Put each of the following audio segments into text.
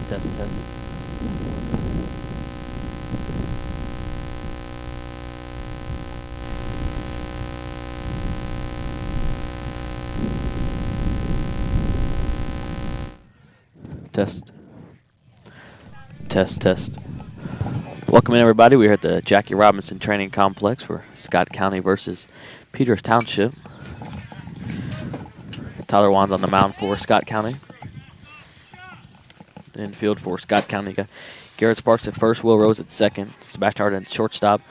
Test, test. Test. Test, test. Welcome in, everybody. We're at the Jackie Robinson Training Complex for Scott County versus Peters Township. Tyler Wan's on the mound for Scott County. Infield for Scott County. Got Garrett Sparks at first, Will Rose at second, Sebastian Harden at shortstop,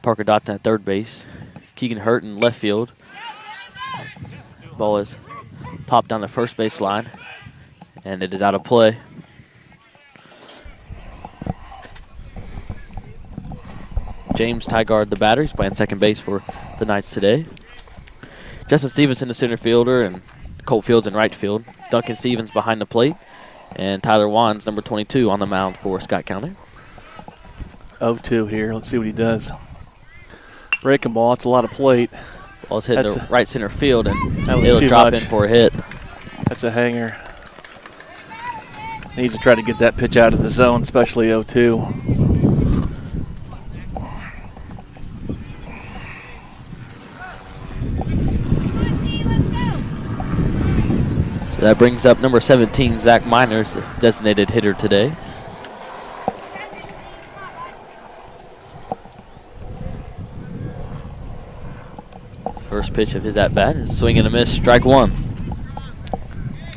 Parker Dotson at third base, Keegan Hurt in left field. Ball is popped down the first base line, and it is out of play. James Tygard, the batter, he's playing second base for the Knights today. Justin Stevenson, the center fielder, and Colt Fields in right field. Duncan Stevens behind the plate. And Tyler Wan's number 22 on the mound for Scott County. 0-2 here. Let's see what he does. Breaking ball. It's a lot of plate. Ball's hitting the right center field, and it'll drop in for a hit. That's a hanger. Needs to try to get that pitch out of the zone, especially 0-2. That brings up number 17, Zach Miners, the designated hitter today. First pitch of his at-bat is swing and a miss, strike one.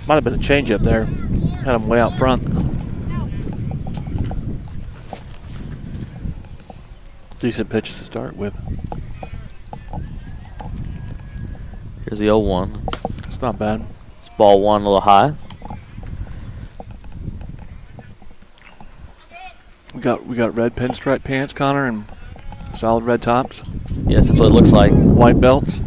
Might have been a changeup there. Had him way out front. Decent pitch to start with. Here's the 0-1. It's not bad. Ball one a little high. We got red pinstripe pants, Connor, and solid red tops. Yes, that's what it looks like. White belts.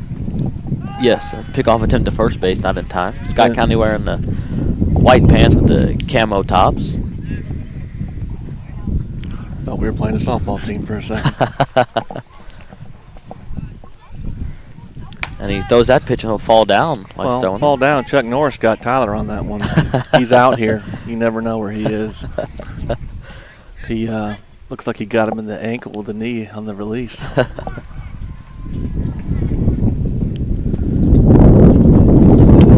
Yes, a pickoff attempt to first base, not in time. Scott County wearing the white pants with the camo tops. Thought we were playing a softball team for a second. And he throws that pitch and he'll fall down. Fall down. Chuck Norris got Tyler on that one. He's out here. You never know where he is. He looks like he got him in the ankle with the knee on the release.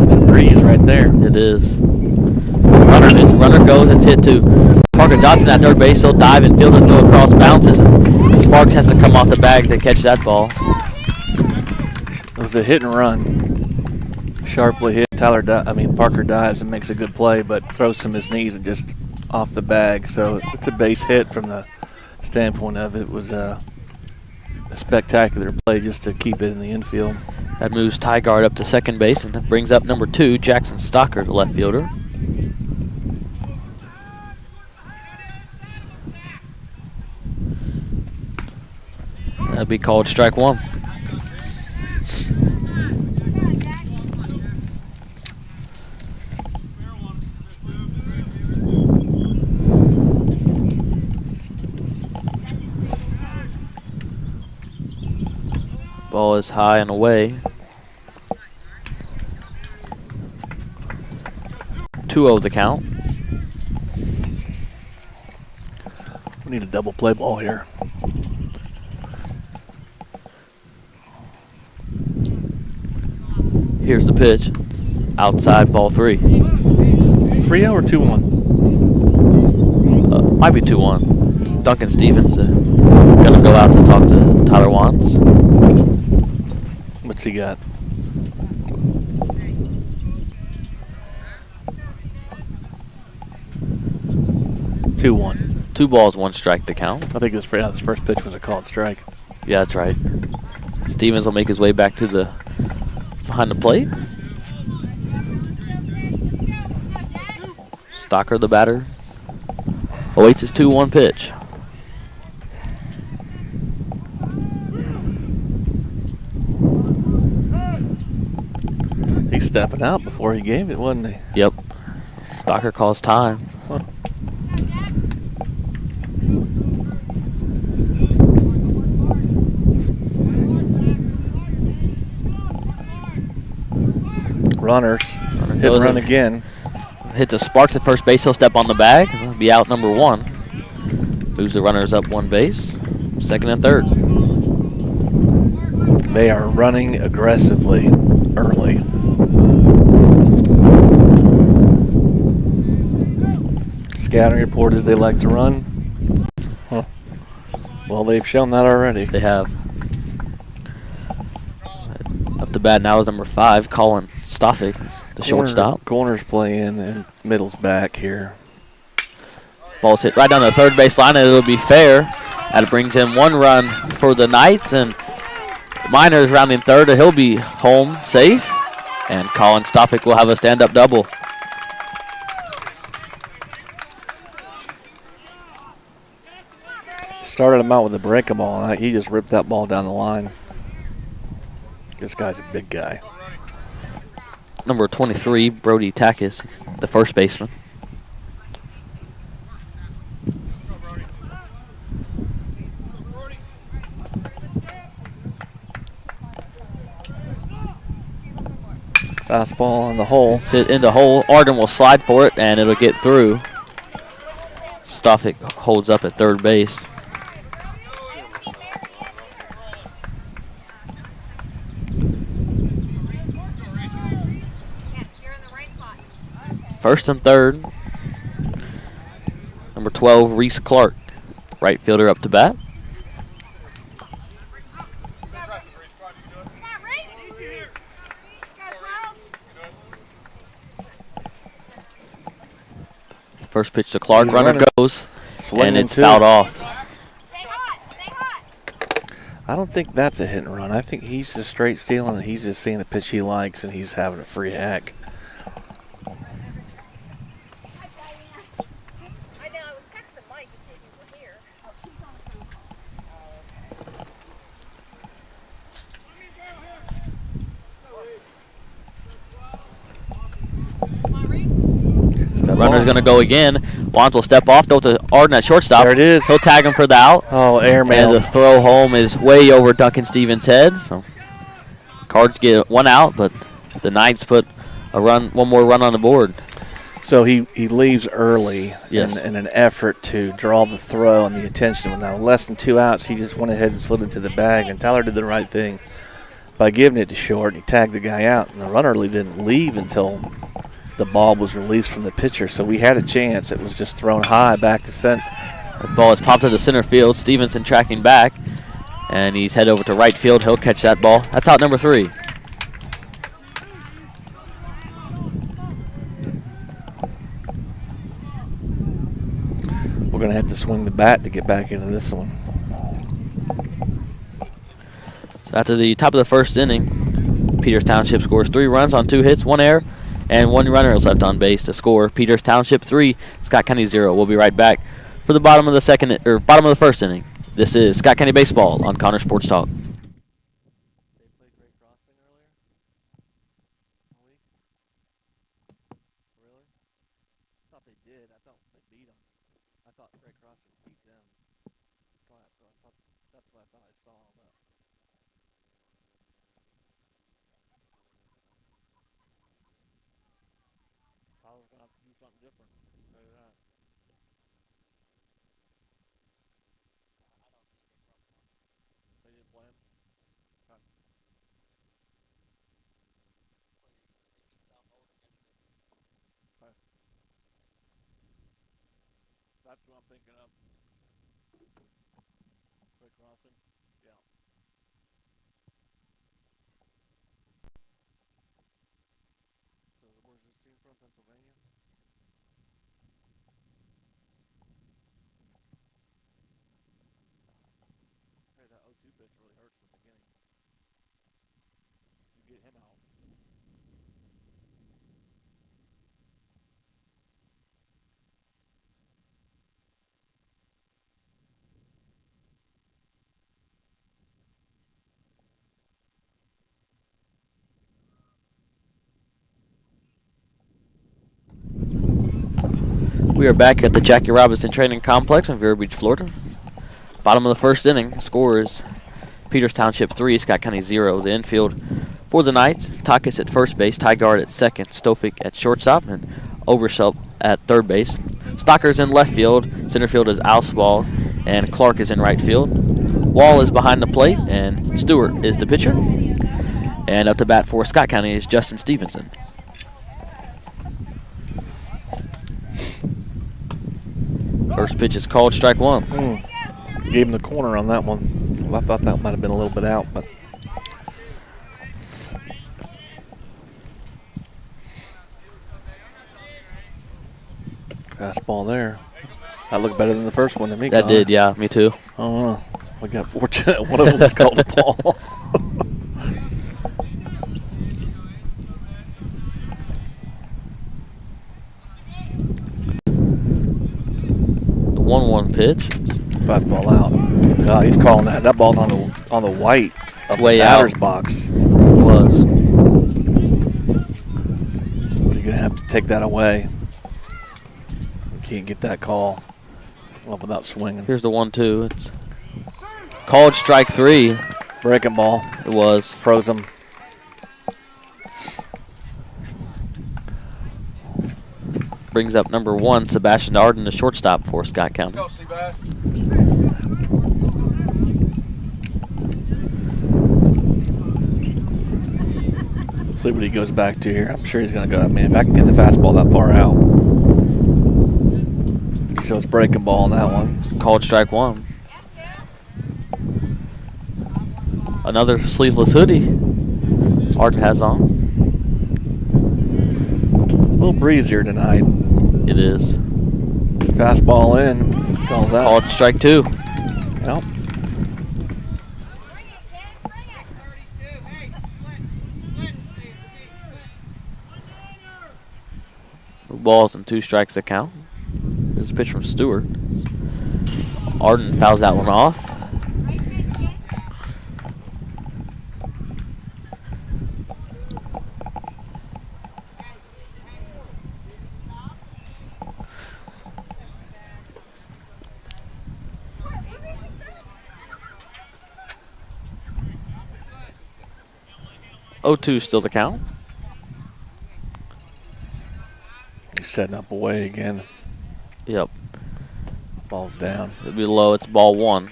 It's a breeze right there. It is. Runner goes. It's hit to Parker Dotson at third base. He'll dive and field and throw across, bounces, and Sparks has to come off the bag to catch that ball. It was a hit and run. Sharply hit. Parker dives and makes a good play, but throws from his knees and just off the bag. So it's a base hit from the standpoint of it. Was a spectacular play just to keep it in the infield. That moves Tygard up to second base and that brings up number 2, Jackson Stocker, the left fielder. That'd be called strike one. Ball is high and away. 2-0 the count. We need a double play ball here. Here's the pitch. Outside, ball 3. 3-0 or 2-1? Might be 2-1. It's Duncan Stevens going to go out to talk to Tyler Wan's. What's he got? Two 1. 2 balls, 1 strike to count. I think his first pitch was a called strike. Yeah, that's right. Stevens will make his way back to behind the plate. Stocker, the batter, awaits his 2-1 pitch. He's stepping out before he gave it, wasn't he? Yep. Stocker calls time. Huh. Runners. Hit and run again. hits a Sparks at first base. He'll step on the bag. He'll be out number 1. Moves the runners up 1 base. Second and third. They are running aggressively early. Scouting report is they like to run. Huh. Well, they've shown that already. They have. Up to bat now is number 5, Colin Stoffick, the shortstop. Corners play in and middle's back here. Ball's hit right down the third base line, and it'll be fair. That brings in 1 run for the Knights, and Miners rounding third, and he'll be home safe. And Colin Stoffick will have a stand-up double. Started him out with a breaking ball, and he just ripped that ball down the line. This guy's a big guy. Number 23, Brody Takis, the first baseman. Fastball in the hole. Sit in the hole. Arden will slide for it, and it'll get through. Stoffick holds up at third base. First and third. Number 12, Reese Clark, right fielder, up to bat. First pitch to Clark, runner goes, and it's fouled off. Stay hot. I don't think that's a hit and run. I think he's just straight stealing, and he's just seeing a pitch he likes, and he's having a free hack. I know, I was texting Mike to see if you were here. Oh, he's on the phone. Come on, Reese. Runner's going to go again. Wands will step off, throw to Arden at shortstop. There it is. He'll tag him for the out. Oh, airmail. And the throw home is way over Duncan Stevens' head. So Cards get 1 out, but the Knights put one more run on the board. So he leaves early Yes. in an effort to draw the throw and the attention. Now, less than 2 outs, he just went ahead and slid into the bag, and Tyler did the right thing by giving it to short. He tagged the guy out, and the runner really didn't leave until the ball was released from the pitcher. So we had a chance. It was just thrown high back to center. The ball is popped to the center field. Stevenson tracking back, and he's head over to right field. He'll catch that ball. That's out number 3. We're going to have to swing the bat to get back into this one. So after the top of the first inning, Peters Township scores 3 runs on 2 hits, 1 error, and 1 runner is left on base to score. Peters Township 3, Scott County 0. We'll be right back for the bottom of the first inning. This is Scott County Baseball on Connor Sports Talk. That's what I'm thinking of. Quick crossing. Yeah. So where's this team from? Pennsylvania? Hey, that 0-2 pitch really hurts in the beginning. You get him out. We are back at the Jackie Robinson Training Complex in Vero Beach, Florida. Bottom of the first inning. Score is Peters Township 3, Scott County 0. The infield for the Knights, Takis at first base, Tygard at second, Stofik at shortstop, and Overshelp at third base. Stocker's in left field. Center field is Ausball, and Clark is in right field. Wall is behind the plate, and Stewart is the pitcher. And up to bat for Scott County is Justin Stevenson. First pitch is called, strike one. Gave him the corner on that one. Well, I thought that might have been a little bit out, but fastball there. That looked better than the first one to me. That Connor. did, yeah, me too. Oh, we got fortunate. One of them was called a ball. The 1-1 pitch. Fastball out. He's calling that. That ball's on the white of Way the batter's out. box. It was. You're gonna have to take that away. You can't get that call up without swinging. Here's the 1-2. It's called strike three. Breaking ball. It was. Froze him. Brings up number 1, Sebastian Arden, the shortstop for Scott County. See what he goes back to here. I'm sure he's going to go, man, if I can get the fastball that far out. So it's breaking ball on that one. Called strike one. Another sleeveless hoodie Arden has on. A little breezier tonight. It is. Fastball in. Calls out. Called strike two. Yep. Balls and 2 strikes to count. There's a pitch from Stewart. Arden fouls that one off. Oh, 2 still the count. He's setting up away again. Yep. Ball's down. It'll be low. It's ball 1.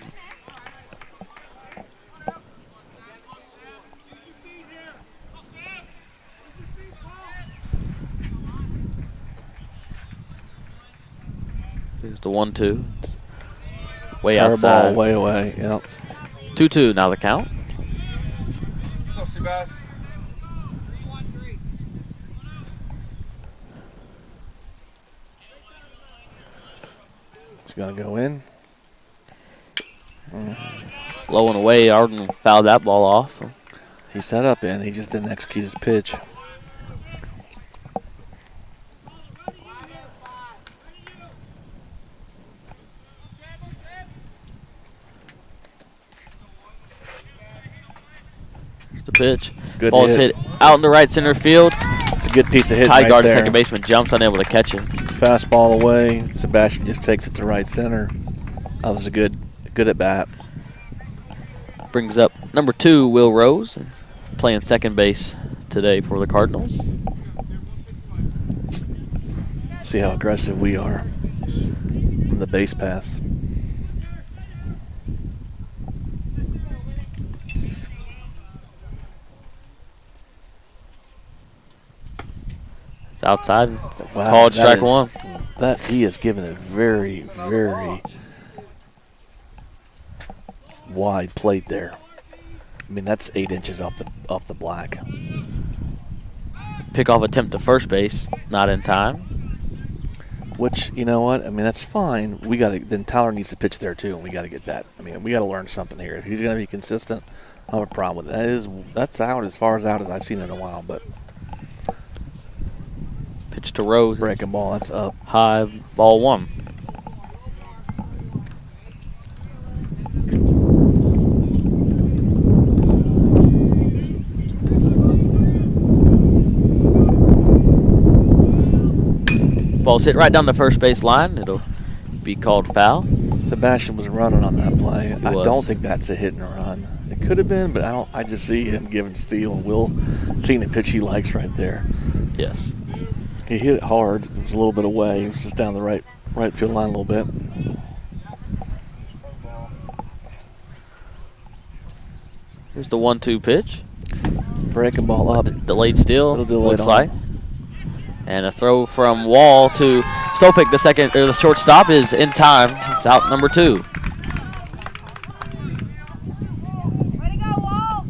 Here's the 1-2. Way Curveball outside. way away. Yep. 2-2 now the count. It's going to go in. Low and away. Arden fouled that ball off. He set up in. He just didn't execute his pitch. Here's the pitch. Good Ball's hit out in the right center field. It's a good piece of hitting High right guard, there. second baseman jumps, unable to catch it. Fastball away. Sebastian just takes it to right center. That was a good at bat. Brings up number 2, Will Rose, playing second base today for the Cardinals. See how aggressive we are on the base pass. It's outside. Wow, Called that strike is- one. That he has given a very, very wide plate there. I mean, that's 8 inches off the black. Pickoff attempt to first base, not in time. Which, you know what? I mean, that's fine. Then Tyler needs to pitch there too, and we got to get that. I mean, we got to learn something here. If he's going to be consistent, I have a problem with it. That's out as far as out as I've seen in a while, but Pitch to Rose. breaking ball, that's up. High, ball 1. Ball's hit right down the first base line. It'll be called foul. Sebastian was running on that play. I was. don't think that's a hit and run. It could have been, but I just see him giving Steele and Will seeing the pitch he likes right there. Yes. He hit it hard. It was a little bit away. It was just down the right field line a little bit. Here's the 1-2 pitch. Breaking ball up. Delayed steal. Little delayed Looks like. And a throw from Wall to Stopik. The shortstop is in time. It's out number 2. Way to go, Wall!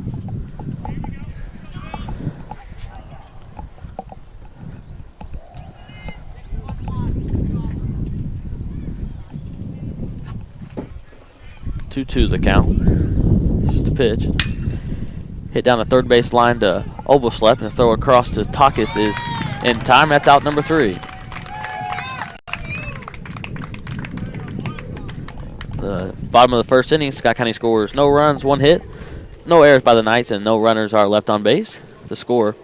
2-2 the count. Just a pitch. Hit down the third base line to Oberschlepp, and a throw across to Takis is in time. That's out number 3. The bottom of the first inning, Scott County scores no runs, 1 hit, no errors by the Knights, and no runners are left on base. The score,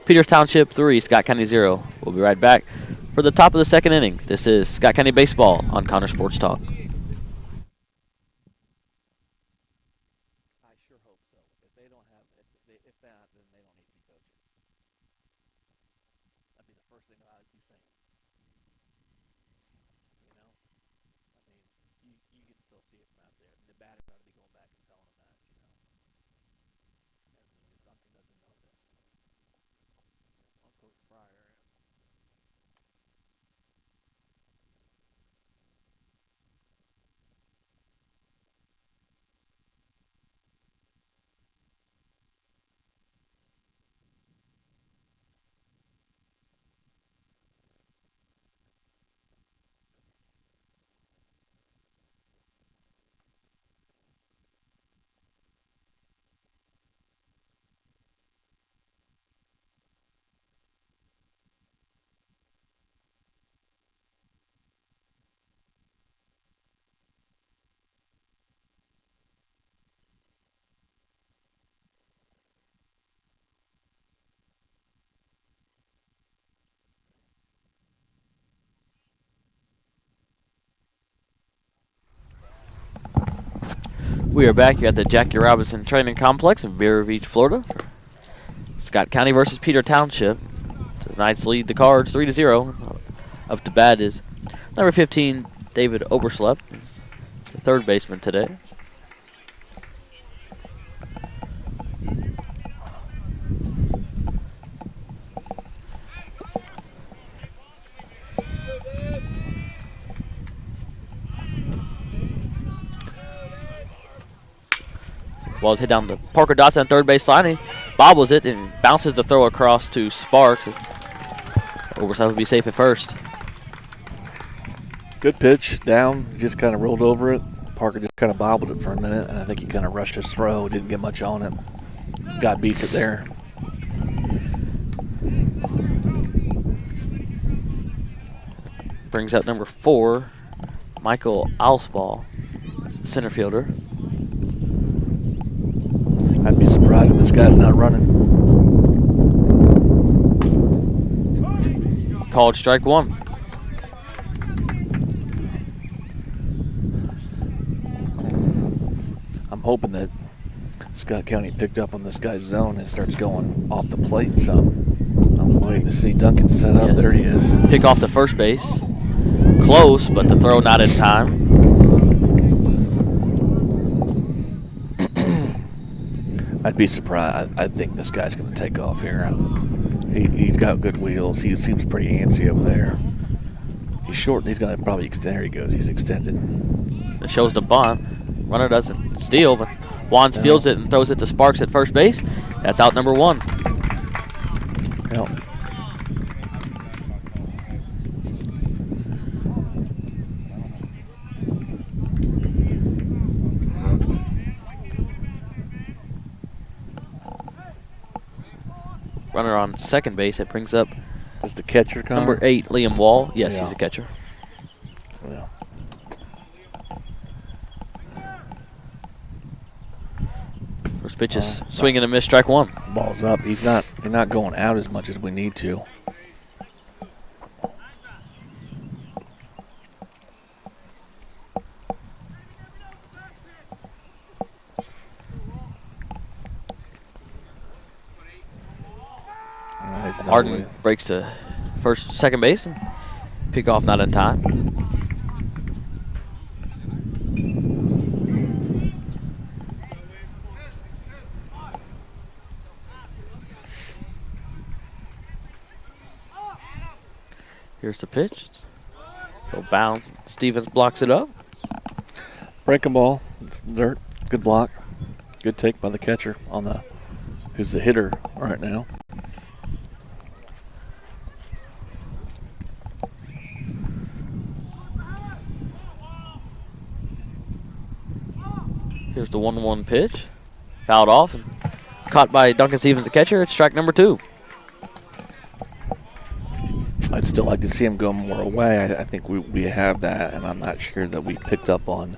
Peters Township 3, Scott County 0. We'll be right back for the top of the second inning. This is Scott County Baseball on Connor Sports Talk. I sure hope so. If they don't have, if not, then they don't need to be coaching. That'd be the first thing I would be saying. You know, I mean, you can still see it from out there. The batters ought to be going back and telling them that. You know, and Duncan doesn't know this. Well, Coach Fryer. We are back here at the Jackie Robinson Training Complex in Vero Beach, Florida. Scott County versus Peter Township. The Knights lead the Cards 3-0. Up to bat is number 15, David Oberschlepp, the third baseman today. Ball's hit down to Parker Dotson on third base line. He bobbles it and bounces the throw across to Sparks. Oberschlepp will be safe at first. Good pitch, down, just kind of rolled over it. Parker just kind of bobbled it for a minute, and I think he kind of rushed his throw, didn't get much on it. Got beats it there. Brings out number 4, Michael Alsball, center fielder. I'd be surprised if this guy's not running. Called strike 1. I'm hoping that Scott County picked up on this guy's zone and starts going off the plate some. I'm waiting to see Duncan set up. Yes. There he is. Pick off to first base. Close, but the throw not in time. I'd be surprised. I think this guy's going to take off here. He's got good wheels. He seems pretty antsy over there. He's short. He's going to probably extend. There he goes. He's extended. It shows the bunt. Runner doesn't steal, but Wands fields it and throws it to Sparks at first base. That's out number 1. Yep. Runner on second base. It brings up Is the catcher coming? number 8, Liam Wall. Yes, Yeah. he's a catcher. Yeah. First pitch is swing and a miss, strike 1. Ball's up. He's not going out as much as we need to. Martin breaks a second base, and pick off not in time. Here's the pitch. Go bounce. Stevens blocks it up. Breaking ball. It's dirt. Good block. Good take by the catcher on the who's the hitter right now. Here's the 1-1 pitch. Fouled off and caught by Duncan Stevens, the catcher. It's strike number 2. I'd still like to see him go more away. I think we have that, and I'm not sure that we picked up on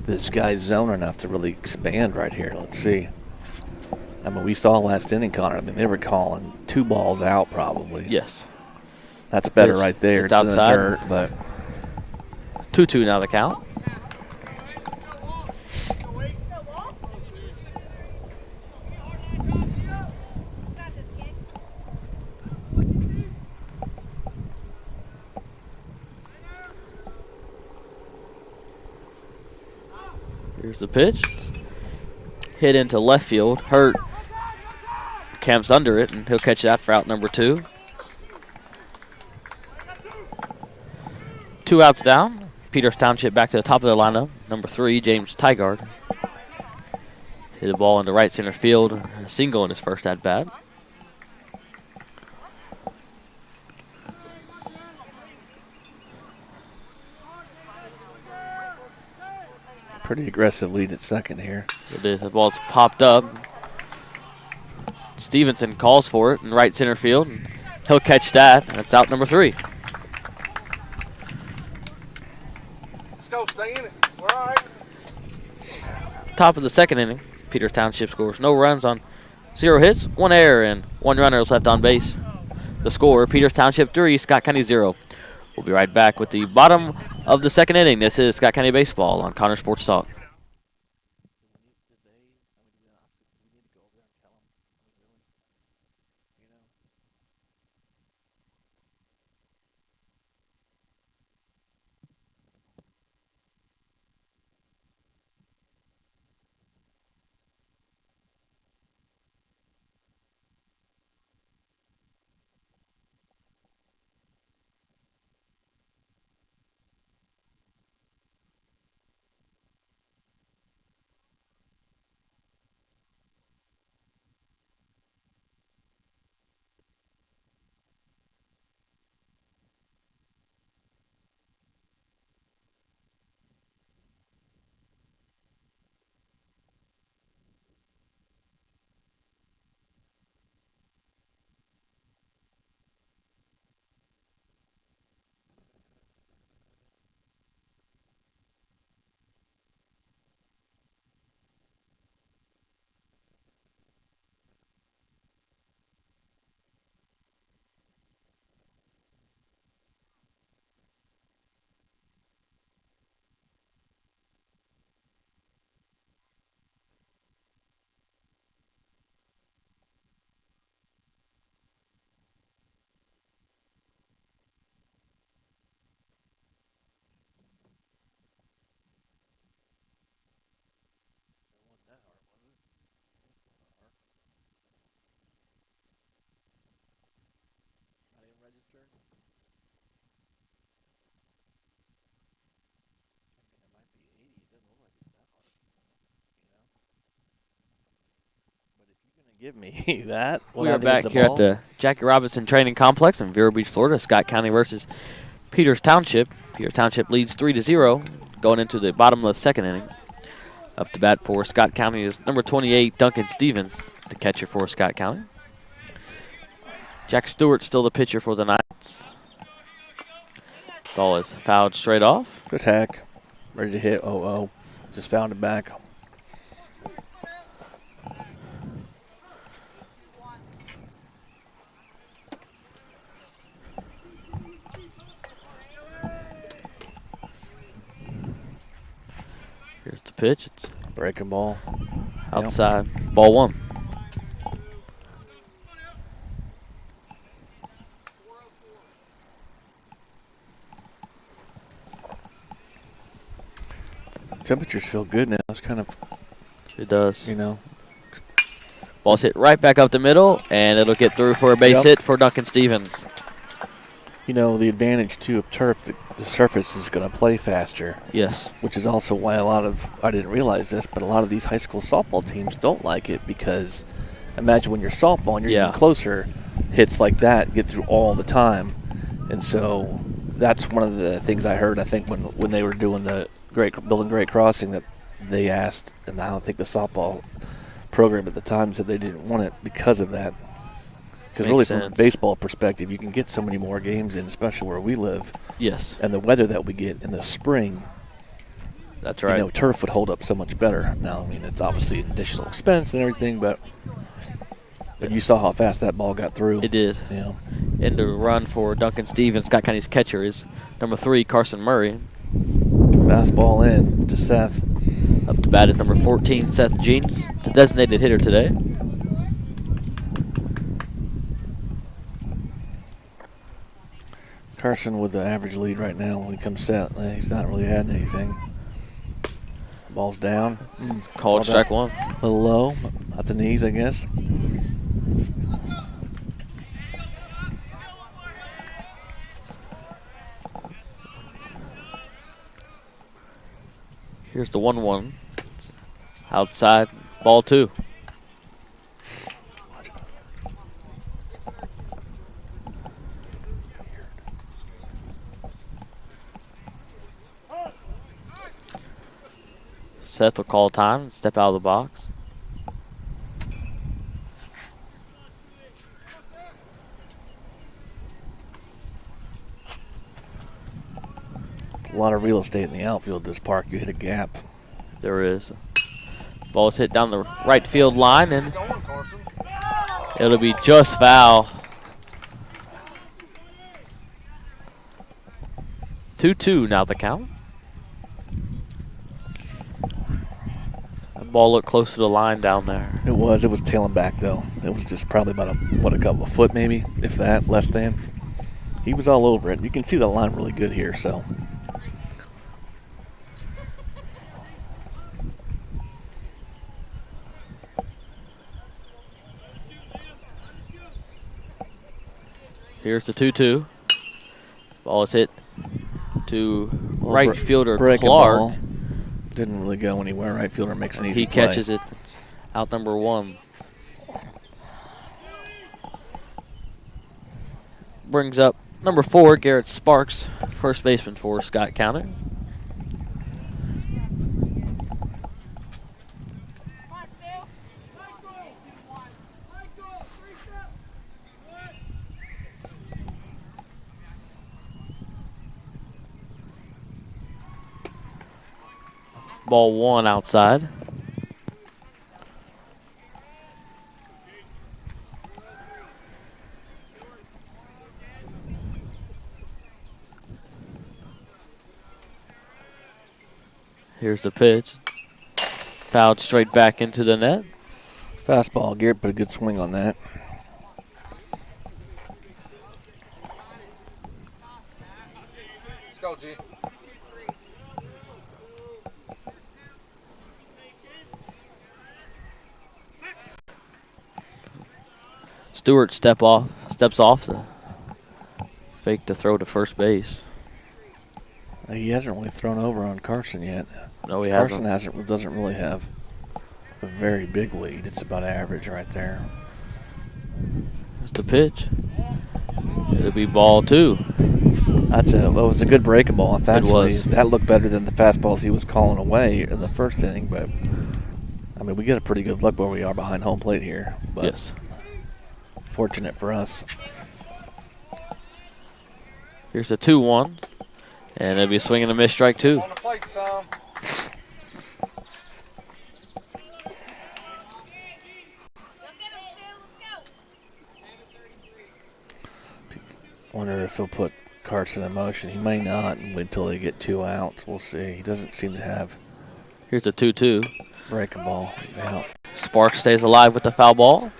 this guy's zone enough to really expand right here. Let's see. I mean, we saw last inning, Connor. I mean, they were calling 2 balls out probably. Yes. That's better right there. It's outside. In the dirt, but 2-2 now the count. Here's the pitch. Hit into left field. Hurt. Camps under it, and he'll catch that for out number 2. 2 outs down. Peters Township back to the top of the lineup. Number 3, James Tygard. Hit the ball into right center field. A single in his first at-bat. pretty aggressive lead at second here. It is. The ball's popped up. Stevenson calls for it in right center field. And he'll catch that. That's out number 3. Let's go, stay in it. We're all right. Top of the second inning, Peters Township scores no runs on 0 hits, 1 error, and 1 runner is left on base. The score, Peters Township 3, Scott County 0. We'll be right back with the bottom of the second inning. This is Scott County Baseball on Connor Sports Talk. Give me that. We are back here at the Jackie Robinson Training Complex in Vero Beach, Florida. Scott County versus Peters Township. Peters Township leads 3-0 going into the bottom of the second inning. Up to bat for Scott County is number 28, Duncan Stevens, the catcher for Scott County. Jack Stewart still the pitcher for the Knights. Ball is fouled straight off. Good hack. Ready to hit 0-0. Just found it back. Here's the pitch. It's breaking ball. Outside. Yep. Ball 1. Temperatures feel good now. It's kind of, It does. you know. Ball's hit right back up the middle, and it'll get through for a base hit for Duncan Stevens. You know, the advantage, too, of turf, the surface is going to play faster. Yes. Which is also why I didn't realize this, but a lot of these high school softball teams don't like it because imagine when you're softball and you're getting closer, hits like that get through all the time. And so that's one of the things I heard, I think, when they were doing the building Great Crossing, that they asked, and I don't think the softball program at the time said they didn't want it because of that. Because really, from a baseball perspective, you can get so many more games in, especially where we live. Yes. And the weather that we get in the spring. That's right. You know, turf would hold up so much better. Now, I mean, it's obviously an additional expense and everything, but you saw how fast that ball got through. It did. Yeah. And the run for Duncan Stevens, Scott County's catcher, is number 3, Carson Murray. Fastball in to Seth. Up to bat is number 14, Seth Jean, the designated hitter today. Carson with the average lead right now when he comes set. He's not really adding anything. Ball's down. Called strike one. A little low at the knees, I guess. Here's the 1-1. Outside, ball 2. Seth will call time and step out of the box. A lot of real estate in the outfield this park. You hit a gap. There is. Ball's hit down the right field line, and it'll be just foul. 2-2 now the count. That ball looked close to the line down there. It was tailing back though. It was just probably about a couple of foot maybe, if that, less than. He was all over it. You can see the line really good here, so. Here's the 2-2. Ball is hit to right fielder Clark. Ball. Didn't really go anywhere. Right fielder makes an easy He play. catches it. Out number 1. Brings up number 4, Garrett Sparks, first baseman for Scott County. Ball 1 outside. Here's the pitch. Fouled straight back into the net. Fastball. Garrett put a good swing on that. Let's go, G. Stewart steps off the fake to throw to first base. He hasn't really thrown over on Carson yet. No, he Carson hasn't. doesn't really have a very big lead. It's about average right there. That's the pitch. It'll be ball 2. It was a good breaking ball. In fact, It was. That looked better than the fastballs he was calling away in the first inning. But I mean, we get a pretty good look where we are behind home plate here. But Yes. fortunate for us. Here's the 2-1. And it'll be a swing and a miss, strike 2. On the plate, Sam. Wonder if he'll put Carson in motion. He may not until they get 2 outs. We'll see. He doesn't seem to have Here's the 2-2. breaking ball out. Sparks stays alive with the foul ball.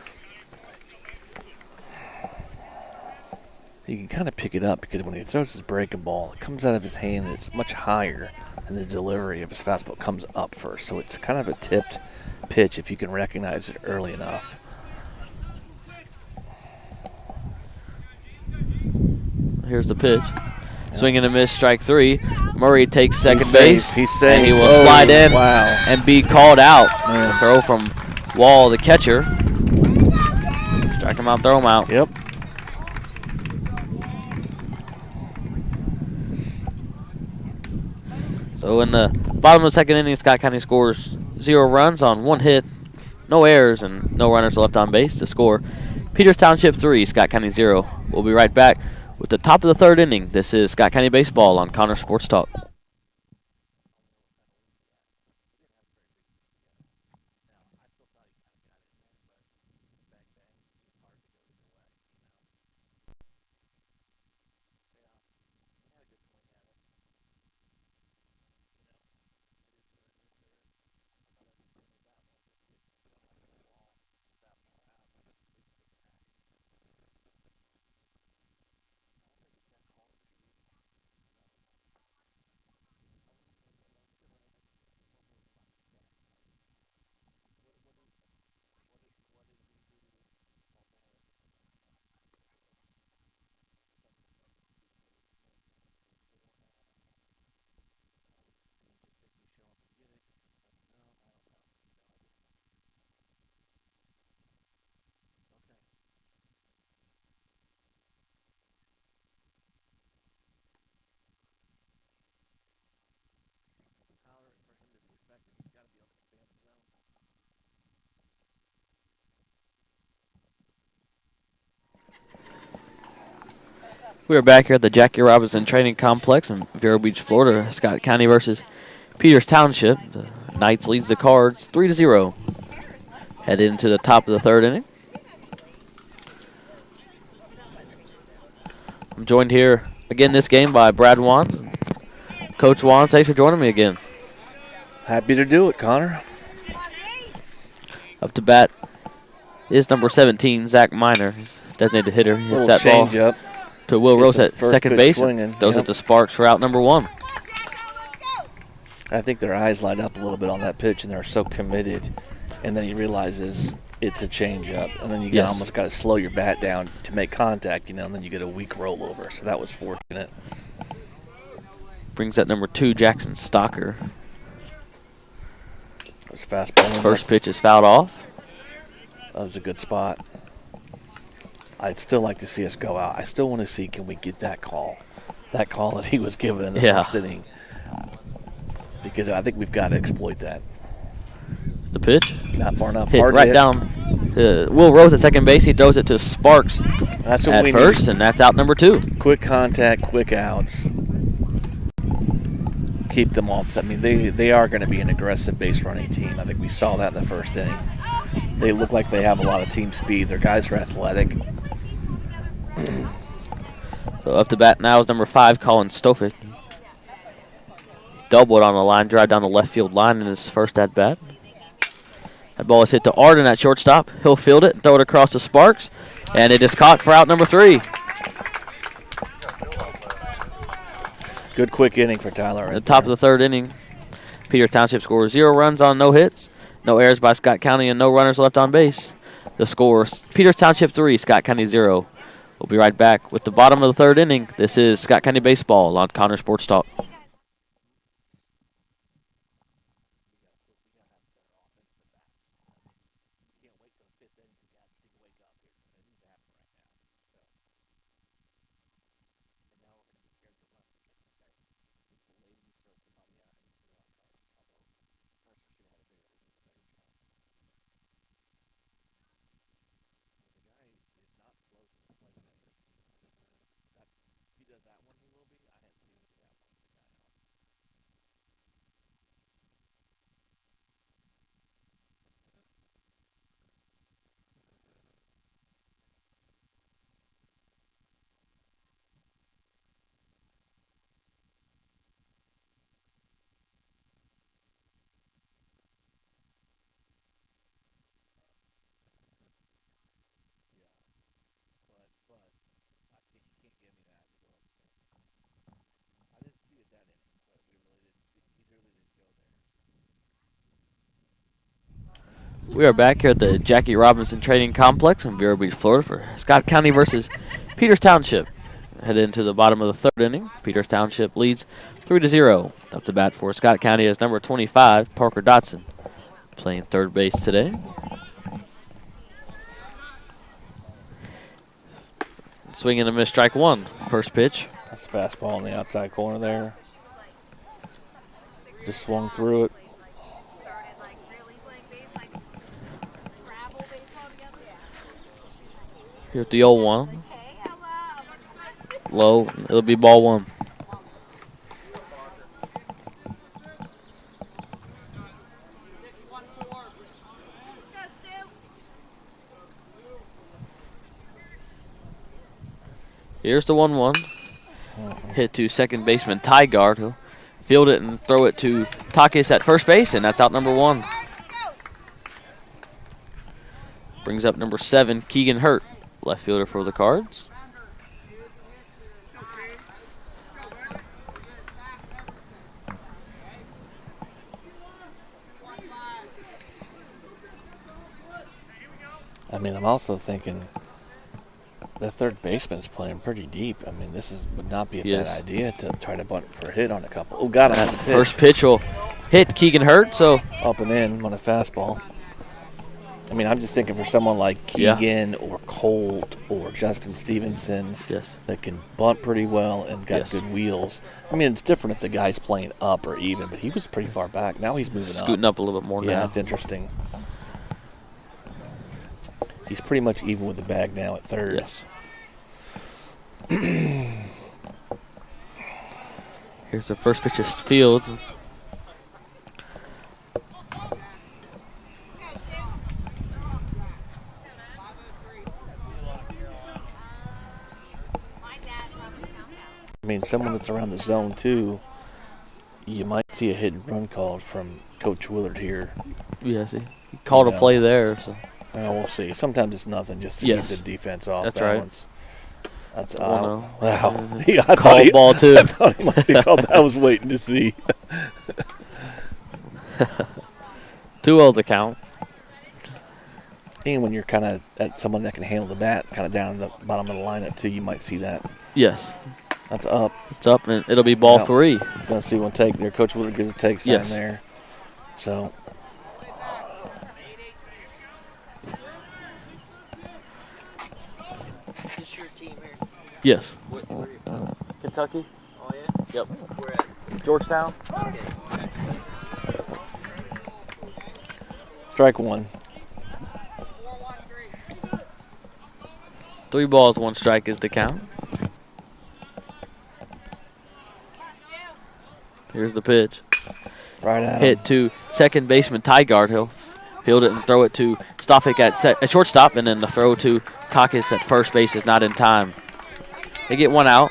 He can kind of pick it up because when he throws his breaking ball, it comes out of his hand and it's much higher and the delivery of his fastball comes up first. So it's kind of a tipped pitch if you can recognize it early enough. Here's the pitch. Swing and a miss, strike 3. Murray takes second base. He's safe. And he will slide in and be called out. Man. A throw from Wall, the catcher. Strike him out, throw him out. Yep. So in the bottom of the second inning, Scott County scores 0 runs on 1 hit, no errors, and no runners left on base to score. Peters Township 3, Scott County 0. We'll be right back with the top of the third inning. This is Scott County Baseball on Connor Sports Talk. We are back here at the Jackie Robinson Training Complex in Vero Beach, Florida. Scott County versus Peters Township. The Knights leads the Cards 3-0. Headed into the top of the third inning. I'm joined here again this game by Brad Wands. Coach Wands, thanks for joining me again. Happy to do it, Connor. Up to bat is number 17, Zach Miner. He's designated hitter. He hits that ball change up to Will Rose at second base. Swinging. Throws it to Sparks for out number 1. I think their eyes light up a little bit on that pitch, and they're so committed. And then he realizes it's a changeup, and then you almost got to slow your bat down to make contact, and then you get a weak rollover. So that was fortunate. Brings that number 2, Jackson Stocker. It was fastball. First pitch is fouled off. That was a good spot. I'd still like to see us go out. I still want to see, can we get that call that he was given in the first inning, because I think we've got to exploit that. The pitch. Not far enough. Hit Hard right hit. Down. Will Rose at second base. He throws it to Sparks That's what at we first, need. and that's out number 2. Quick contact, quick outs. Keep them off. I mean, they are going to be an aggressive base running team. I think we saw that in the first inning. They look like they have a lot of team speed. Their guys are athletic. So up to bat now is number 5, Colin Stofick. Doubled on the line drive down the left field line in his first at bat. That ball is hit to Arden at shortstop. He'll field it and throw it across to Sparks, and it is caught for out number 3. Good quick inning for Tyler. At the top of the third inning, Peters Township scores 0 runs on no hits, no errors by Scott County, and no runners left on base. The score, Peters Township 3, Scott County 0. We'll be right back with the bottom of the third inning. This is Scott County Baseball on Connor Sports Talk. We are back here at the Jackie Robinson Training Complex in Vero Beach, Florida for Scott County versus Peters Township. Headed into the bottom of the third inning. Peters Township leads 3-0. Up to bat for Scott County is number 25, Parker Dotson, playing third base today. Swing and a miss, strike one. First pitch. That's a fastball in the outside corner there. Just swung through it. Started like really playing base, like travel baseball together. Here's the 0-1. Hey, hello. Low. It'll be ball one. Here's the 1-1. Hit to second baseman Ty Guard. He'll field it and throw it to Takis at first base, and that's out number one. Brings up number 7, Keegan Hurt, left fielder for the Cards. I mean, I'm also thinking the third baseman's playing pretty deep. I mean, would not be a bad idea to try to bunt for a hit on a couple. Oh, got him. First pitch will hit Keegan Hurt, so up and in on a fastball. I mean, I'm just thinking for someone like Keegan or Colt or Justin Stevenson that can bunt pretty well and got good wheels. I mean, it's different if the guy's playing up or even, but he was pretty far back. Now he's moving scooting up a little bit more now. Yeah, that's interesting. He's pretty much even with the bag now at third. Yes. Here's the first pitch is field. I mean, someone that's around the zone, too, you might see a hit and run called from Coach Willard here. Yes, he called a play there. So. Well, we'll see. Sometimes it's nothing just to keep the defense off balance. Right. That's wow. I called ball, too. I thought he might be called. I was waiting to see. 2-0 the count. And when you're kind of at someone that can handle the bat, kind of down the bottom of the lineup, too, you might see that. Yes. That's up. It's up, and it'll be ball 3. Going to see one take there. Coach Willard gives a take sign there. So. Is this your team here? Yes. Where are you from? Kentucky. Oh, yeah? Yep. Where at? Georgetown. Okay. Strike one. 3 balls, 1 strike is the count. Here's the pitch. Right at hit to second baseman Ty Guard. He'll field it and throw it to Stoffik at shortstop, and then the throw to Takis at first base is not in time. They get 1 out.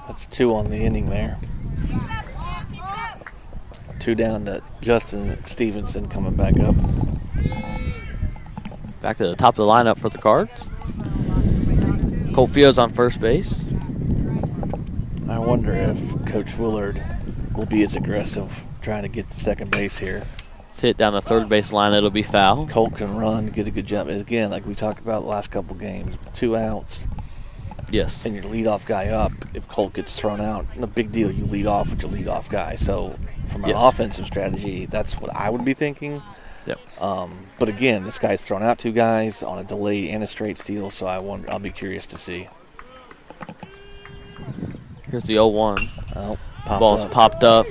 That's 2 on the inning there. 2 down to Justin Stevenson coming back up. Back to the top of the lineup for the Cards. Colt Fields on first base. I wonder if Coach Willard will be as aggressive trying to get to second base here. It's hit down the third base line. It'll be foul. Colt can run, get a good jump. Again, like we talked about the last couple games, 2 outs. Yes. And your leadoff guy up, if Colt gets thrown out, no big deal. You lead off with your leadoff guy. So from an offensive strategy, that's what I would be thinking. Yep. But again, this guy's thrown out 2 guys on a delay and a straight steal, so I'll be curious to see. Here's the 0-1. Oh, ball's popped up.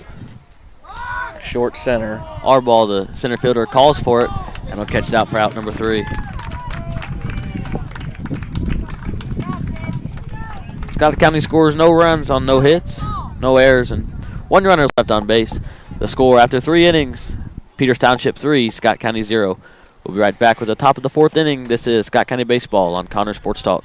Short center. Our ball, the center fielder calls for it, and he'll catch it out for out number 3. Scott County scores no runs on no hits, no errors, and 1 runner left on base. The score after 3 innings, Peters Township 3, Scott County 0. We'll be right back with the top of the 4th inning. This is Scott County Baseball on Connor Sports Talk.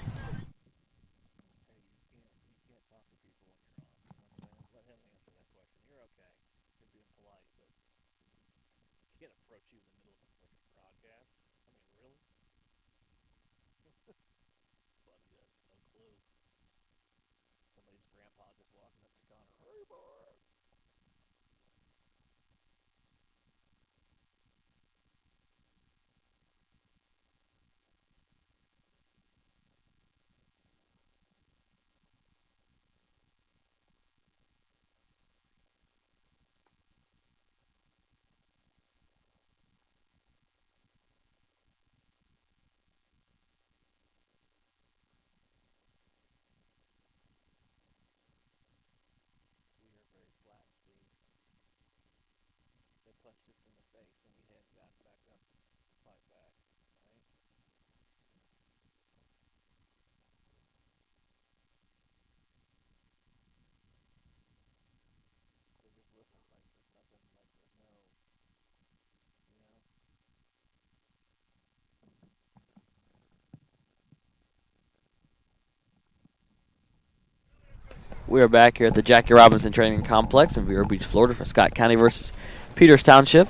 We are back here at the Jackie Robinson Training Complex in Vero Beach, Florida for Scott County versus Peters Township.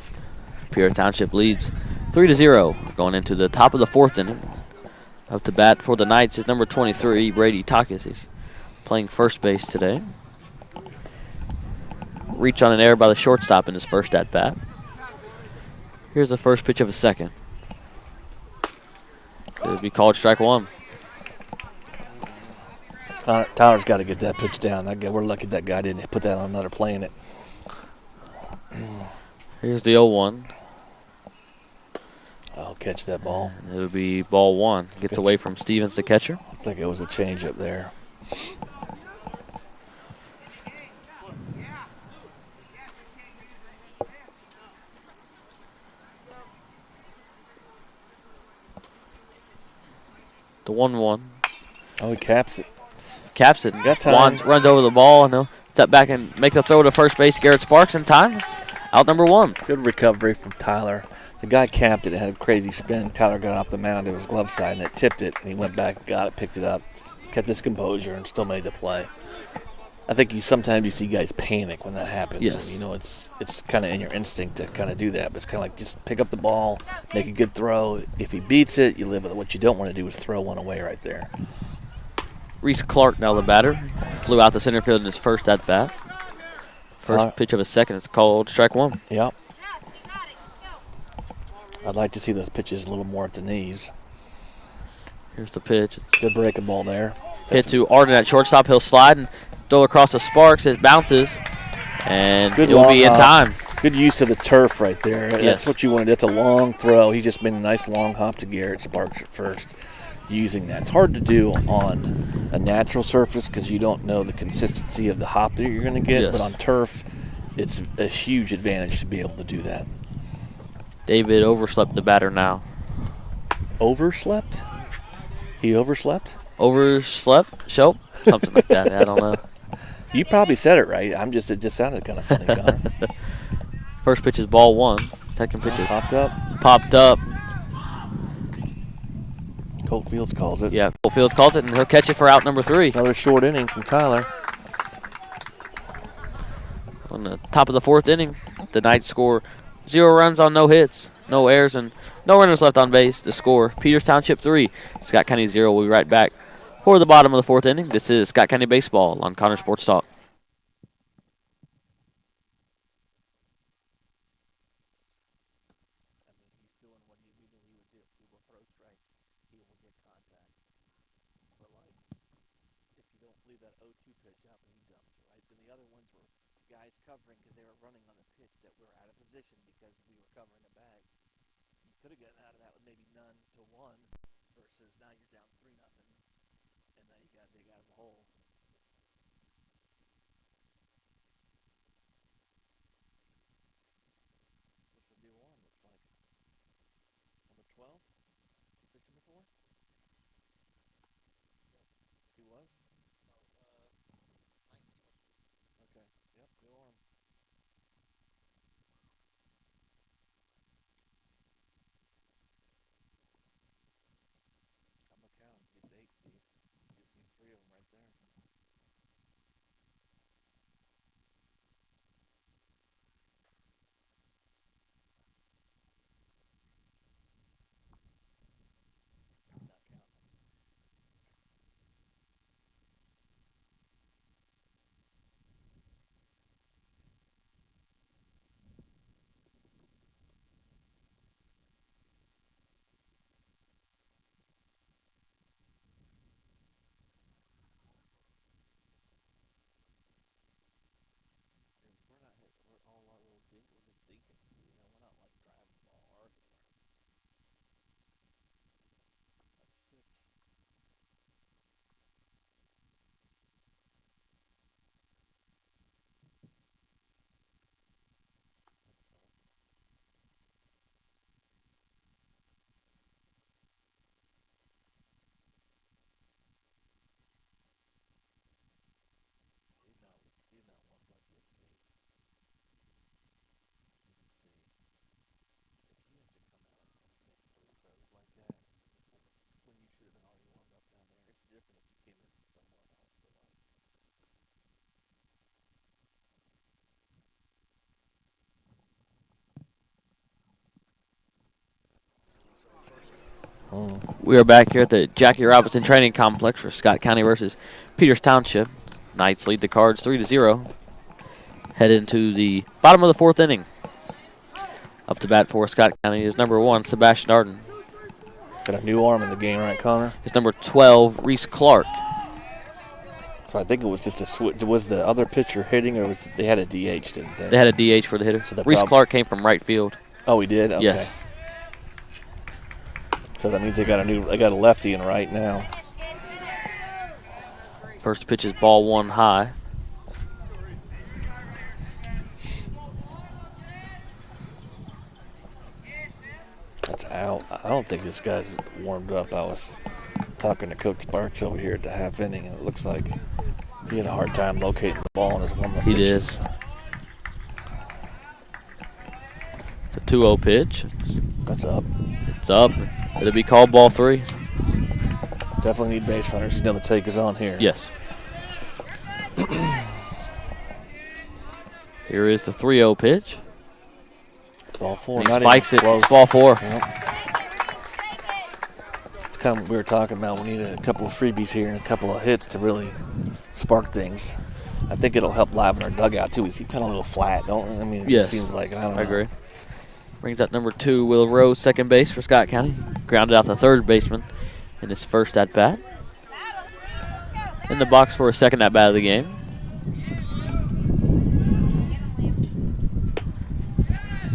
Peters Township leads 3-0 going into the top of the fourth inning. Up to bat for the Knights is number 23, Brady Takis. He's playing first base today. Reach on an error by the shortstop in his first at bat. Here's the first pitch of a second. It'll be called strike one. Tyler's got to get that pitch down. That guy, we're lucky that guy didn't put that on another play in it. Here's the 0-1. I'll catch that ball. It'll be ball one. Gets away from Stevens, the catcher. Looks like it was a change up there. The 1-1. Oh, he caps it. Caps it. Got time. Juan runs over the ball and he'll step back and makes a throw to first base. Garrett Sparks in time. It's out number one. Good recovery from Tyler. The guy capped it. It had a crazy spin. Tyler got off the mound to his glove side and it tipped it. And he went back, got it, picked it up, kept his composure, and still made the play. I think sometimes you see guys panic when that happens. Yes. And, you know, it's kind of in your instinct to kind of do that. But it's kind of like just pick up the ball, make a good throw. If he beats it, you live with it. What you don't want to do is throw one away right there. Reese Clark now the batter. Flew out to center field in his first at bat. First pitch of a second is called strike one. Yep. I'd like to see those pitches a little more at the knees. Here's the pitch. It's Good breaking ball there. hit to Arden at shortstop. He'll slide and throw across the Sparks. It bounces, and Good it will be in long time. Good use of the turf right there. Yes. That's what you wanted. That's a long throw. He just made a nice long hop to Garrett Sparks at first using that. It's hard to do on a natural surface because you don't know the consistency of the hop that you're going to get. Yes. But on turf, it's a huge advantage to be able to do that. David overslept the batter now. Overslept? He overslept? Overslept? Show? Something like that. I don't know. You probably said it right. It just sounded kind of funny, Connor. First pitch is ball one. Second pitch is Popped up. popped up. Colt Fields calls it. Yeah, Cole Fields calls it, and he'll catch it for out number three. Another short inning from Tyler. On the top of the fourth inning, the Knights score 0 runs on no hits, no errors, and no runners left on base to score. Peters Township 3, Scott County 0. We'll be right back for the bottom of the fourth inning. This is Scott County Baseball on Connor Sports Talk. Covering because they were running on the pitch that we're out of position because we were covering the bag. You could have gotten out of that with maybe none to one versus now you're down 3-0 and now you got to dig out of the hole. What's the deal on? Looks like number 12. Is he pitching before? He was? Okay. Yep, go on. I'm gonna count. It's 8, Steve. You just use 3 of them right there. We are back here at the Jackie Robinson Training Complex for Scott County versus Peters Township. Knights lead the Cards 3-0. Head into the bottom of the 4th inning. Up to bat for Scott County is number 1, Sebastian Arden. Got a new arm in the game, right, Connor? It's number 12, Reese Clark. So I think it was just a switch. Was the other pitcher hitting, or was they had a DH, didn't they? They had a DH for the hitter. So the Reese Clark came from right field. Oh, he did? Okay. Yes. So that means they got a lefty in right now. First pitch is ball 1 high. That's out. I don't think this guy's warmed up. I was talking to Coach Sparks over here at the half inning, and it looks like he had a hard time locating the ball in his warm-up He pitches. did. It's a 2-0 pitch. That's up. It's up. It'll be called ball 3. Definitely need base runners. You know the take is on here. Yes. Here is the 3-0 pitch. Ball 4. And he Not spikes even it. close. It's ball 4. Yep. It's kind of what we were talking about. We need a couple of freebies here and a couple of hits to really spark things. I think it'll help liven our dugout too. He's kind of a little flat, don't? I mean, it Yes. just seems like I don't know. I agree. Brings up number 2, Will Rose, second base for Scott County. Grounded out the third baseman in his first at bat. In the box for a second at bat of the game.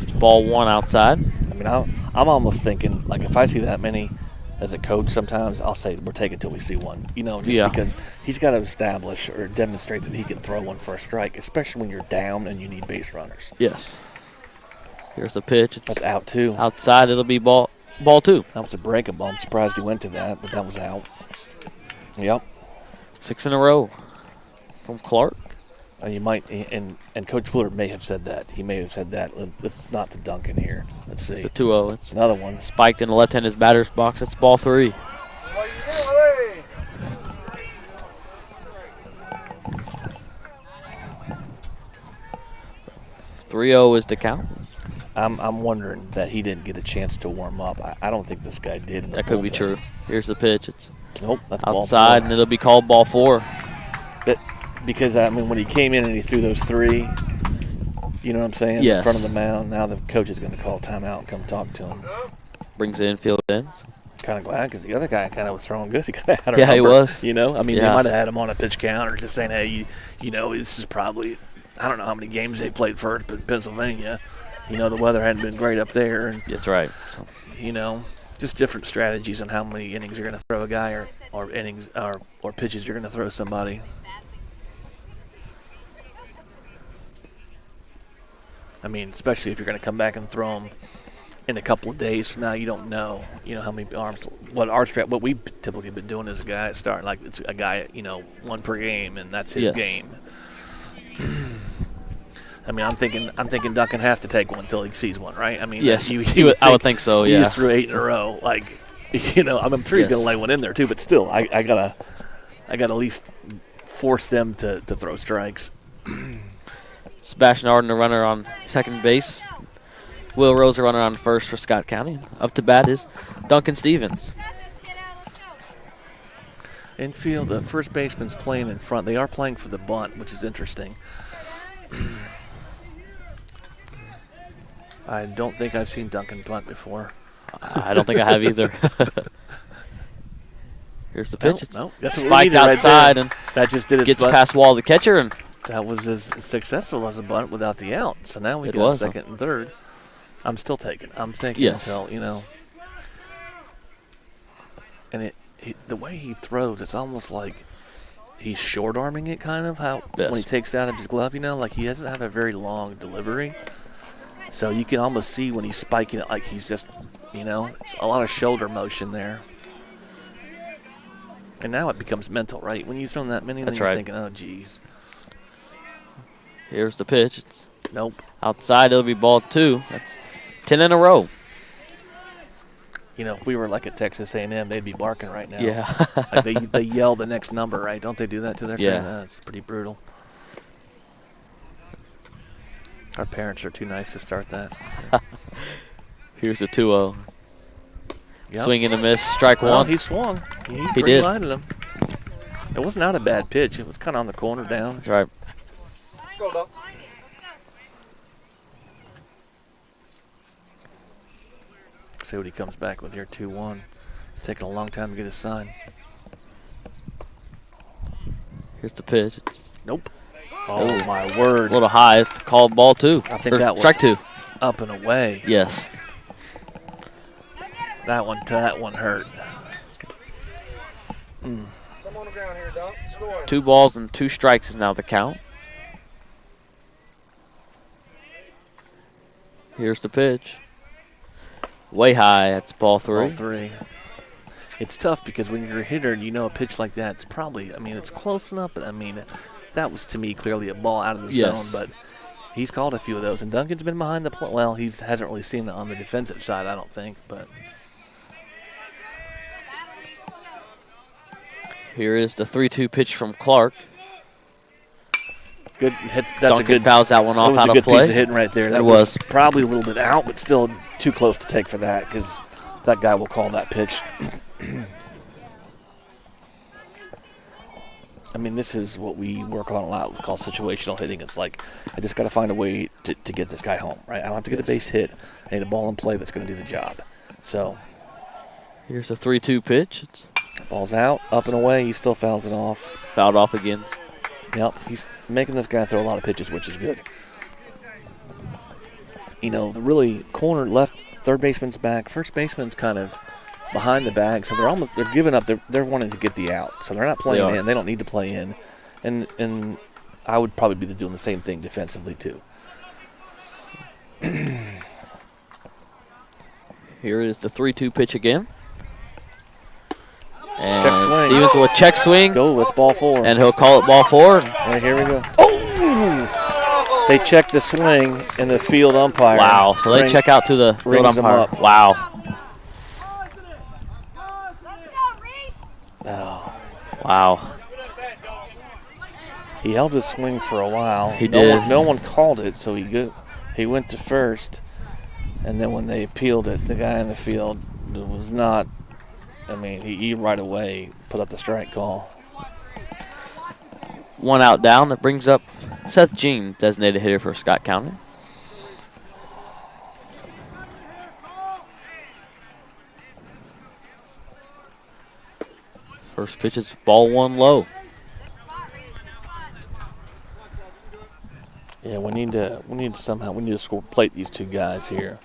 It's ball 1 outside. I mean, I'm almost thinking, like, if I see that many as a coach, sometimes I'll say we're taking till we see one. You know, just because he's got to establish or demonstrate that he can throw one for a strike, especially when you're down and you need base runners. Yes. Here's the pitch. It's That's out too. outside. It'll be ball 2. That was a breakable. I'm surprised he went to that, but that was out. Yep. 6 in a row from Clark. And you might, and Coach Willard may have said that. He may have said that, if not to Duncan here. Let's see. It's a 2-0. It's Another one. spiked in the left-handed batter's box. That's ball 3. What you doing? 3-0 is the count. I'm wondering that he didn't get a chance to warm up. I don't think this guy did. In the That could be bullpen. true. Here's the pitch. It's Nope, that's ball outside, 4. and it'll be called ball 4. Because, I mean, when he came in and he threw those 3, you know what I'm saying? Yes. In front of the mound, now the coach is going to call timeout and come talk to him. Brings the infield in. Kind of glad because the other guy kind of was throwing good. He kind of had a Yeah, he number, was. You know, I mean, they Yeah. might have had him on a pitch count or just saying, hey, you know, this is probably, I don't know how many games they played first, but Pennsylvania, you know, the weather hadn't been great up there. And, That's right. So, you know, just different strategies on how many innings you're going to throw a guy or innings or pitches you're going to throw somebody. I mean, especially if you're going to come back and throw them in a couple of days from now, you don't know, how many arms. What we've typically been doing is a guy starting like it's a guy, 1 per game, and that's his Yes. game. I mean, I'm thinking Duncan has to take one until he sees one, right? I mean, yes, you I would think so. he Yeah. just threw 8 in a row. Like, I'm sure he's Yes. going to lay one in there too, but still, I gotta at least force them to throw strikes. Sebastian Arden, the runner on second base. Will Rose, a runner on first for Scott County. Up to bat is Duncan Stevens. Infield, the first baseman's playing in front. They are playing for the bunt, which is interesting. I don't think I've seen Duncan bunt before. I don't think I have either. Here's the pitch. It's No, that's what we spiked needed right outside there. and That just did its gets bunt. past wall of the catcher. And That was as successful as a bunt without the out. So now we It got was. second and third. I'm still taking. I'm thinking Yes. until, And the way he throws, it's almost like he's short arming it, kind of Yes. when he takes it out of his glove. Like he doesn't have a very long delivery, so you can almost see when he's spiking it, like he's just, it's a lot of shoulder motion there. And now it becomes mental, right? When you throw that many, then That's you're right. thinking, oh, geez, here's the pitch. It's nope. outside. It'll be ball 2. That's 10 in a row. If we were like at Texas A&M, they'd be barking right now. Yeah. Like they yell the next number, right? Don't they do that to their Yeah. kids? That's pretty brutal. Our parents are too nice to start that. Here's the 2-0. Yep. Swing and a miss. Strike Well, one. he swung. He did. green-lighted him. It was not a bad pitch. It was kind of on the corner down. That's right. Go, Doc. See what he comes back with here, 2-1. It's taking a long time to get his sign. Here's the pitch. It's Nope. Oh, my word. a little high. It's called ball two. I think Or that was strike two. up and away. Yes. That one hurt. Come on the ground here, Doc. Score. 2 balls and 2 strikes is now the count. Here's the pitch. Way high. That's ball 3. Ball 3. It's tough because when you're a hitter and you know a pitch like that, it's probably, I mean, it's close enough, but I mean, that was to me clearly a ball out of the Yes. zone, but he's called a few of those. And Duncan's been behind the plate. Well, he hasn't really seen it on the defensive side, I don't think, but Here is the 3-2 pitch from Clark. good. That's Duncan a good. fouls that one That off was out a of good play. piece of hitting right there. That It was. probably a little bit out, but still too close to take for that because that guy will call that pitch. I mean, this is what we work on a lot. We call situational hitting. It's like, I just got to find a way to get this guy home, right? I don't have to get a base hit. I need a ball in play that's going to do the job. So, Here's the 3-2 pitch. It's ball's out, up and away. He still fouls it off. fouled off again. Yep, he's making this guy throw a lot of pitches, which is good. You know, the really corner left, third baseman's back. First baseman's kind of behind the bag, so they're giving up. They're wanting to get the out, so they're not playing They are. in. They don't need to play in, and I would probably be doing the same thing defensively too. Here is the 3-2 pitch again. And Check swing. Stevens with check swing, Go, it's ball 4. and he'll call it ball 4. All right, here we go. Oh! They check the swing, and the field umpire. Wow. So they check out to the field rings them umpire. up. Wow. Let's go, Reese. Oh, Wow. he held his swing for a while. He did. No one called it, so he went to first, and then when they appealed it, the guy in the field was not. I mean, he right away put up the strike call. 1 out down. That brings up Seth Jean, designated hitter for Scott County. First pitch is ball 1 low. Yeah, we need to score plate these two guys here.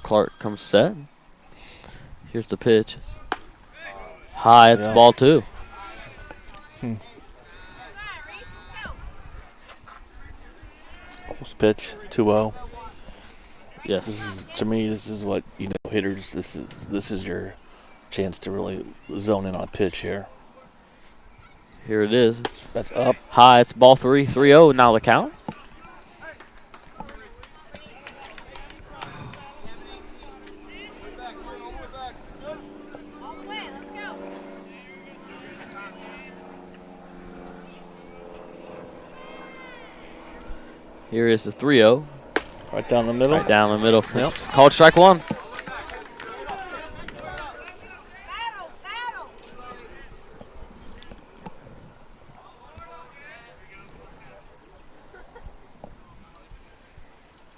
Clark comes set. Here's the pitch. High, it's Yeah. ball 2. Close pitch, 2-0. Yes. To me, this is what hitters. This is your chance to really zone in on a pitch here. Here it is. It's That's up. high, it's ball 3, 3-0. Now the count. All the way. Let's go. Here is the 3-0. Right down the middle. Right down the middle. Yep. It's called strike 1. Battle. Battle.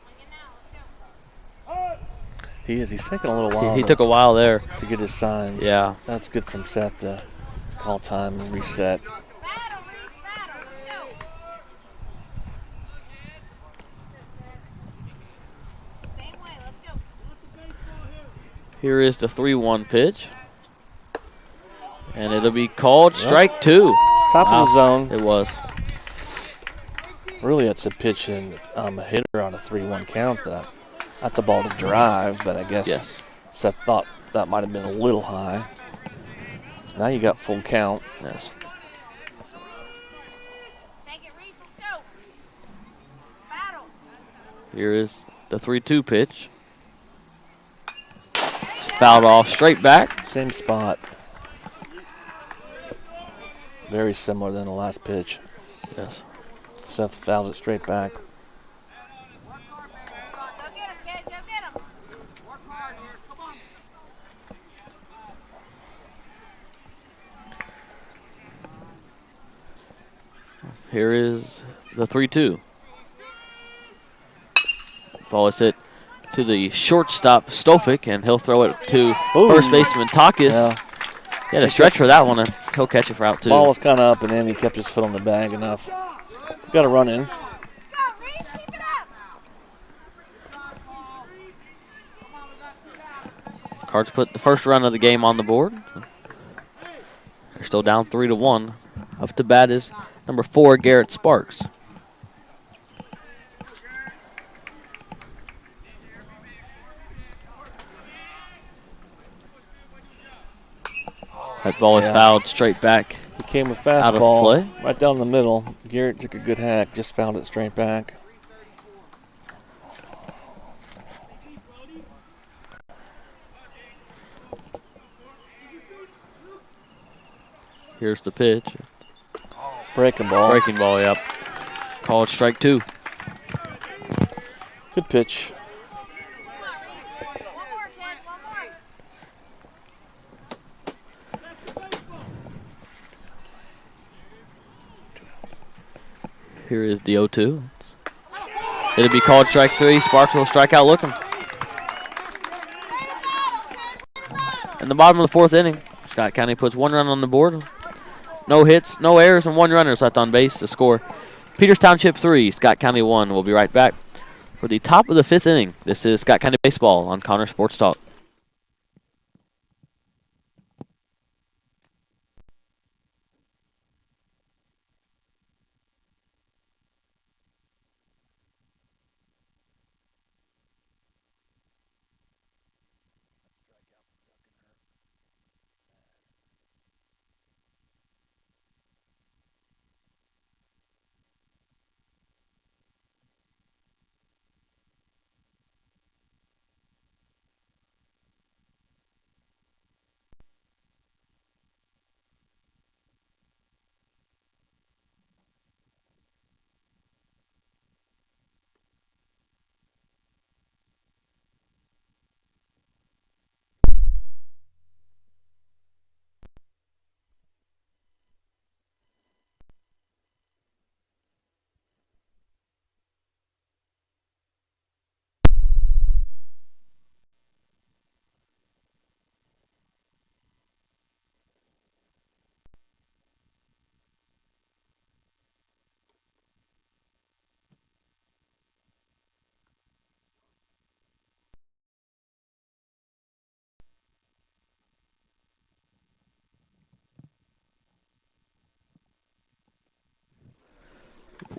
Swinging now. Let's go. He is. He's taking a little while He took a while there. to get his signs. Yeah. That's good from Seth to call time and reset. Battle, Reese. Battle. Let's go. Same way. Let's go. Here is the 3-1 pitch. And it'll be called strike 2. Top of the Wow. zone. It was. Really, it's a pitch and a hitter on a 3-1 count. That's a ball to drive, but I guess Yes. Seth thought that might have been a little high. Now you got full count. Yes. Take it, Reese. Let's go. Battle. Here is the 3-2 pitch. It's fouled off straight back. Same spot. Very similar than the last pitch. Yes. Seth fouled it straight back. Go get him, kid. Go get him. Here is the 3-2. Ball is hit to the shortstop, Stolfik, and he'll throw it to first baseman Takis. Yeah. He had a stretch for that one, and he'll catch it for out 2. Ball was kind of up and in. He kept his foot on the bag enough. Got a run in. Go, Reese. Keep it up. Cards put the first run of the game on the board. They're still down 3-1. Up to bat is number 4, Garrett Sparks. That ball is fouled straight back. He came with Out of fastball play. right down the middle. Garrett took a good hack, just fouled it straight back. Here's the pitch. Breaking ball. Breaking ball, yep. Called strike 2. Good pitch. One more, kid. One more. Here is the 0-2. It'll be called strike 3. Sparks will strike out looking. In the bottom of the 4th inning, Scott County puts 1 run on the board. No hits, no errors, and 1 runner left on base to score. Peters Township 3, Scott County 1. We'll be right back for the top of the 5th inning. This is Scott County Baseball on Connor Sports Talk.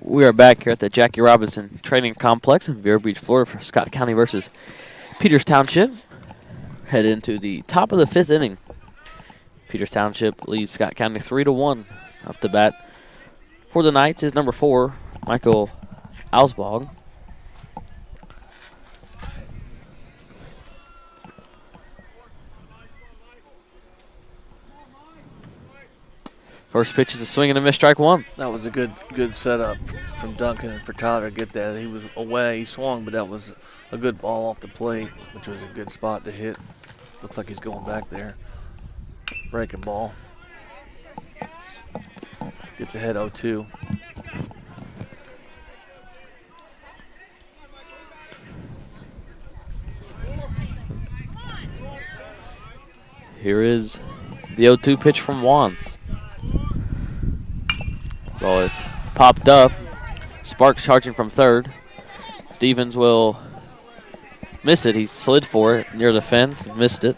We are back here at the Jackie Robinson Training Complex in Vero Beach, Florida for Scott County versus Peters Township. Head into the top of the 5th inning. Peters Township leads Scott County 3-1. Up to bat for the Knights is number 4, Michael Ausbog. First pitch is a swing and a miss, strike 1. That was a good setup from Duncan and for Tyler to get that. He was away, he swung, but that was a good ball off the plate, which was a good spot to hit. Looks like he's going back there. Breaking ball. Gets ahead 0-2. Here is the 0-2 pitch from Wands. Ball is popped up. Sparks charging from third. Stevens will miss it. He slid for it near the fence and missed it.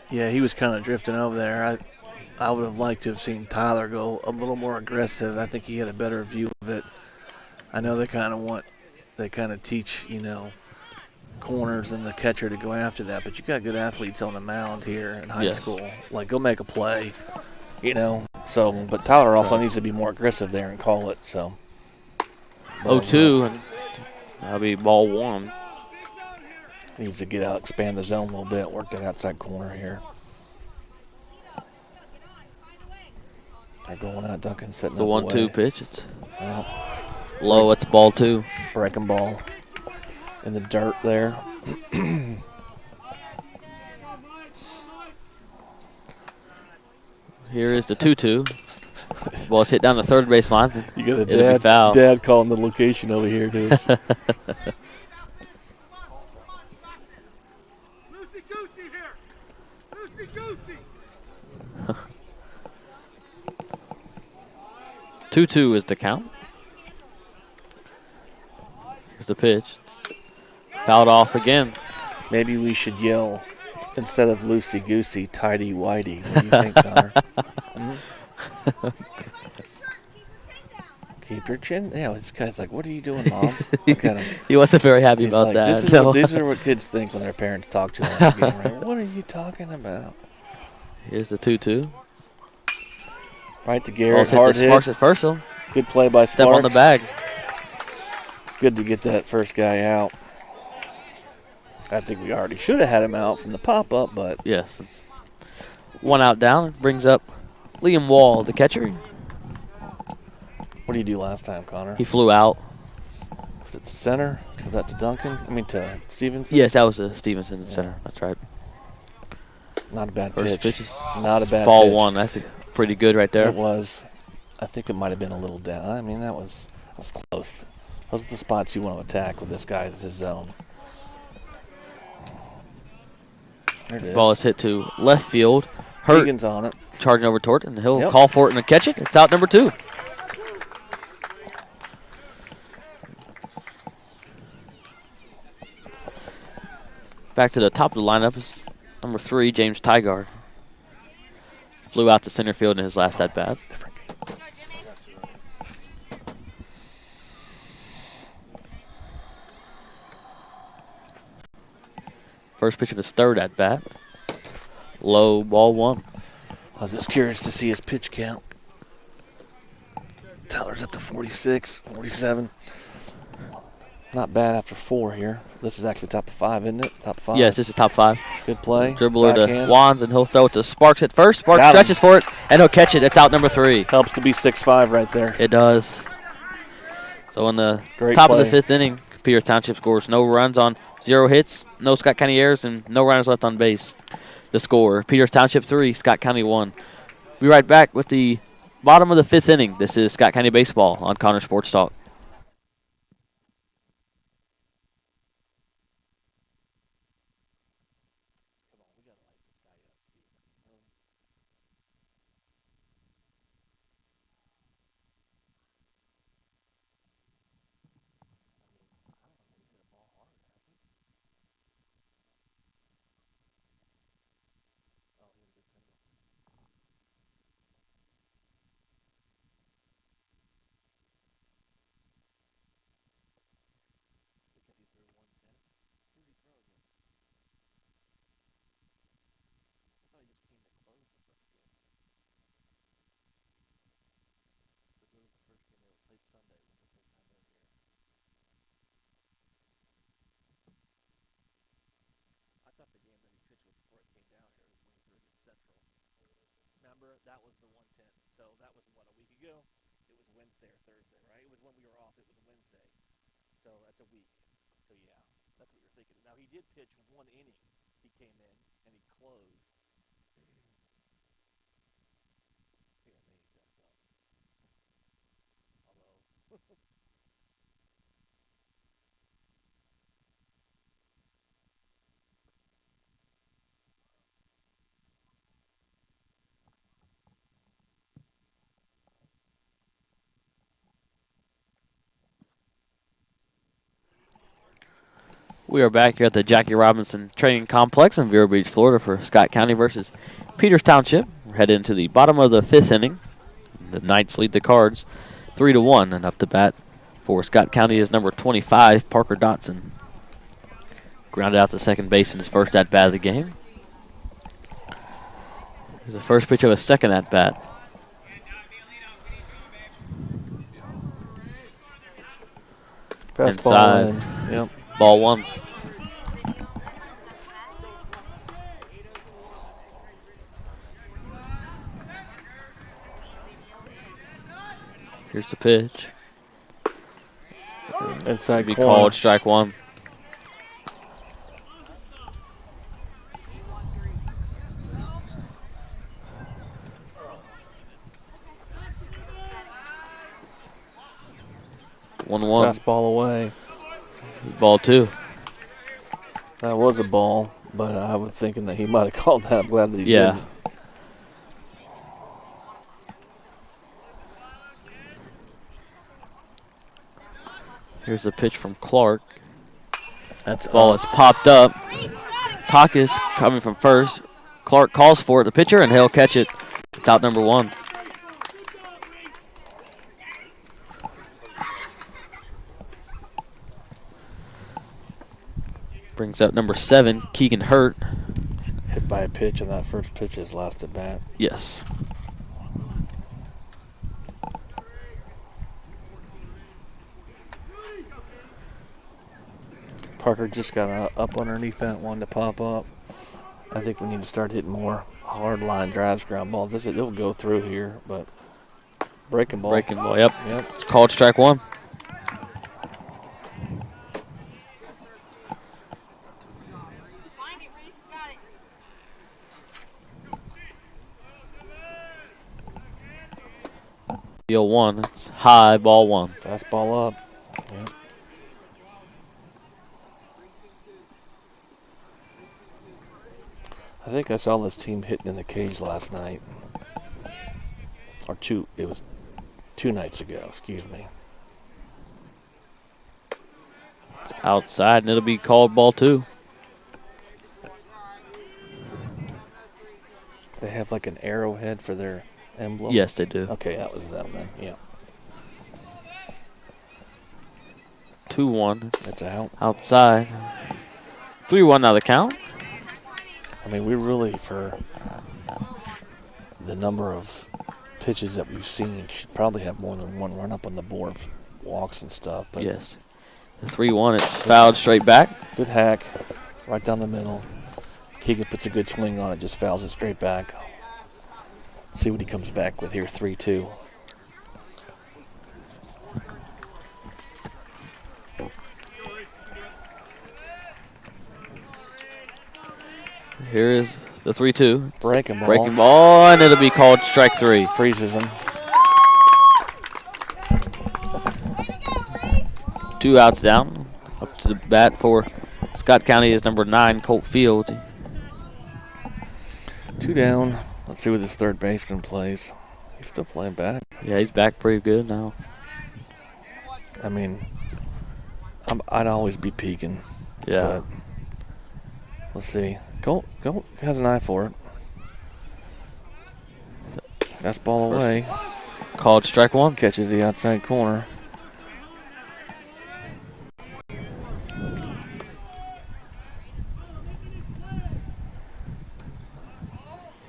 Yeah, he was kind of drifting over there. I would have liked to have seen Tyler go a little more aggressive. I think he had a better view of it. I know they kind of teach, corners and the catcher to go after that, but you got good athletes on the mound here in high school. Like, go make a play, So, but Tyler also needs to be more aggressive there and call it. So, 0-2, and that'll be ball 1. Needs to get out, expand the zone a little bit, work that outside corner here. They're going out. Duncan setting The up 1-2 away. pitch. It's Well, low. It's ball 2. breaking ball in the dirt there. Here is the 2-2. Ball's hit down the third base line. You got a It'll be foul. dad calling the location over here to us. Loosey goosey here. Loosey goosey. 2-2 is the count. Here's the pitch. Fouled off again. Maybe we should yell instead of loosey goosey, tidy whitey. What do you think, Connor? Keep your chin. Yeah, this guy's like, "What are you doing, Mom?" Look at him. He wasn't very happy He's about like, that. These are what kids think when their parents talk to them. Right? What are you talking about? Here's the 2-2. Right to Garrett. Ball's hit Hard to hit. Sparks at first, though. Good play by Step Sparks. on the bag. It's good to get that first guy out. I think we already should have had him out from the pop-up, but Yes. It's 1 out down. Brings up Liam Wall, the catcher. what did you do last time, Connor? He flew out. Was it to center? Was that to Duncan? I mean, to Stevenson? Yes, that was a Stevenson in Yeah. center. That's right. Not a bad First pitch. pitch is Not a bad ball pitch. 1. That's pretty good right there. It was. I think it might have been a little down. I mean, that was close. Those are the spots you want to attack with this guy as his zone. There it is. Ball is hit to left field. Hurt, Keegan's on it. charging over toward it, and he'll Yep. call for it and catch it. It's out number 2. Back to the top of the lineup is number 3, James Tygard. Flew out to center field in his last at bat. First pitch of his third at bat. Low, ball 1. I was just curious to see his pitch count. Tyler's up to 46, 47. Not bad after 4 here. This is actually top of 5, isn't it? Top 5. Yes, this is top 5. Good play. Dribbler to Backhand. Wands, and he'll throw it to Sparks at first. Sparks Got him. stretches for it, and he'll catch it. It's out number 3. Helps to be 6'5" right there. It does. So in the Great top of the play. 5th inning, Peters Township scores no runs on 0 hits, no Scott County errors, and no runners left on base. The score, Peters Township 3, Scott County 1. Be right back with the bottom of the 5th inning. This is Scott County Baseball on Connor Sports Talk. Remember, that was the 110. So that was, what, a week ago? It was Wednesday or Thursday, right? It was when we were off. It was Wednesday. So that's a week. So, yeah, that's what you're thinking. Now, he did pitch 1 inning. He came in, and he closed. Here, let me dress up. Hello. We are back here at the Jackie Robinson Training Complex in Vero Beach, Florida for Scott County versus Peters Township. We're headed into the bottom of the 5th inning. The Knights lead the Cards 3-1, and up to bat for Scott County is number 25, Parker Dotson. Grounded out to second base in his first at-bat of the game. Here's the first pitch of a second at-bat. Fastball Inside. in. Yep. Ball 1. Here's the pitch. Inside Be corner. called strike one. One. Fastball away. Ball two. That was a ball, but I was thinking that he might have called that. I'm glad that he Yeah. didn't. Here's the pitch from Clark. That's Ball up. is popped up. Takis coming from first. Clark calls for it, the pitcher, and he'll catch it. It's out number one. Brings up number 7, Keegan Hurt. Hit by a pitch, and that first pitch is last at bat. Yes. Parker just got up underneath that one to pop up. I think we need to start hitting more hard line drives, ground balls. It'll go through here, but breaking ball. Breaking ball, yep. Yep. It's called strike one. Find it, Reese. Got it. The 0-1. It's high, ball one. Fastball up. Yep. I think I saw this team hitting in the cage last night. It was 2 nights ago, excuse me. It's outside, and it'll be called ball two. They have like an arrowhead for their emblem? Yes, they do. Okay, that was them then, yeah. 2-1. It's out. Outside. 3-1 now the count. I mean, we really, for the number of pitches that we've seen, should probably have more than one run up on the board for walks and stuff. But Yes. The 3-1, it's fouled straight back. good hack, right down the middle. Keegan puts a good swing on it, just fouls it straight back. See what he comes back with here, 3-2. Here is the 3-2. Breaking ball. Breaking ball, and it'll be called strike three. Freezes him. 2 outs down. Up to the bat for Scott County is number 9, Colt Fields. 2 down. Let's see what this third baseman plays. He's still playing back. Yeah, he's back pretty good now. I mean, I'd always be peeking. Yeah. But let's see. Colt has an eye for it. Fastball away. Called strike one. Catches the outside corner.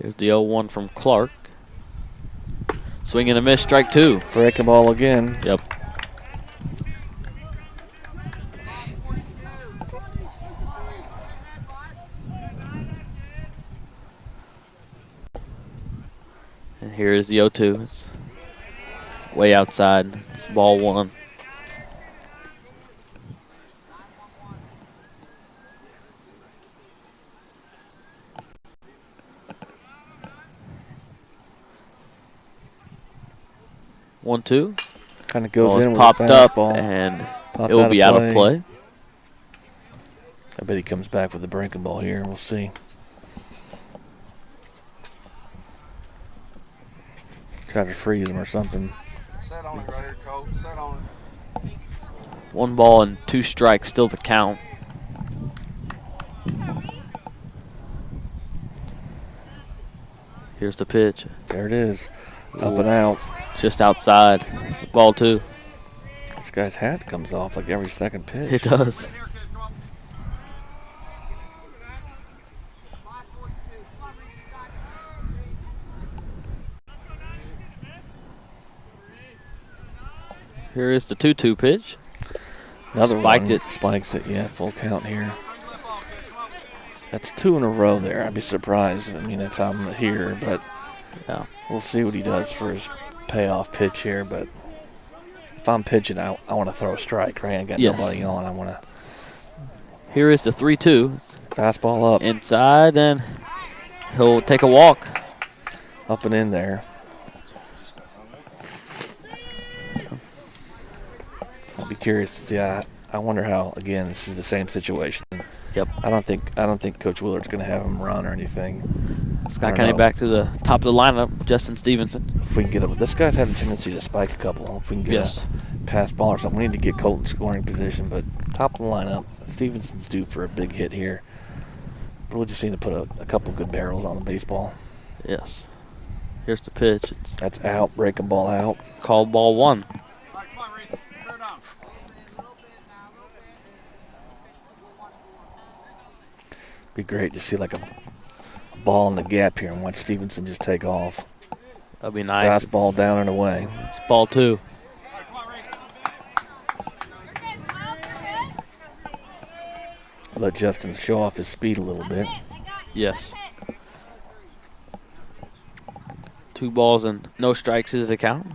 Here's the 0-1 from Clark. Swing and a miss, strike two. Breaking ball again. Yep. And here is the 0-2. It's way outside. It's ball one. One, two. Kind of goes Ball in is with popped a up, fastball. and Popped it will be out of play. I bet he comes back with the breaking ball here. We'll see. Try to freeze him or something. Set on it right here, Colt. Set on it. 1 ball and 2 strikes, still the count. Here's the pitch. There it is. Up Ooh. and out. Just outside. Ball 2. This guy's hat comes off like every second pitch. It does. Here is the 2-2 pitch. Another Spiked one. it. Spikes it, yeah, full count here. That's 2 in a row there. I'd be surprised, I mean, if I'm here, but Yeah. we'll see what he does for his payoff pitch here. But if I'm pitching, I want to throw a strike, right? I got Yes. nobody on. I want to Here is the 3-2. fastball up, Inside, and he'll take a walk. up and in there. I'll be curious to see. I wonder how. Again, this is the same situation. Yep. I don't think Coach Willard's going to have him run or anything. Scott I County don't know. back to the top of the lineup. Justin Stevenson. If we can get him, this guy's had a tendency to spike a couple. If we can get Yes. a pass ball or something, we need to get Colton scoring position. But top of the lineup, Stevenson's due for a big hit here. But we'll just need to put a couple good barrels on the baseball. Yes. Here's the pitch. It's That's out, breaking ball out. called ball 1. Be great to see like a ball in the gap here and watch Stevenson just take off. That'll be nice. Fastball down and away. It's ball 2. Let Justin show off his speed a little bit. Yes. 2 balls and no strikes is the count.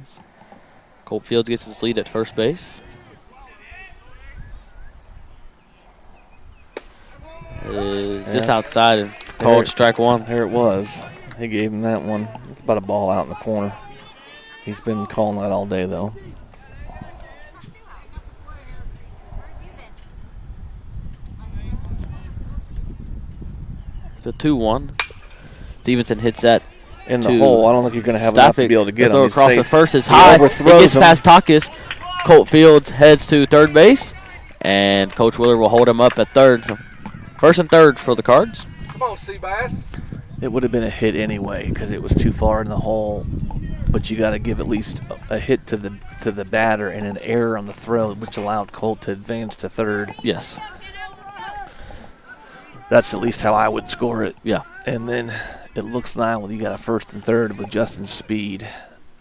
Colt Fields gets his lead at first base. It is just Yes. outside and it's called strike 1. There it was. He gave him that one. It's about a ball out in the corner. He's been calling that all day, though. It's a 2-1. Stevenson hits that In the to hole, I don't think you're going to have enough to be able to get him. Throw He's across the safe. first is He high. It overthrows gets him. past Takis. Colt Fields heads to third base, and Coach Willard will hold him up at third. So first and third for the Cards. Come on, Seabass. It would have been a hit anyway because it was too far in the hole. But you got to give at least a hit to the batter and an error on the throw, which allowed Colt to advance to third. Yes. That's at least how I would score it. Yeah. And then it looks now when you got a first and third with Justin's speed.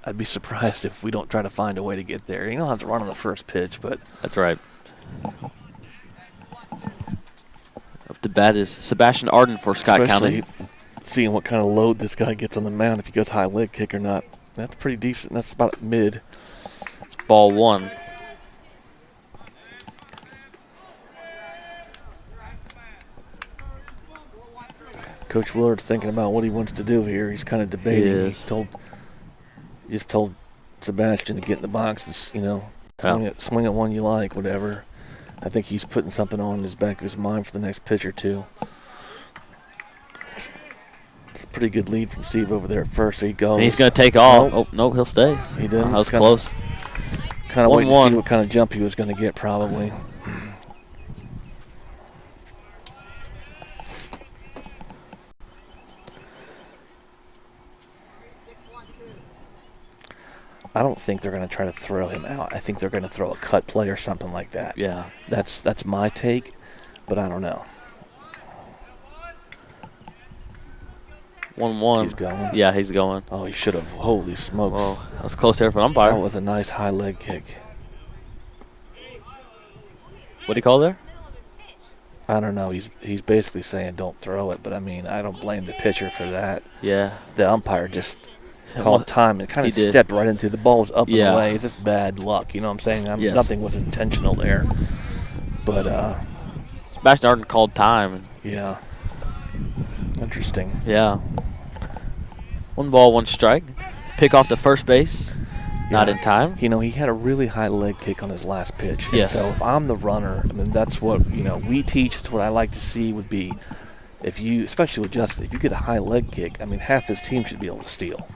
I'd be surprised if we don't try to find a way to get there. You don't have to run on the first pitch, but That's right. Up to bat is Sebastian Arden for Scott especially County. seeing what kind of load this guy gets on the mound, if he goes high leg kick or not. That's pretty decent. That's about mid. It's ball 1. Coach Willard's thinking about what he wants to do here. He's kind of debating. He He is. just told Sebastian to get in the box. Yeah. Swing at one you like, whatever. I think he's putting something on in his back of his mind for the next pitch or two. It's a pretty good lead from Steve over there at first. There he goes. And he's going to take off. Nope. Oh, no, he'll stay. He didn't. That was Kinda- close. Kind of waiting to 1-1. see what kind of jump he was going to get, probably. I don't think they're going to try to throw him out. I think they're going to throw a cut play or something like that. Yeah. That's my take, but I don't know. 1-1. He's going. Yeah, he's going. Oh, he should have. Holy smokes. Oh, that was close there for umpire. That was a nice high leg kick. What do you call there? I don't know. He's basically saying don't throw it, but I mean, I don't blame the pitcher for that. Yeah. The umpire just called time and kind of He did. stepped right into the ball was up and Yeah. away. It's just bad luck, you know what I'm saying? Yes. Nothing was intentional there. But Sebastian Arden called time. yeah, interesting. Yeah. 1 ball, 1 strike. Pick off the first base. Not Yeah. in time. You know, he had a really high leg kick on his last pitch. And Yes. so if I'm the runner, I mean, that's what, we teach. It's what I like to see would be if you, especially with Justin, if you get a high leg kick, I mean, half his team should be able to steal.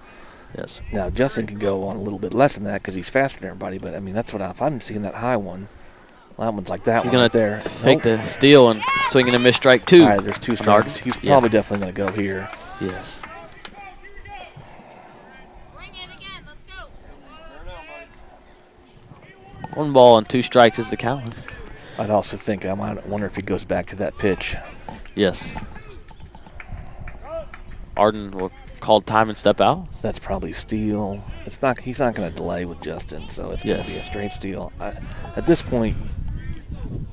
Yes. Now, Justin can go on a little bit less than that because he's faster than everybody, but I mean, that's what if I'm seeing that high one, well, that one's like that He's one going right there. to take the steal and swing and a miss strike 2. All right, there's 2 strikes. He's Yeah. probably definitely going to go here. Yes. Bring it again. Let's go. 1 ball and 2 strikes is the count. I'd also think, I might wonder if he goes back to that pitch. Yes. Arden will call time and step out. That's probably steal. He's not going to delay with Justin, so it's going to Yes. be a straight steal. At this point,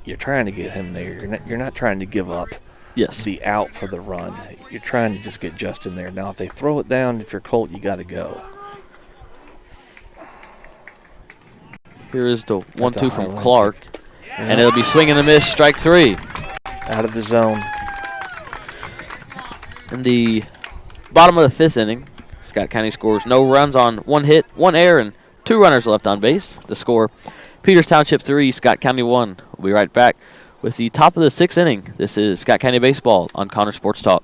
you're trying to get him there. You're not trying to give up Yes. the out for the run. You're trying to just get Justin there. Now, if they throw it down, if you're Colt, you got to go. Here is the 1-2 from high-line Clark. kick. And it'll be swing and a miss, strike 3. Out of the zone. In the bottom of the 5th inning, Scott County scores no runs on 1 hit, 1 error, and 2 runners left on base. The score, Peters Township 3, Scott County 1. We'll be right back with the top of the 6th inning. This is Scott County Baseball on Connor Sports Talk.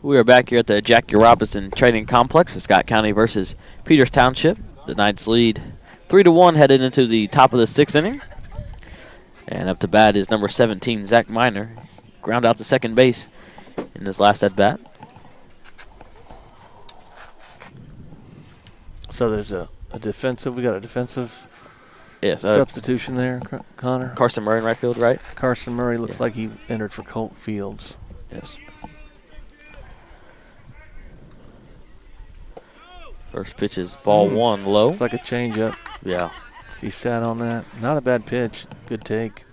We are back here at the Jackie Robinson Training Complex for Scott County versus Peters Township. The Knights lead 3-1 headed into the top of the 6th inning. And up to bat is number 17, Zach Miner. Ground out to second base in his last at bat. So there's a defensive. We got a defensive Yes, substitution there, Connor. Carson Murray in right field, right? Carson Murray looks like he entered for Colt Fields. Yes. First pitch is ball 1 low. It's like a changeup. Yeah. He sat on that. Not a bad pitch. Good take.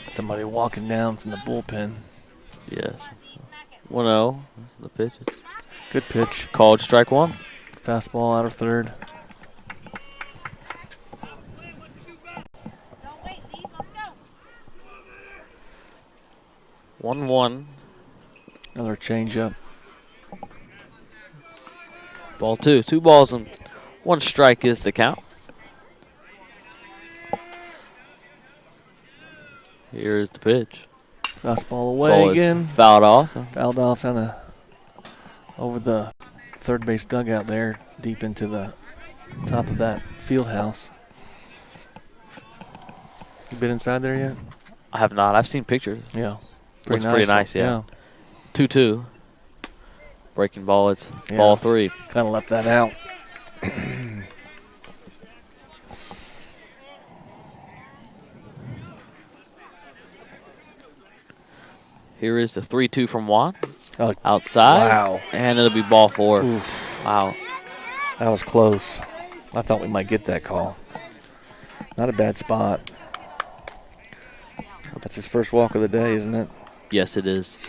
Somebody walking down from the bullpen. Yes. 1-0. The pitch. Good pitch. Called strike 1. Fastball out of third. Don't wait, Zeke. Let's go. 1-1. Another changeup. Ball 2. 2 balls and 1 strike is the count. Here's the pitch. Fastball away Ball is again. fouled off. Fouled off over the third base dugout there, deep into the top of that field house. You been inside there yet? I have not. I've seen pictures. Yeah. Looks pretty nice, yeah. 2-2. Breaking ball, it's ball 3. Kind of left that out. Here is the 3-2 from Juan. Oh, Outside. wow. And it'll be ball 4. Oof. Wow. That was close. I thought we might get that call. Not a bad spot. That's his first walk of the day, isn't it? Yes, it is.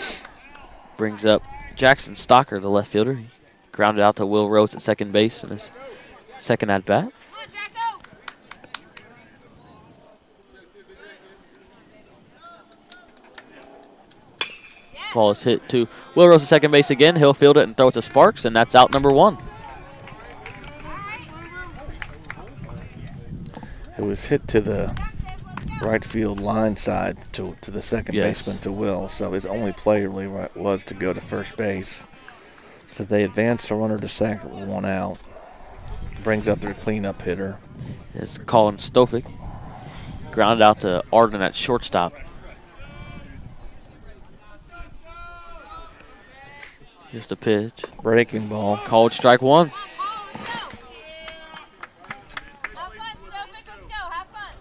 Brings up Jackson Stocker, the left fielder. He grounded out to Will Rose at second base in his second at bat. Come on, Jacko. Ball is hit to Will Rose at second base again. He'll field it and throw it to Sparks, and that's out number 1. It was hit to the right field line side to the second baseman, to Will. So his only play really was to go to first base. So they advance a runner to second with 1 out. Brings up their cleanup hitter. It's Colin Stofick. Grounded out to Arden at shortstop. Here's the pitch. Breaking ball. Called strike 1. Have fun, Stofik. Let's go. Have fun.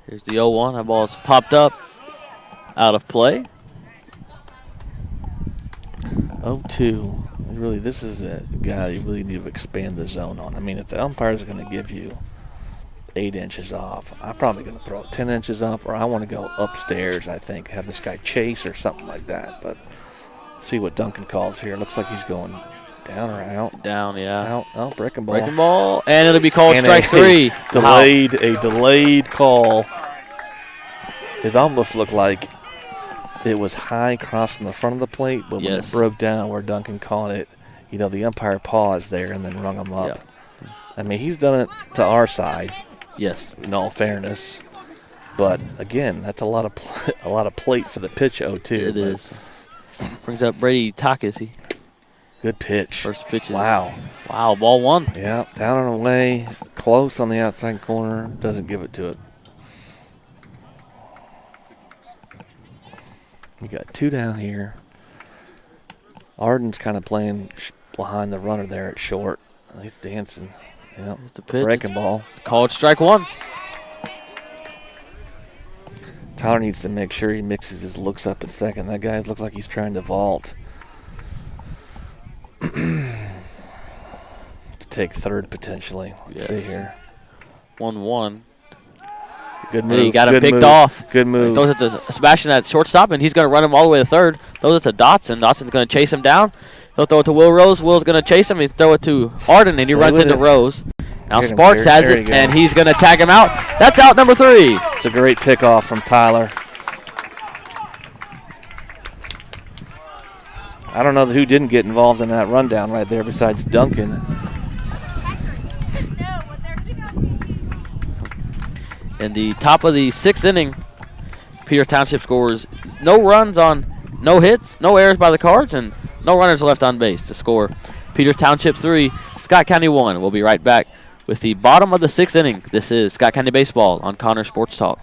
Here's the 0-1. That ball is popped up. Out of play. 0-2. Really, this is a guy you really need to expand the zone on. I mean, if the umpires are going to give you 8 inches off, I'm probably going to throw it 10 inches off, or I want to go upstairs, I think, have this guy chase or something like that. But let's see what Duncan calls here. Looks like he's going down or out. Down, yeah. Out. Oh, breaking ball. Breaking ball, and it'll be called And strike 3. A delayed call. It almost looked like it was high crossing the front of the plate, but when it broke down where Duncan caught it, you know, the umpire paused there and then rung him up. Yeah. I mean, he's done it to our side. Yes. In all fairness, but again, that's a lot of plate for the pitch. 0-2. It is. Brings up Brady Takasi. Good pitch. First pitch. Wow. Wow. Ball 1. Yeah. Down and away, close on the outside corner. Doesn't give it to it. We got 2 down here. Arden's kind of playing behind the runner there at short. He's dancing. Yeah. The pitch. Breaking ball. Called strike 1. Tyler needs to make sure he mixes his looks up at second. That guy looks like he's trying to vault. To take third potentially. Let's see here. 1-1. Good move. He got him Good picked move. off. Good move. Throws it to Sebastian at shortstop, and he's going to run him all the way to third. Throws it to Dotson. Dotson's going to chase him down. He'll throw it to Will Rose. Will's going to chase him. He'll throw it to Arden, and he runs into Rose. Now Sparks has it, and he's going to tag him out. That's out number 3. It's a great pickoff from Tyler. I don't know who didn't get involved in that rundown right there besides Duncan. In the top of the 6th inning, Peter Township scores no runs on no hits, no errors by the Cards, and no runners left on base to score. Peters Township 3, Scott County 1. We'll be right back with the bottom of the 6th inning. This is Scott County Baseball on Connor Sports Talk.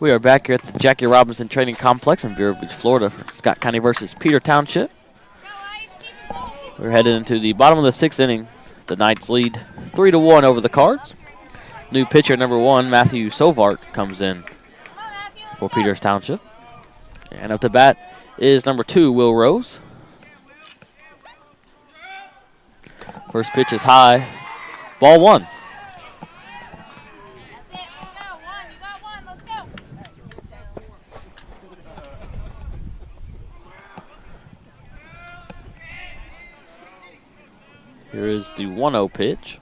We are back here at the Jackie Robinson Training Complex in Vero Beach, Florida for Scott County versus Peter Township. We're headed into the bottom of the 6th inning. The Knights lead 3-1 over the Cards. New pitcher number 1, Matthew Sovart, comes in for Peters Township. And up to bat is number 2, Will Rose. First pitch is high. Ball 1. Here is the 1-0 pitch.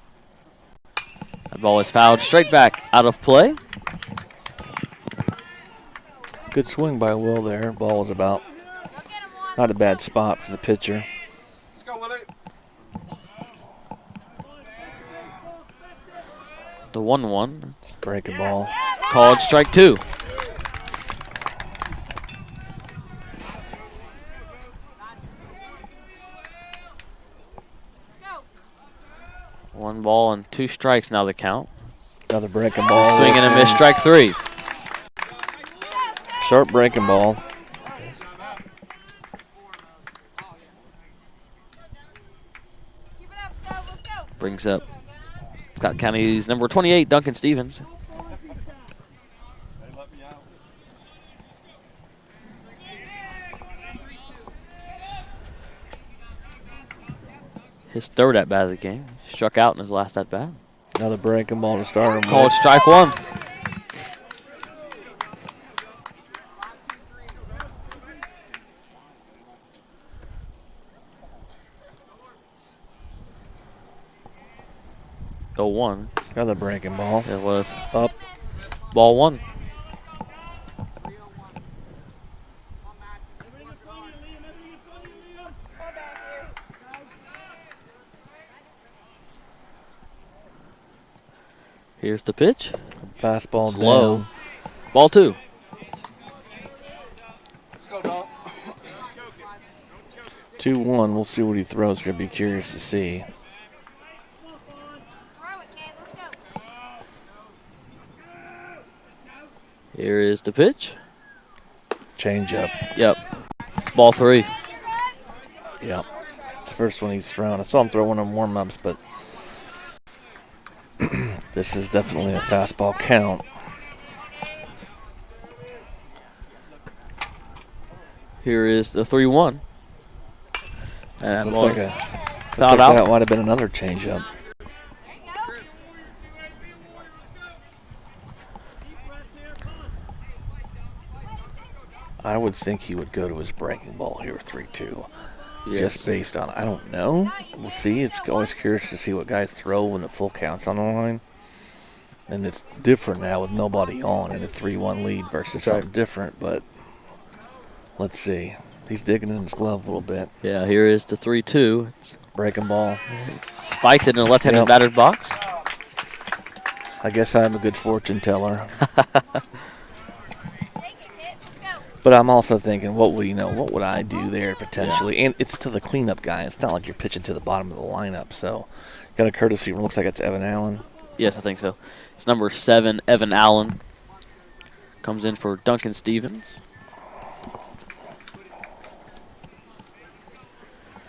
That ball is fouled straight back out of play. Good swing by Will there. Ball was about not a bad spot for the pitcher. Let's go, Willie. The 1-1. Breaking ball. Called strike 2. One ball and 2 strikes now the count. Another breaking ball. Swing and a miss, strike 3. Sharp breaking ball. Keep it up, Scope. Let's go. Brings up Scott County's number 28, Duncan Stevens. His third at bat of the game. Struck out in his last at bat. Another breaking ball to start him. Called strike one. Go one. Another breaking ball. It was Up. ball one. Here's the pitch. Fastball Slow. down. Ball two. Let's go, dog. 2-1. We'll see what he throws. Gonna be curious to see. Throw it, kid. Let's go. Here is the pitch. Change up. Yep. It's ball three. Yep. It's the first one he's thrown. I saw him throw one on warm-ups, but this is definitely a fastball count. Here is the 3-1. And that Looks ball like is looks fouled like out. that might have been another changeup. I would think he would go to his breaking ball here, 3-2. Yes. Just based on, I don't know. We'll see. It's always curious to see what guys throw when the full count's on the line. And it's different now with nobody on and a 3-1 lead versus That's right. something different. But let's see. He's digging in his glove a little bit. Yeah, here is the 3-2. Breaking ball. Spikes it in the left-handed Yep. batter's box. I guess I'm a good fortune teller. Take it, kid. Let's go. But I'm also thinking, what would I do there potentially? And it's to the cleanup guy. It's not like you're pitching to the bottom of the lineup. So got a courtesy. Looks like it's Evan Allen. Yes, I think so. It's number 7, Evan Allen. Comes in for Duncan Stevens.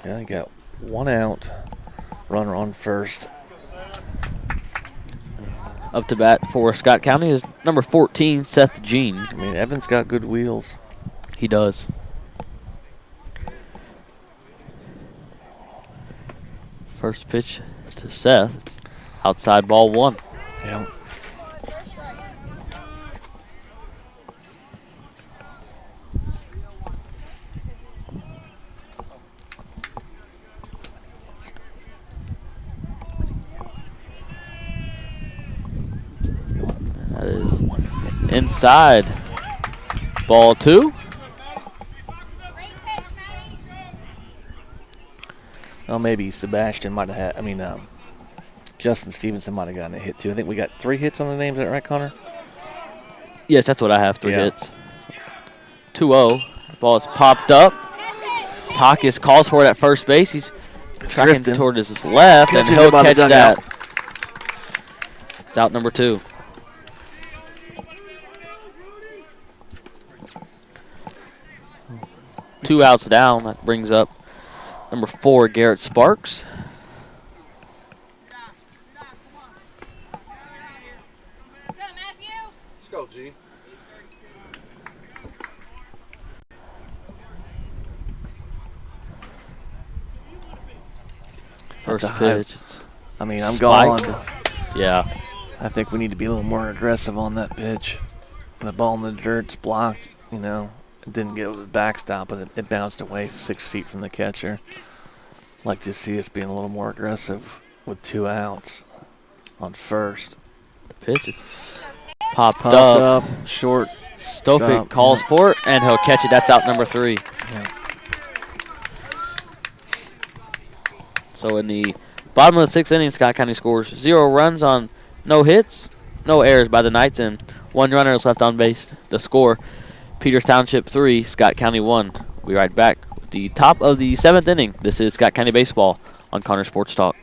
Yeah, they got one out. Runner on first. Up to bat for Scott County is number 14, Seth Jean. I mean, Evan's got good wheels. He does. First pitch to Seth. It's outside ball one. Yeah. That is inside. Ball two. Well, maybe Sebastian might have had, Justin Stevenson might have gotten a hit too. I think we got 3 hits on the names. Is that right, Connor? Yes, that's what I have. 3 Yeah. hits. 2-0. Ball is popped up. Takis calls for it at first base. He's tracking drifting. toward his left, and Catches he'll it by the catch that. dugout. It's out number 2. Two outs down. That brings up number 4, Garrett Sparks. Let's go, Matthew. Let's go, G. First That's a high- pitch. It's I'm spiked. gone. Yeah. I think we need to be a little more aggressive on that pitch. The ball in the dirt's blocked, It didn't get over the backstop, but it bounced away 6 feet from the catcher. Like to see us being a little more aggressive with 2 outs on first. The pitch is popped Popped up. up, short. Stopic Stop. calls for it, and he'll catch it. That's out number 3. Yeah. So in the bottom of the 6th inning, Scott County scores 0 runs on no hits, no errors by the Knights, and 1 runner is left on base. The score, Peters Township 3, Scott County 1. We'll be right back with the top of the 7th inning. This is Scott County Baseball on Connor Sports Talk.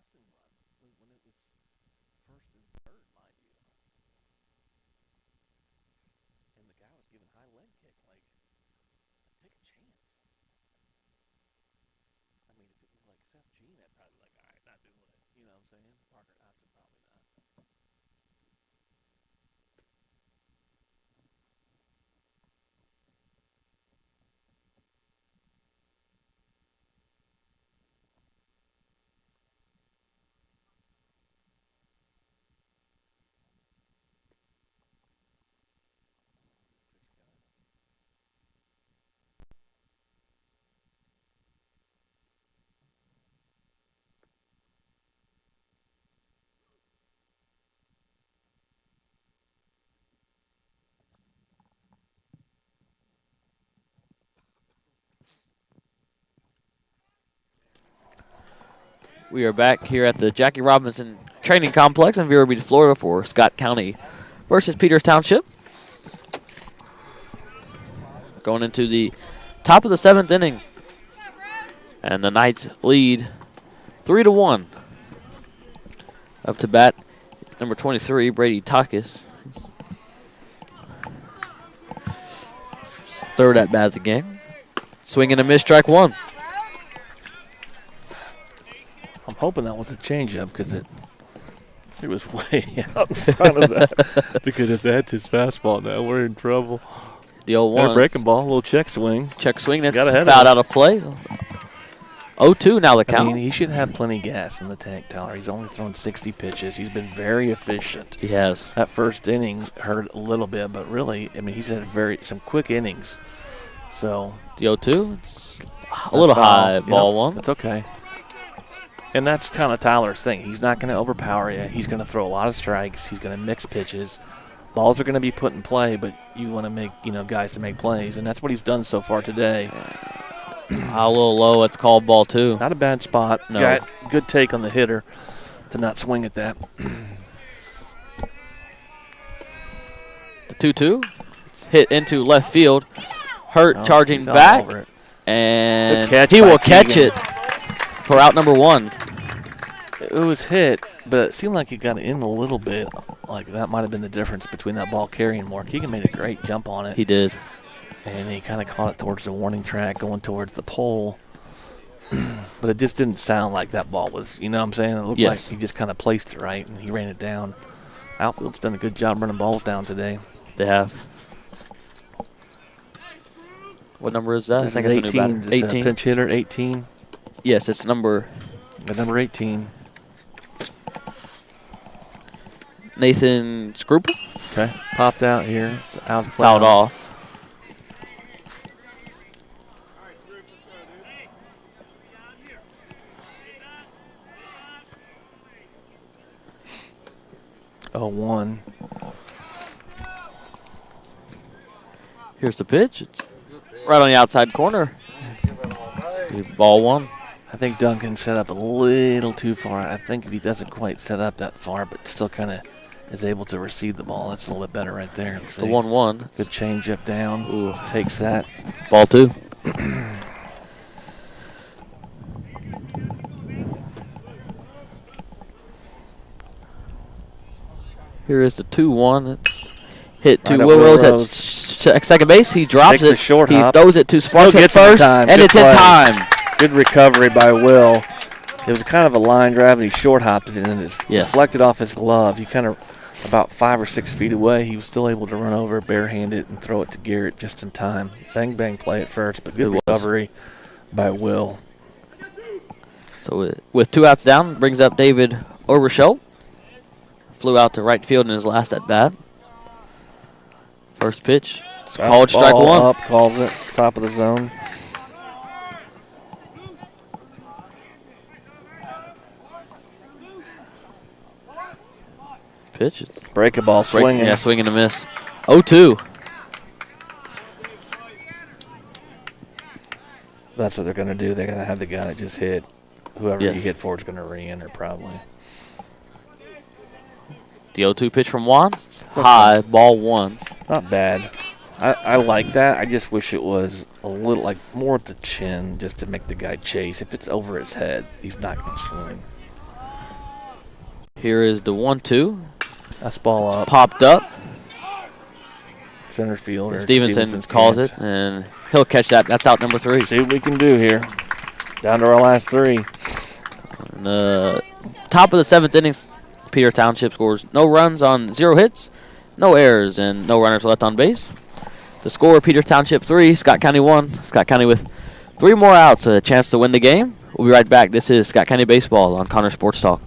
busting run when it was first and third, mind you. And the guy was giving high leg kick, like, take a chance. I mean, if it was like Seth Jean, I'd probably be like, all right, not doing it. You know what I'm saying? Parker Dotson, probably not. We are back here at the Jackie Robinson Training Complex in Vero Beach, Florida for Scott County versus Peters Township. Going into the top of the 7th inning. And the Knights lead 3-1. Up to bat, number 23, Brady Takis. Third at bat of the game. Swing and a miss, strike one. I'm hoping that was a changeup because it was way out in front of that. Because if that's his fastball now, we're in trouble. The 0-1. Got a breaking ball, a little check swing. Check swing, that's Got ahead fouled of out of play. 0-2 now the count. I mean, he should have plenty of gas in the tank, Tyler. He's only thrown 60 pitches. He's been very efficient. He has. That first inning hurt a little bit, but really, I mean, he's had some quick innings. So The 0-2. It's a little high, ball one. That's okay. And that's kind of Tyler's thing. He's not going to overpower you. He's going to throw a lot of strikes. He's going to mix pitches. Balls are going to be put in play, but you want to make, guys to make plays, and that's what he's done so far today. A little low. It's called ball two. Not a bad spot. No. Got good take on the hitter to not swing at that. The 2-2. It's hit into left field. Hurt charging he's all back. over it. And Good catch he by will catch Keegan. it for out number one. It was hit, but it seemed like it got in a little bit. Like that might have been the difference between that ball carrying more. Keegan made a great jump on it. He did. And he kind of caught it towards the warning track, going towards the pole. But it just didn't sound like that ball was, you know what I'm saying? It looked like he just kind of placed it right, and he ran it down. Outfield's done a good job running balls down today. They have. What number is that? This I think is it's a 18. new batter. This is 18. pinch hitter, 18. Yes, it's number Number 18. Nathan Scruple. Okay. Popped out here. Out of play. Fouled off. Oh, 1. Here's the pitch. It's right on the outside corner. Ball one. I think Duncan set up a little too far. I think if he doesn't quite set up that far, but still kind of is able to receive the ball, that's a little bit better right there. The 1-1. Good change up down. Ooh. Takes that. Ball two. Here is the 2-1. It's hit to Right at Will Will Rose Rose. at second base. He drops Takes it. a short he hop. throws it to Still Sparks at gets it in first, time. and Good it's in play. time. Good recovery by Will. It was kind of a line drive, and he short hopped it, and then it deflected off his glove. He kind of, about 5 or 6 feet away, he was still able to run over, barehanded, and throw it to Garrett just in time. Bang, bang play at first, but good recovery by Will. So with 2 outs down, brings up David Oversholt. Flew out to right field in his last at bat. First pitch. It's called strike one. Up, calls it. Top of the zone. Pitch. Break a ball, swinging. Yeah, swing and a miss. 0-2. That's what they're going to do. They're going to have the guy that just hit. Whoever you hit for is going to re-enter probably. The 0-2 pitch from Juan. High, ball one. Not bad. I like that. I just wish it was a little, like, more at the chin just to make the guy chase. If it's over his head, he's not going to swing. Here is the 1-2. That's ball up. Popped up. Center fielder. Stevenson calls it, and he'll catch that. That's out number 3. See what we can do here. Down to our last 3. And the top of the 7th inning, Peter Township scores no runs on 0 hits, no errors, and no runners left on base. The score, Peter Township 3, Scott County 1. Scott County with 3 more outs, a chance to win the game. We'll be right back. This is Scott County Baseball on Connor Sports Talk.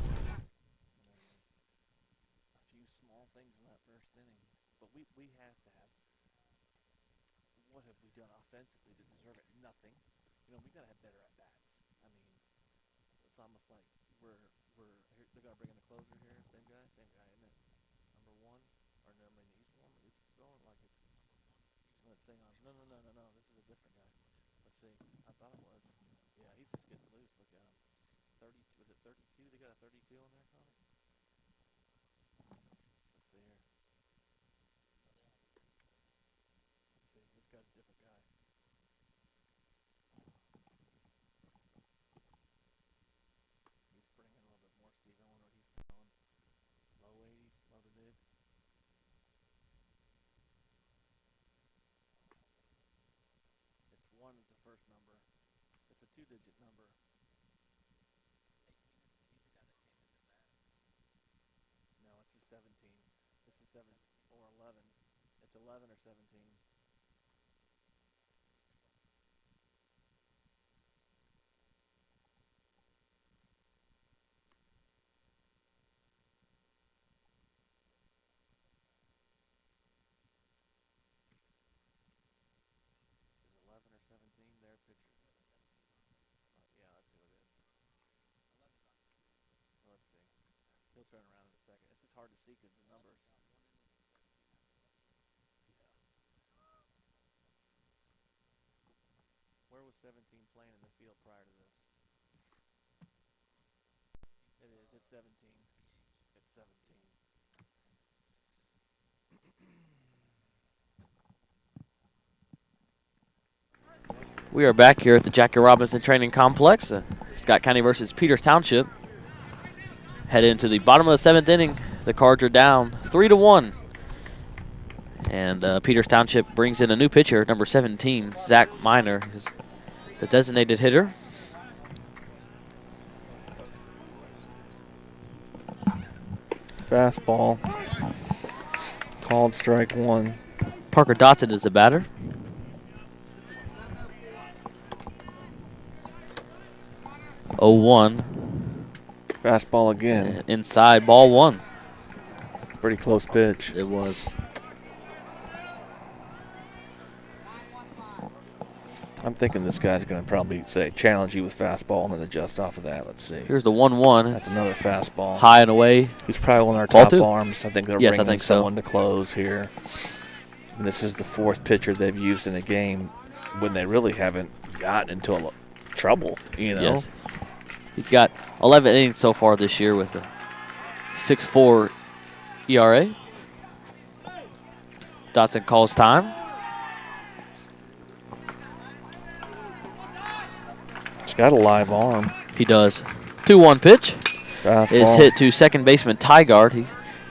We are back here at the Jackie Robinson Training Complex. Scott County versus Peters Township. Headed into the bottom of the 7th inning. The Cards are down 3-1. And Peters Township brings in a new pitcher, number 17, Zach Miner, the designated hitter. Fastball. Called strike 1. Parker Dotson is the batter. Oh, 1. Fastball again. Inside, ball 1. Pretty close pitch. It was. I'm thinking this guy's going to probably say challenge you with fastball and then adjust off of that. Let's see. Here's the 1-1. That's another fastball. High and away. He's probably one of our Ball top 2. arms. I think they're bringing so. someone to close here. And this is the 4th pitcher they've used in a game when they really haven't gotten into trouble, you know. Yes. He's got 11 innings so far this year with a 6.4 ERA. Dotson calls time. He's got a live arm. He does. 2-1 pitch. Fastball. Is hit to second baseman Tygard. He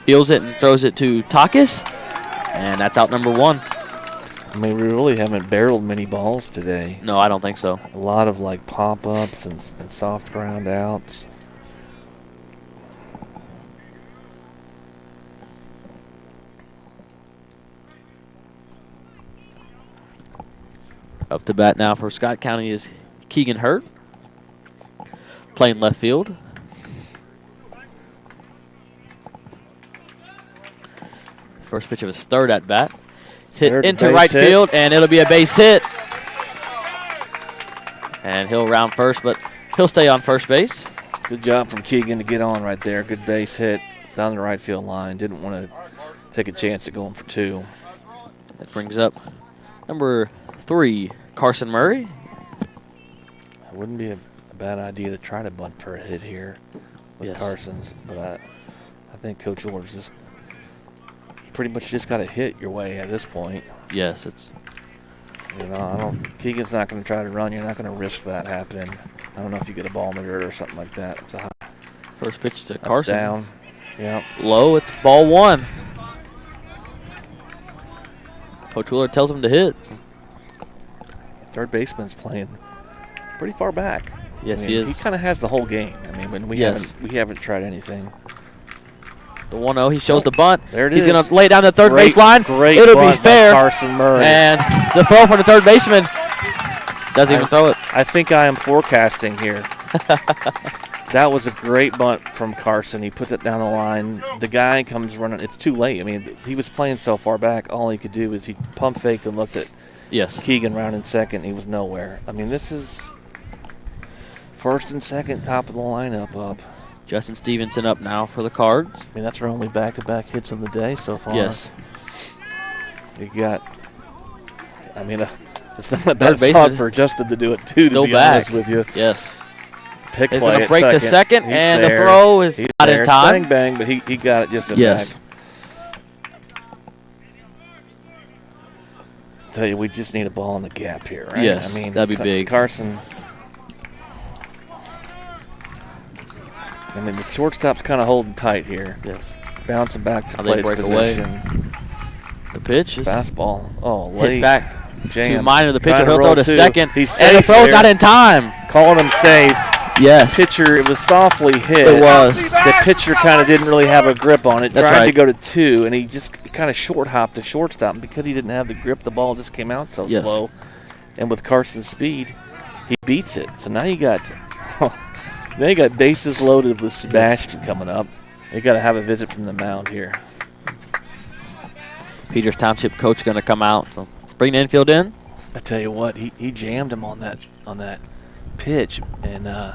fields it and throws it to Takis. And that's out number 1. I mean, we really haven't barreled many balls today. No, I don't think so. A lot of like pop-ups and soft ground outs. Up to bat now for Scott County is Keegan Hurt, playing left field. First pitch of his 3rd at bat. It's hit into right field, and it'll be a base hit. And he'll round first, but he'll stay on first base. Good job from Keegan to get on right there. Good base hit down the right field line. Didn't want to take a chance at going for 2. That brings up number 3, Carson Murray. It wouldn't be a bad idea to try to bunt for a hit here with Carson's, but I think Coach Orr's just pretty much just got to hit your way at this point. Yes, it's. You know, Keegan's not going to try to run. You're not going to risk that happening. I don't know if you get a ball in the dirt or something like that. It's a high. First pitch to Carson. Down. Yeah. Low, it's ball one. Coach Willard tells him to hit. Third baseman's playing pretty far back. Yes, I mean, he is. He kind of has the whole game. I mean, when we haven't tried anything. The 1-0, he shows the bunt. There it He's is. going to lay down the third Great- baseline. Great It'll be bunt by fair. Carson Murray. And the throw from the third baseman doesn't even throw it. I think I am forecasting here. That was a great bunt from Carson. He puts it down the line. The guy comes running. It's too late. I mean, he was playing so far back. All he could do is he pump faked and looked at Yes. Keegan round in second. He was nowhere. I mean, this is first and second, top of the lineup up. Justin Stevenson up now for the Cards. I mean, that's our only back-to-back hits of the day so far. Yes. You got, I mean, it's not a Third bad baseman thought for Justin to do it, too, still to be back. honest with you. Yes. Pick He's play going to at break to second, He's and there. the throw is He's not there. in time. Bang, bang, but he got it just in Yes. back. Tell you, we just need a ball in the gap here, right? Yes, I mean, that'd be big. Carson. I mean, the shortstop's kind of holding tight here. Yes. Bouncing back to How they plate break away. position. The pitch is Fastball. Oh, hit late. back Jam. to Minor. The pitcher, Trying to he'll throw roll to two. second. He's and the safe throw's there. not in time. Calling him safe. Yes. Pitcher, it was softly hit. It was. The pitcher kind of didn't really have a grip on it. That's tried right. to go to two, and he just kind of short hopped the shortstop. And because he didn't have the grip, the ball just came out so Yes. slow. And with Carson's speed, he beats it. So now you got bases loaded with Sebastian coming up. You got to have a visit from the mound here. Peters Township coach going to come out. So bring the infield in. I tell you what, he jammed him on that pitch, and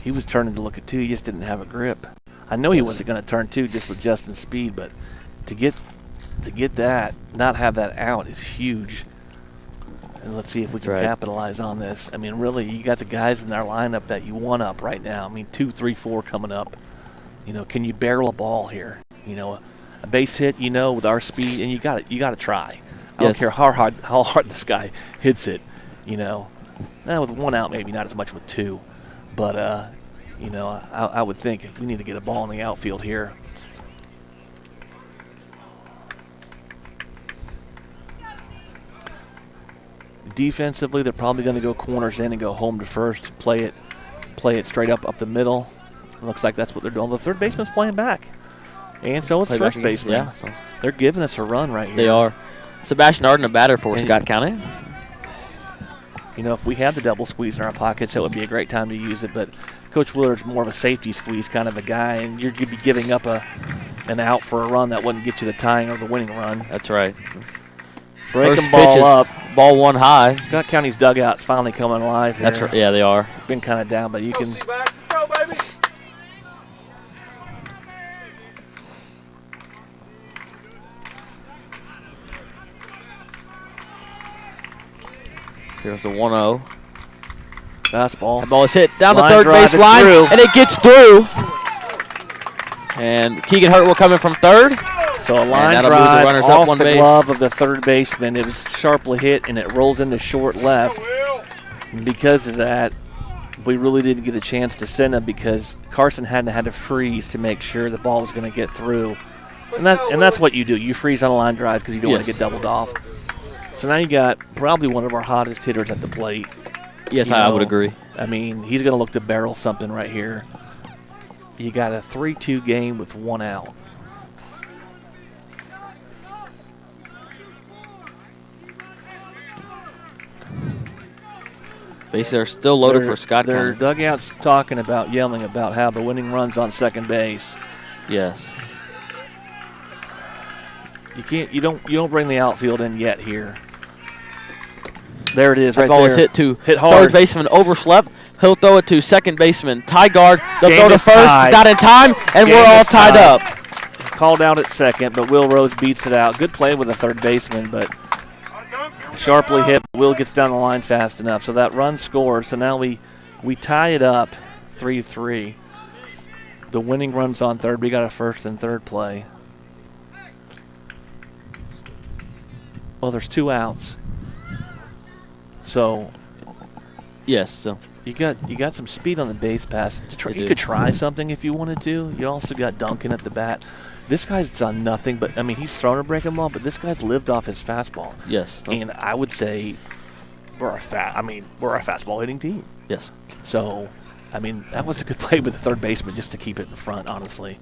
he was turning to look at two. He just didn't have a grip. I know he wasn't going to turn two just with Justin's speed, but to get that, not have that out is huge. And let's see if we can capitalize on this. I mean, really, you got the guys in our lineup that you want up right now. I mean, 2, 3, 4 coming up. You know, can you barrel a ball here? You know, a base hit. You know, with our speed, and you got to try. I don't care how hard this guy hits it. You know, now with one out, maybe not as much with two, but you know, I would think we need to get a ball in the outfield here. Defensively, they're probably going to go corners in and go home to first, play it straight up the middle. It looks like that's what they're doing. The third baseman's playing back, and so is first baseman. Yeah, so they're giving us a run right here. they are. Sebastian Arden, a batter for Scott County. You know, if we had the double squeeze in our pockets, it would be a great time to use it. But Coach Willard's more of a safety squeeze kind of a guy, and you're going to be giving up an out for a run that wouldn't get you the tying or the winning run. That's right. Breaking First ball pitch is up. Ball one high. Scott County's dugout's finally coming alive here. That's right. Yeah, they are. Been kind of down, but you can. Let's go, baby. Here's the 1-0. Fastball. That ball is hit down the Line third drive, base it's line, through. and it gets through. And Keegan Hurt will come in from third. So a line that'll move the drive runners up off one the base. glove of the third baseman. It was sharply hit, and it rolls into short left. And because of that, we really didn't get a chance to send him because Carson had to freeze to make sure the ball was going to get through. And that's what you do. You freeze on a line drive because you don't want to get doubled off. So now you got probably one of our hottest hitters at the plate. Yes, You I know, would agree. I mean, he's going to look to barrel something right here. You got a 3-2 game with one out. Bases are still loaded for Scott Their County. dugout's talking about, yelling about how the winning run's on second base. Yes. You don't bring the outfield in yet here. There it is, That right ball there. is hit to Hit hard. third baseman, overslept. He'll throw it to second baseman, tie guard. They'll Game throw to is first, tied. not in time, and Game we're all is tied up. Called out at second, but Will Rose beats it out. Good play with the third baseman, but sharply hit. Will gets down the line fast enough, so that run scores. So now we tie it up 3-3. The winning run's on third. We got a first and third play. Well, there's two outs. So Yes, so You got some speed on the base pass. They You do. could try something if you wanted to. You also got Duncan at the bat. This guy's done nothing but, I mean, he's thrown a breaking ball, but this guy's lived off his fastball. Yes. And I would say we're a fastball hitting team. Yes. So, I mean, that was a good play with the third baseman just to keep it in front, honestly.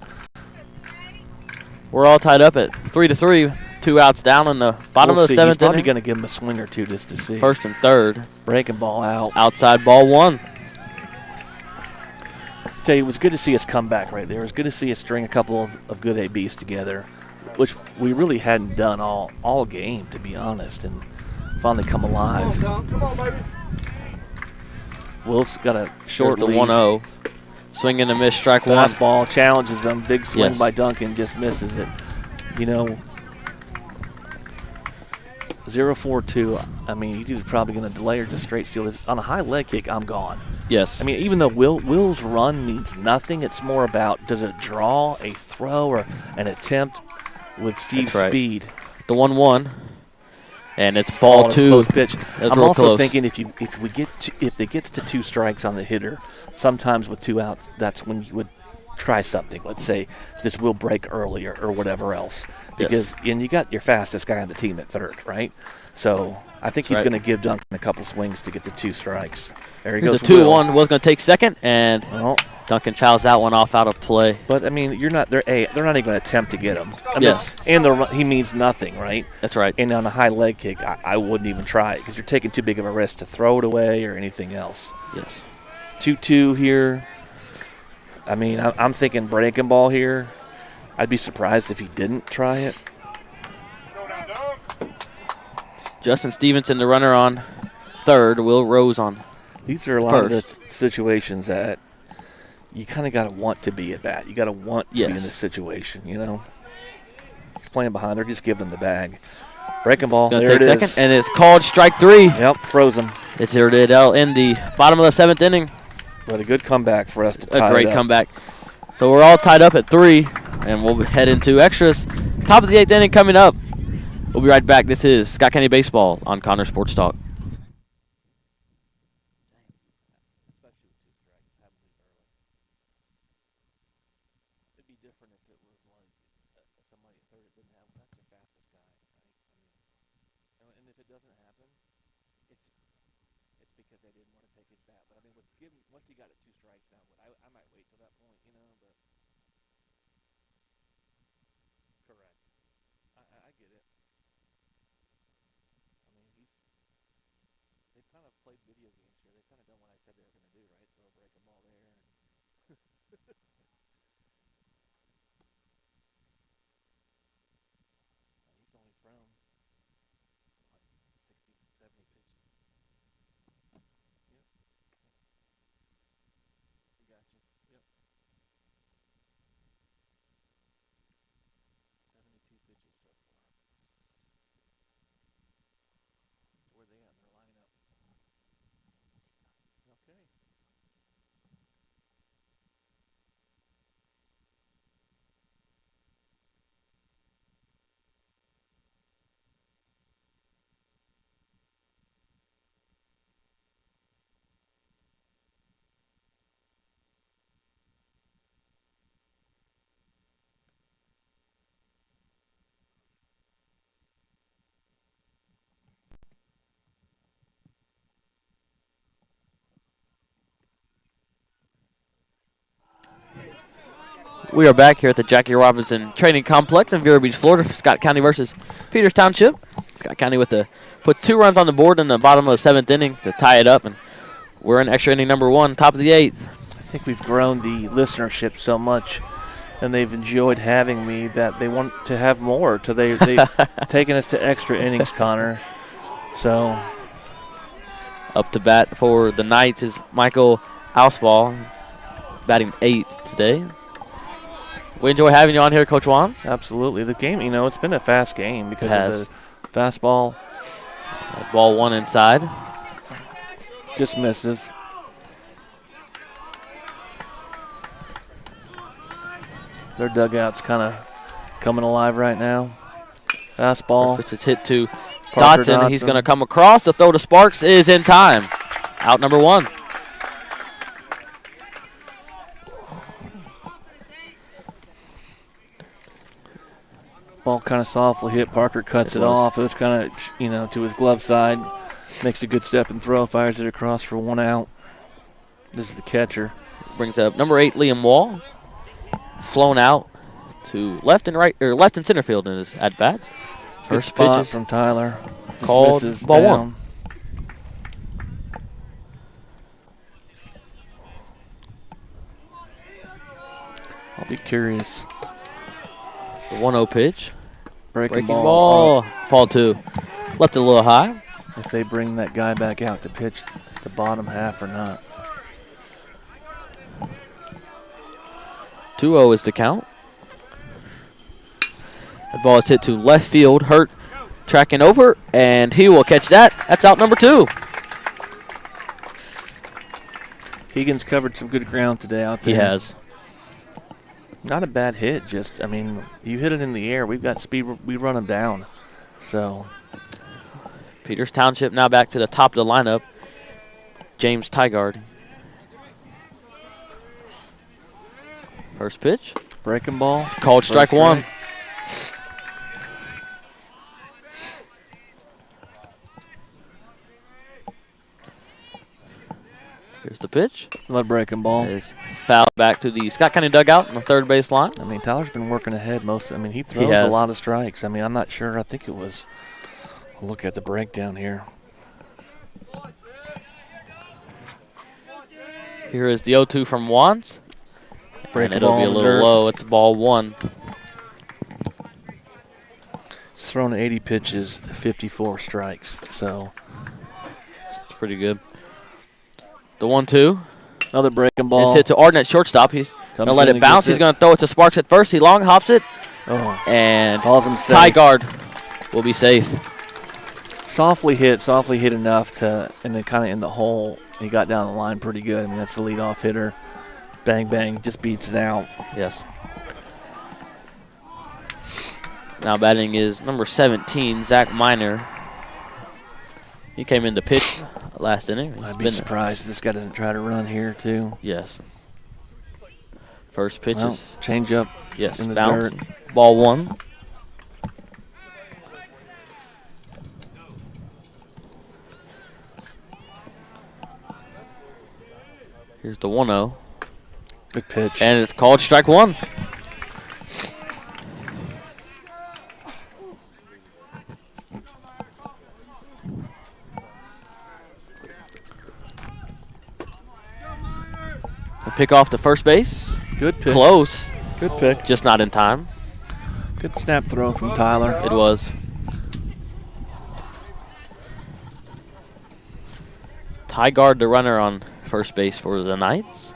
We're all tied up at 3-3. 2 outs down in the bottom We'll of the see. seventh He's probably inning. going to give him a swing or two just to see. First and third. Breaking ball out. Outside ball 1. Tell you, it was good to see us come back right there. It was good to see us string a couple of good ABs together, which we really hadn't done all game, to be honest, and finally come alive. Come on, baby. Will's got a short There's the lead. 1-0. Swing and a miss, strike 1. Fastball challenges them. Big swing Yes. by Duncan, just misses it. You know, 0-4-2. I mean, he's either probably going to delay or just straight steal this. On a high leg kick, I'm gone. Yes. I mean, even though Will's run means nothing, it's more about does it draw, a throw, or an attempt with Steve's That's right. speed. The 1-1. And it's ball It's a 2. close pitch. That's I'm real also close. thinking if they get to 2 strikes on the hitter, sometimes with 2 outs, that's when you would try something. Let's say this will break earlier or whatever else, because and you got your fastest guy on the team at third, right? So I think he's right. going to give Duncan a couple swings to get to 2 strikes. There he Here's goes. a Will. 2-1. Was going to take second, and Well, Duncan fouls that one off out of play. but I mean, they're not even going to attempt to get him. I mean, Yes. and he means nothing, right? That's right. And on a high leg kick, I wouldn't even try it because you're taking too big of a risk to throw it away or anything else. Yes. 2-2 here. I mean, I'm thinking breaking ball here. I'd be surprised if he didn't try it. Justin Stevenson, the runner on third. Will Rose on. These are a lot of First. the situations that you kind of got to want to be at bat. You got to want to be in Yes. this situation, you know. He's playing behind. They're just giving him the bag. Breaking ball. Going to There take it second, is. and it's called strike 3. Yep, froze him. It's Iredell in the bottom of the 7th inning. But a good comeback for us to tie A great it up. comeback. So we're all tied up at 3, and we'll head into extras. Top of the 8th inning coming up. We'll be right back. This is Scott County Baseball on Connor Sports Talk. Once he got it 2 strikes down, I might wait till that point, you know, but correct. I get it. I mean, they've kind of played video games here. They've kind of done what I said they were going to do, right? Throw a breaking ball there. And he's only thrown like 60, 70 pitches. Yep. We got you. Yep. 72 pitches so far. Where are they at in their lineup? Okay. We are back here at the Jackie Robinson Training Complex in Vero Beach, Florida for Scott County versus Peters Township. Scott County put 2 runs on the board in the bottom of the 7th inning to tie it up, and we're in extra inning number 1, top of the 8th. I think we've grown the listenership so much, and they've enjoyed having me that they want to have more. So they've taken us to extra innings, Connor. So Up to bat for the Knights is Michael Ausball, batting 8th today. We enjoy having you on here, Coach Wands. absolutely, the game. You know, it's been a fast game because has. of the fastball Ball 1 inside. just misses. Their dugout's kind of coming alive right now. Fastball. Which is hit to Parker Dotson. He's Dotson. going to come across. The throw to Sparks is in time. Out number 1. Ball kind of softly hit. Parker cuts it off. It was kind of, to his glove side. Makes a good step and throw. Fires it across for 1 out. This is the catcher. Brings up number 8, Liam Wall. Flown out to left and right, or left and center field in his at bats. First Good spot pitch is from Tyler. Just called misses ball down. 1. I'll be curious. The 1-0 pitch. Breaking ball. Ball 2. Left it a little high. If they bring that guy back out to pitch the bottom half or not. 2-0 is the count. The ball is hit to left field. Hurt tracking over, and he will catch that. That's out number 2. Keegan's covered some good ground today out there. He has. Not a bad hit. Just, you hit it in the air. We've got speed. We run him down. So Peters Township now back to the top of the lineup. James Tygard. First pitch. breaking ball. It's called strike 1. Here's the pitch. Another breaking ball. Is fouled back to the Scott County dugout on the third base line. Tyler's been working ahead most. He throws a lot of strikes. I'm not sure. I think it was. I'll look at the breakdown here. Here is the 0-2 from Wands. And it'll be a little low. It's ball 1. He's thrown 80 pitches, 54 strikes. So it's pretty good. The 1-2. Another breaking ball. It's hit to Arden at shortstop. He's going to let it bounce. He's going to throw it to Sparks at first. He long hops it. Oh. And calls him safe. Tygard will be safe. Softly hit enough to, and then kind of in the hole. He got down the line pretty good. That's the leadoff hitter. Bang, bang, just beats it out. Yes. Now batting is number 17, Zach Miner. He came in to pitch last inning. I'd be surprised if this guy doesn't try to run here, too. Yes. First pitch is change up. Yes, in the bounce. dirt. Ball 1. Here's the 1-0. Good pitch. And it's called strike 1. The pick off to first base. Good pick. Close. Good pick. Just not in time. Good snap throw from Tyler. It was. Tygard, the runner on first base for the Knights.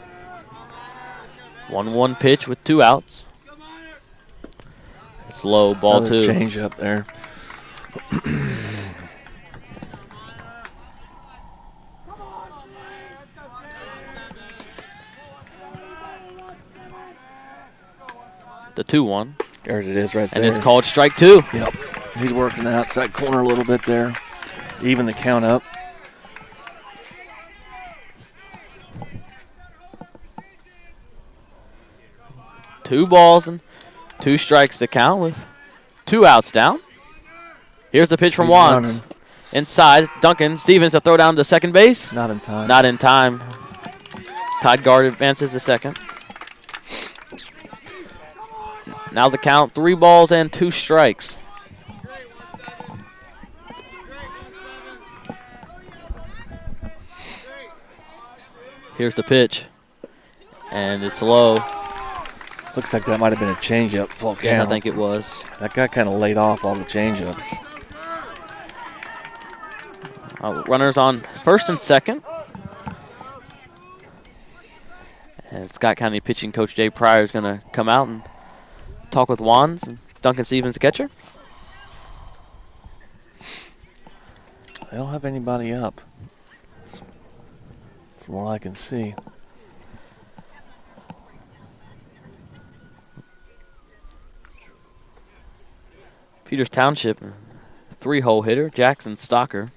1-1 pitch with 2 outs. It's low, ball Another 2. Change up there. The 2-1. There it is right there. And it's called strike 2. Yep. He's working the outside corner a little bit there. Even the count up. Two balls and 2 strikes to count with 2 outs down. Here's the pitch from Wands. Running. Inside, Duncan Stevens to throw down to second base. Not in time. Not in time. Tygard advances to second. Now the count, 3 balls and 2 strikes. Here's the pitch. And it's low. Looks like that might have been a changeup. Full count. Yeah, I think it was. That guy kind of laid off all the changeups. Runners on first and second. And Scott County pitching coach Jay Pryor is going to come out and talk with Wands and Duncan Stevens, the catcher. They don't have anybody up, from what I can see. Peters Township, 3-hole hitter, Jackson Stocker.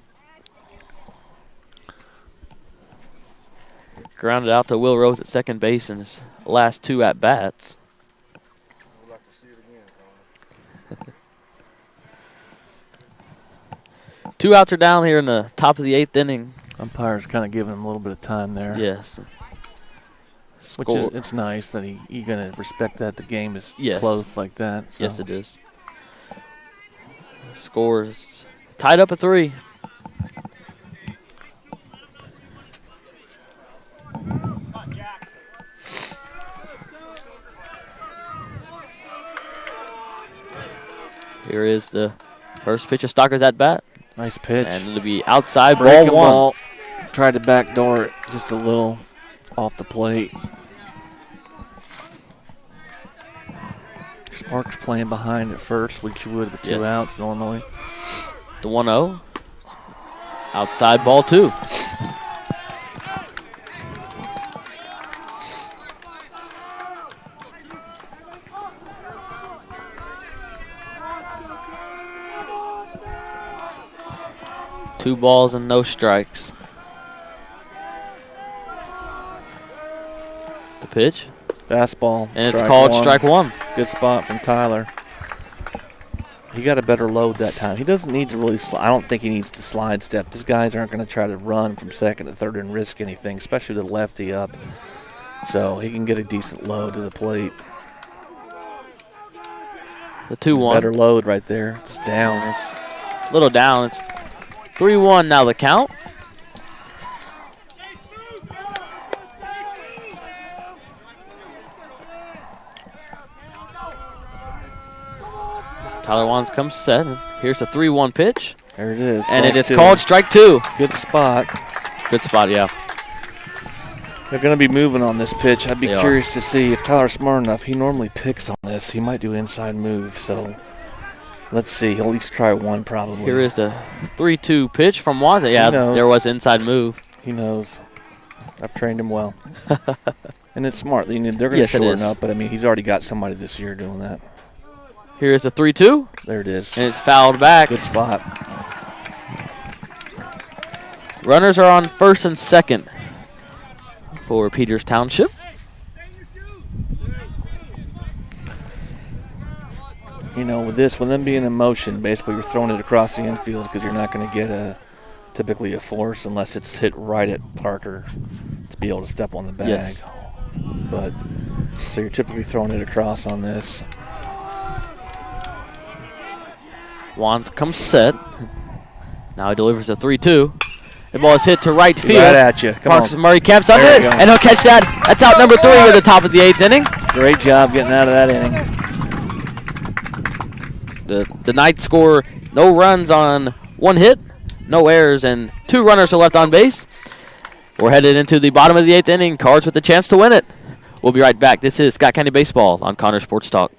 Grounded out to Will Rose at second base in his last 2 at-bats. I'd like to see it again, Connor. 2 outs are down here in the top of the 8th inning. Umpire's kind of giving him a little bit of time there. Yes. Which is, it's nice that you're going to respect that the game is close like that. So. Yes, it is. Scores tied up at 3. Here is the first pitch of Stocker's at bat. Nice pitch. And it'll be outside, Breaking ball 1. Tried to backdoor it just a little off the plate. Sparks playing behind at first, which you would with 2 outs normally. The 1-0. Outside, ball 2. Two balls and no strikes. The pitch. Fastball. And it's called strike 1. Good spot from Tyler. He got a better load that time. He doesn't need to really I don't think he needs to slide step. These guys aren't going to try to run from second to third and risk anything, especially the lefty up. So he can get a decent load to the plate. The 2-1. Better load right there. It's down. It's a little down. It's 3-1 now the count. Tyler Wands comes set. And here's the 3-1 pitch. There it is. And it is called strike 2. Good spot. Good spot, yeah. They're going to be moving on this pitch. I'd be curious to see if Tyler's smart enough. He normally picks on this. He might do inside move, so let's see. He'll at least try one probably. Here is the 3-2 pitch from Wands. Yeah, there was inside move. He knows. I've trained him well. And it's smart. They're going to shorten up, but, I mean, he's already got somebody this year doing that. Here's the 3-2. There it is. And it's fouled back. Good spot. Runners are on first and second for Peters Township. You know, with them being in motion, basically you're throwing it across the infield because you're not going to get typically a force unless it's hit right at Parker to be able to step on the bag. Yes. But so you're typically throwing it across on this. Wands comes set. Now he delivers a 3-2. The ball is hit to right field. Right at you. Come Marcus on. Murray camps under it, and he'll catch that. That's out number 3 at the top of the 8th inning. Great job getting out of that inning. The Knights score no runs on 1 hit, no errors, and 2 runners are left on base. We're headed into the bottom of the 8th inning. Cards with a chance to win it. We'll be right back. This is Scott County Baseball on Connor Sports Talk.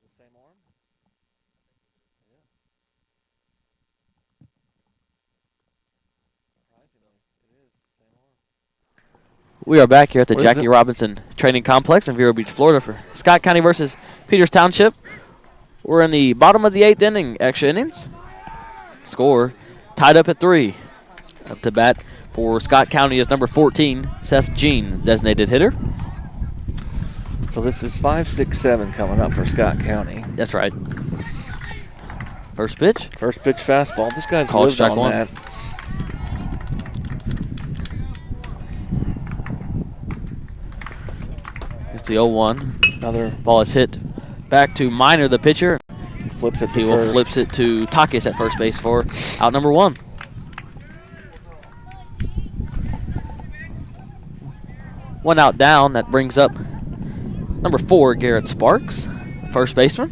The same arm? Yeah. Surprisingly, it is the same arm. We are back here at the Jackie Robinson Training Complex in Vero Beach, Florida for Scott County versus Peters Township. We're in the bottom of the 8th inning, extra innings. Score tied up at 3. Up to bat for Scott County is number 14, Seth Jean, designated hitter. So this is 5, 6, 7 coming up for Scott County. That's right. First pitch. First pitch fastball. This guy's Called lived strike on 1. that. the 0-1. Another Ball is hit back to Minor, the pitcher. flips it to He will first. flips it to Takis at first base for out number 1. One out down. That brings up number 4, Garrett Sparks, first baseman.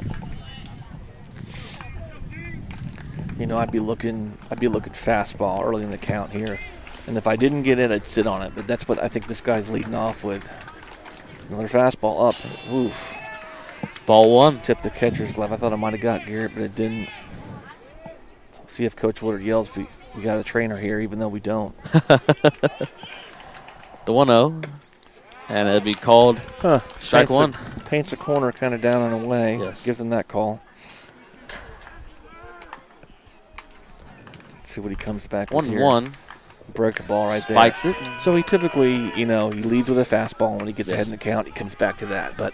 You know, I'd be looking fastball early in the count here. And if I didn't get it, I'd sit on it. But that's what I think this guy's leading off with. Another fastball up. Oof. Ball 1. Tipped the catcher's glove. I thought I might have got Garrett, but it didn't. See if Coach Woodard yells, we got a trainer here, even though we don't. The 1-0. And it'll be called strike one. Paints the corner kind of down and away. Yes. Gives him that call. Let's see what he comes back with here. 1-1. Break the ball right there. Spikes it. So he typically, you know, he leads with a fastball. And when he gets Yes. ahead in the count, he comes back to that. But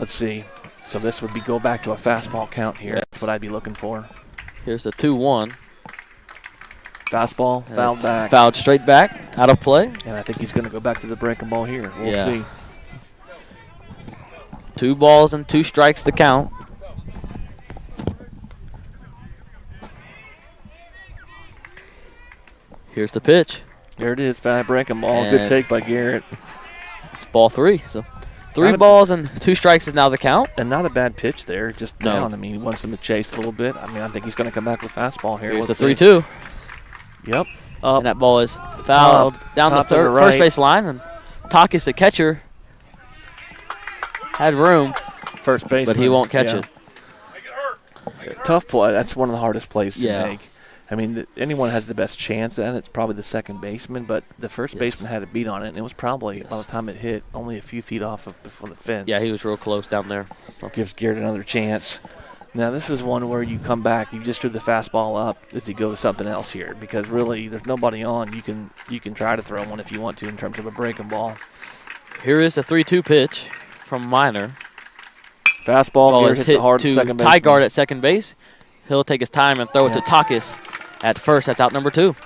let's see. So this would be go back to a fastball count here. Yes. That's what I'd be looking for. Here's the 2-1. Fastball, fouled back. Fouled straight back, out of play. And I think he's going to go back to the breaking ball here. We'll Yeah. see. 2 balls and 2 strikes to count. Here's the pitch. There it is, foul breaking ball. And Good take by Garrett. It's ball 3. So 3 Not a- balls and 2 strikes is now the count. And not a bad pitch there, just No. down. I mean, he wants him to chase a little bit. I mean, I think he's going to come back with fastball here. Here's the Let's see. 3-2. Yep. Up. And that ball is fouled down the top to the third, right. first base line. And Takis, the catcher, had room, First base. but he won't catch it. Tough play. That's one of the hardest plays to Yeah. make. I mean, anyone has the best chance at it. It's probably the second baseman, but the first Yes. baseman had a beat on it, and it was probably, by Yes. the time it hit, only a few feet off of before the fence. Yeah, he was real close down there. Gives Garrett another chance. Now, this is one where you come back, you just threw the fastball up. Does he go to something else here? Because really, there's nobody on. You can try to throw one if you want to in terms of a breaking ball. Here is the 3-2 pitch from Minor. Fastball, Ball Garrett is hits hit it hard to second base. Tygart at second base. He'll take his time and throw it Yeah. to Takis at first. That's out number 2.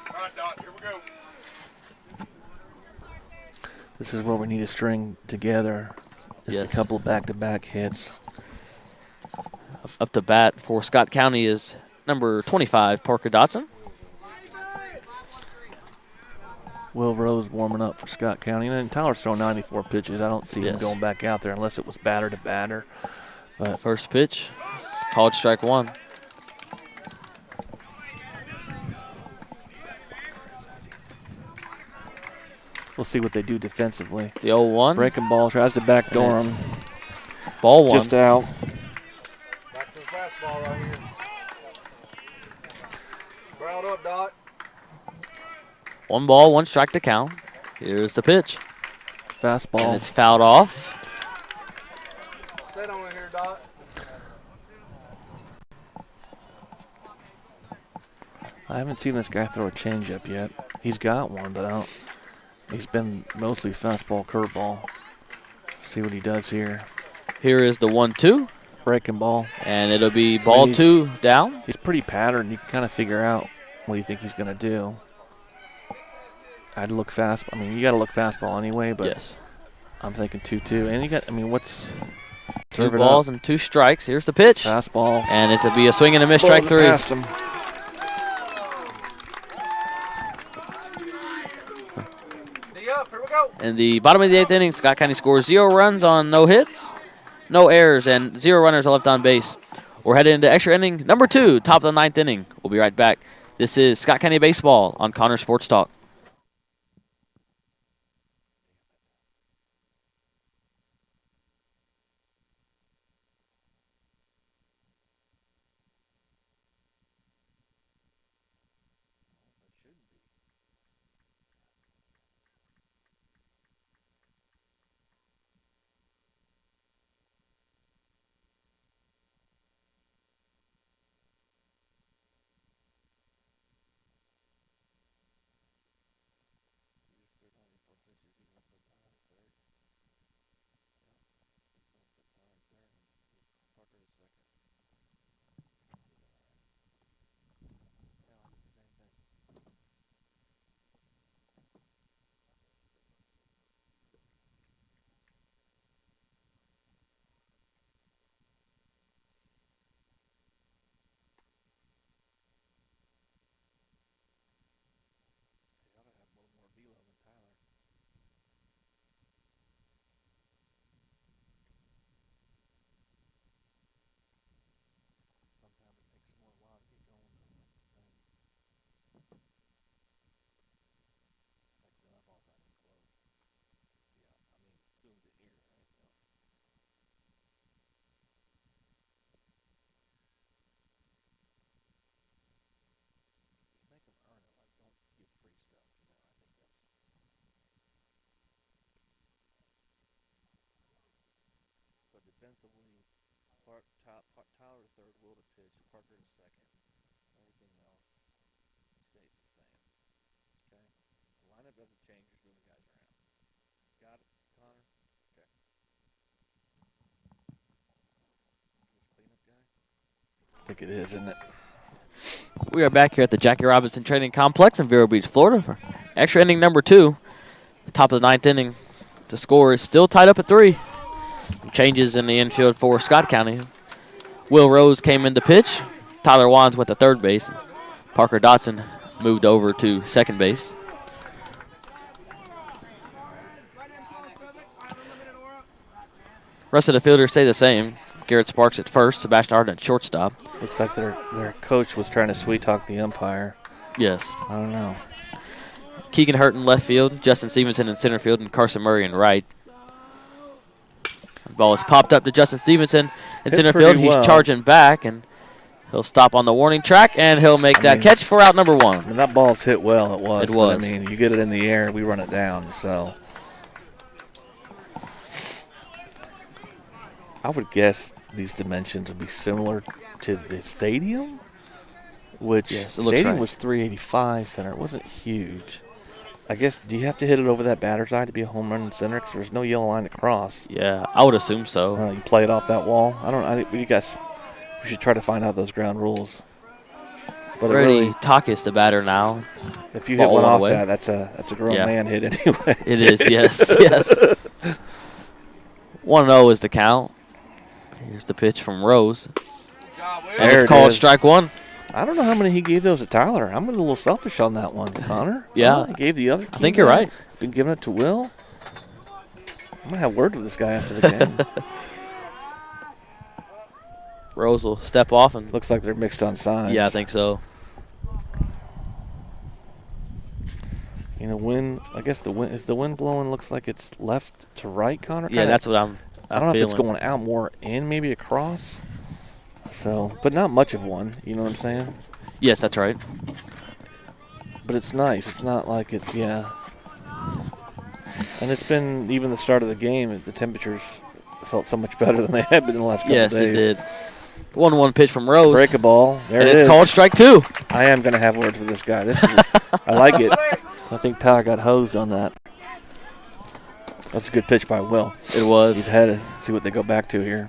All right, Doc, here we go. This is where we need to string together just Yes. a couple of back-to-back hits. Up to bat for Scott County is number 25, Parker Dotson. Will Rose warming up for Scott County. And then Tyler's throwing 94 pitches. I don't see him Yes. going back out there unless it was batter to batter. But First pitch, called strike 1. we'll see what they do defensively. The 0-1. Breaking ball, tries to backdoor And him. Ball 1. Back Just out. to the fastball right here. Ground up, Doc. 1 ball, 1 strike to count. Here's the pitch. And Fastball. it's fouled off. Sit on it here, Doc. I haven't seen this guy throw a changeup yet. He's got one, but I don't. He's been mostly fastball, curveball. See what he does here. Here is the 1-2. Breaking ball. And it'll be ball he's- 2 down. He's pretty patterned. You can kind of figure out what you think he's going to do. I'd look fast. I mean, you got to look fastball anyway, but Yes. I'm thinking 2-2. And you got, I mean, what's 2 serve it balls up. and 2 strikes. Here's the pitch. Fastball. And it'll be a swing and a miss, strike Blows it 3. past him. D up, here we go. In the bottom of the 8th inning, Scott County scores 0 runs on no hits, no errors, and 0 runners are left on base. We're headed into extra inning number 2, top of the 9th inning. We'll be right back. This is Scott County Baseball on Connor Sports Talk. Tyler to third, Will to pitch, Parker to second. Everything else stays the same. Okay. The lineup doesn't change, just moving guys around. Got it, Connor? Okay. This cleanup guy? I think it is, isn't it? We are back here at the Jackie Robinson Training Complex in Vero Beach, Florida for extra inning number 2. The top of the 9th inning. The score is still tied up at 3. Changes in the infield for Scott County. Will Rose came in to pitch. Tyler Wands went to third base. Parker Dotson moved over to second base. Rest of the fielders stay the same. Garrett Sparks at first, Sebastian Arden at shortstop. Looks like their coach was trying to sweet talk the umpire. Yes. I don't know. Keegan Hurt in left field, Justin Stevenson in center field, and Carson Murray in right. The ball is popped up to Justin Stevenson in Hit center pretty field. He's well. charging back, and he'll stop on the warning track, and he'll make that catch for out number 1. I mean, that ball's hit well. It was. It was. But, I mean, you get it in the air, we run it down. So I would guess these dimensions would be similar to the stadium, which Yes, it looks stadium right. was 385 center. It wasn't huge. I guess, do you have to hit it over that batter's eye to be a home run in center? Because there's no yellow line to cross. Yeah, I would assume so. You play it off that wall. You guys, we should try to find out those ground rules. But it Brady really, Takis the batter now. if you hit ball one went off away. that, that's a grown Yeah. man hit anyway. It is, yes, yes. 1-0 is the count. Here's the pitch from Rose. Good job, Will. And There it's it called is. strike 1. I don't know how many he gave those to Tyler. I'm a little selfish on that one, Connor. Yeah. He gave the other. I think you're right. He's been giving it to Will. I'm going to have words with this guy after the game. Rose will step off, and Looks like they're mixed on sides. yeah, I think so. You know, wind. I guess the wind blowing. Looks like it's left to right, Connor. Yeah, that's what I'm I don't know if it's feeling. going out more in, maybe across. So, but not much of one. You know what I'm saying? Yes, that's right. But it's nice. It's not like it's And it's been even the start of the game. The temperatures felt so much better than they had been in the last couple Yes, days. it did. 1-1 pitch from Rose. Break a ball. There and it it's is. called strike 2. I am going to have words with this guy. This is, I like it. I think Tyler got hosed on that. That's a good pitch by Will. It He's was. headed. See what they go back to here.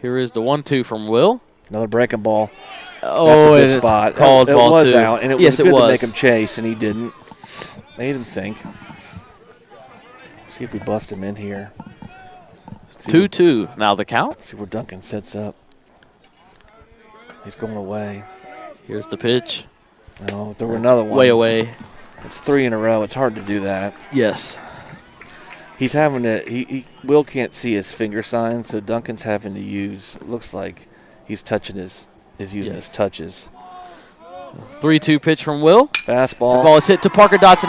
Here is the 1-2 from Will. Another breaking ball. Oh, That's a and good it's spot. called it ball was 2. out, and it yes, was good it was. to make him chase, and he didn't. Made him think. Let's see if we bust him in here. See 2-2. Now the count. Let's see where Duncan sets up. He's going away. Here's the pitch. No, there were another one. Way away. It's 3 in a row. It's hard to do that. Yes. He's having to. Will can't see his finger signs, so Duncan's having to use. It looks like he's touching his using his touches. 3-2 pitch from Will. Fastball. The ball is hit to Parker Dotson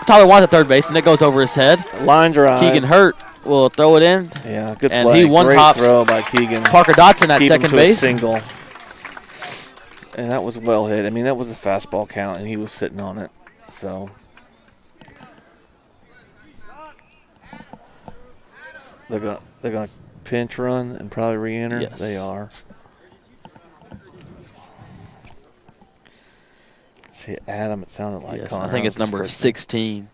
Tyler Wands at third base, and it goes over his head. Line drive. Keegan Hurt will throw it in. Yeah, good and play. he one Great tops throw by Keegan. Parker Dotson at Keep him second to a base. single. And that was well hit. I mean, that was a fastball count, and he was sitting on it. So they're gonna pinch run and probably re-enter. Yes. They are. See, Adam. It sounded like. Yes, Connor. I think it's That was his number first 16.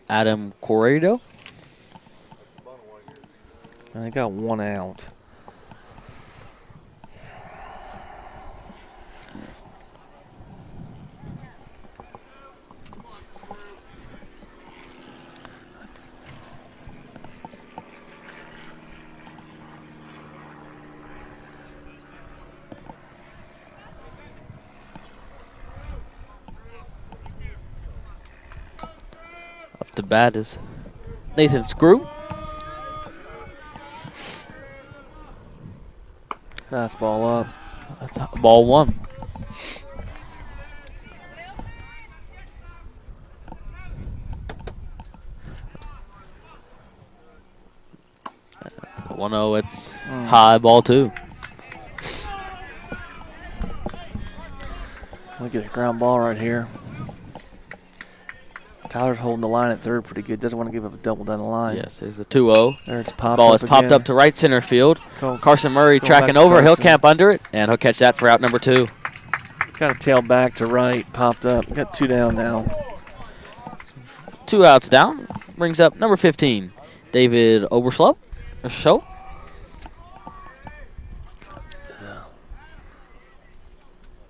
Adam Corrado. name. And they got one out. Up to bat is Nathan Screw. Fastball up. That's ball 1. Uh, 1-0, it's high, ball 2. We get a ground ball right here. Tyler's holding the line at third pretty good. Doesn't want to give up a double down the line. Yes, there's a 2-0. There it's popped Ball up is popped again. up to right center field. Go- Carson Murray go tracking back to over. He'll Carson. camp under it, and he'll catch that for out number 2. Got a tail back to right. Popped up. Got 2 down now. 2 outs down. Brings up number 15, David Oberslope. Show.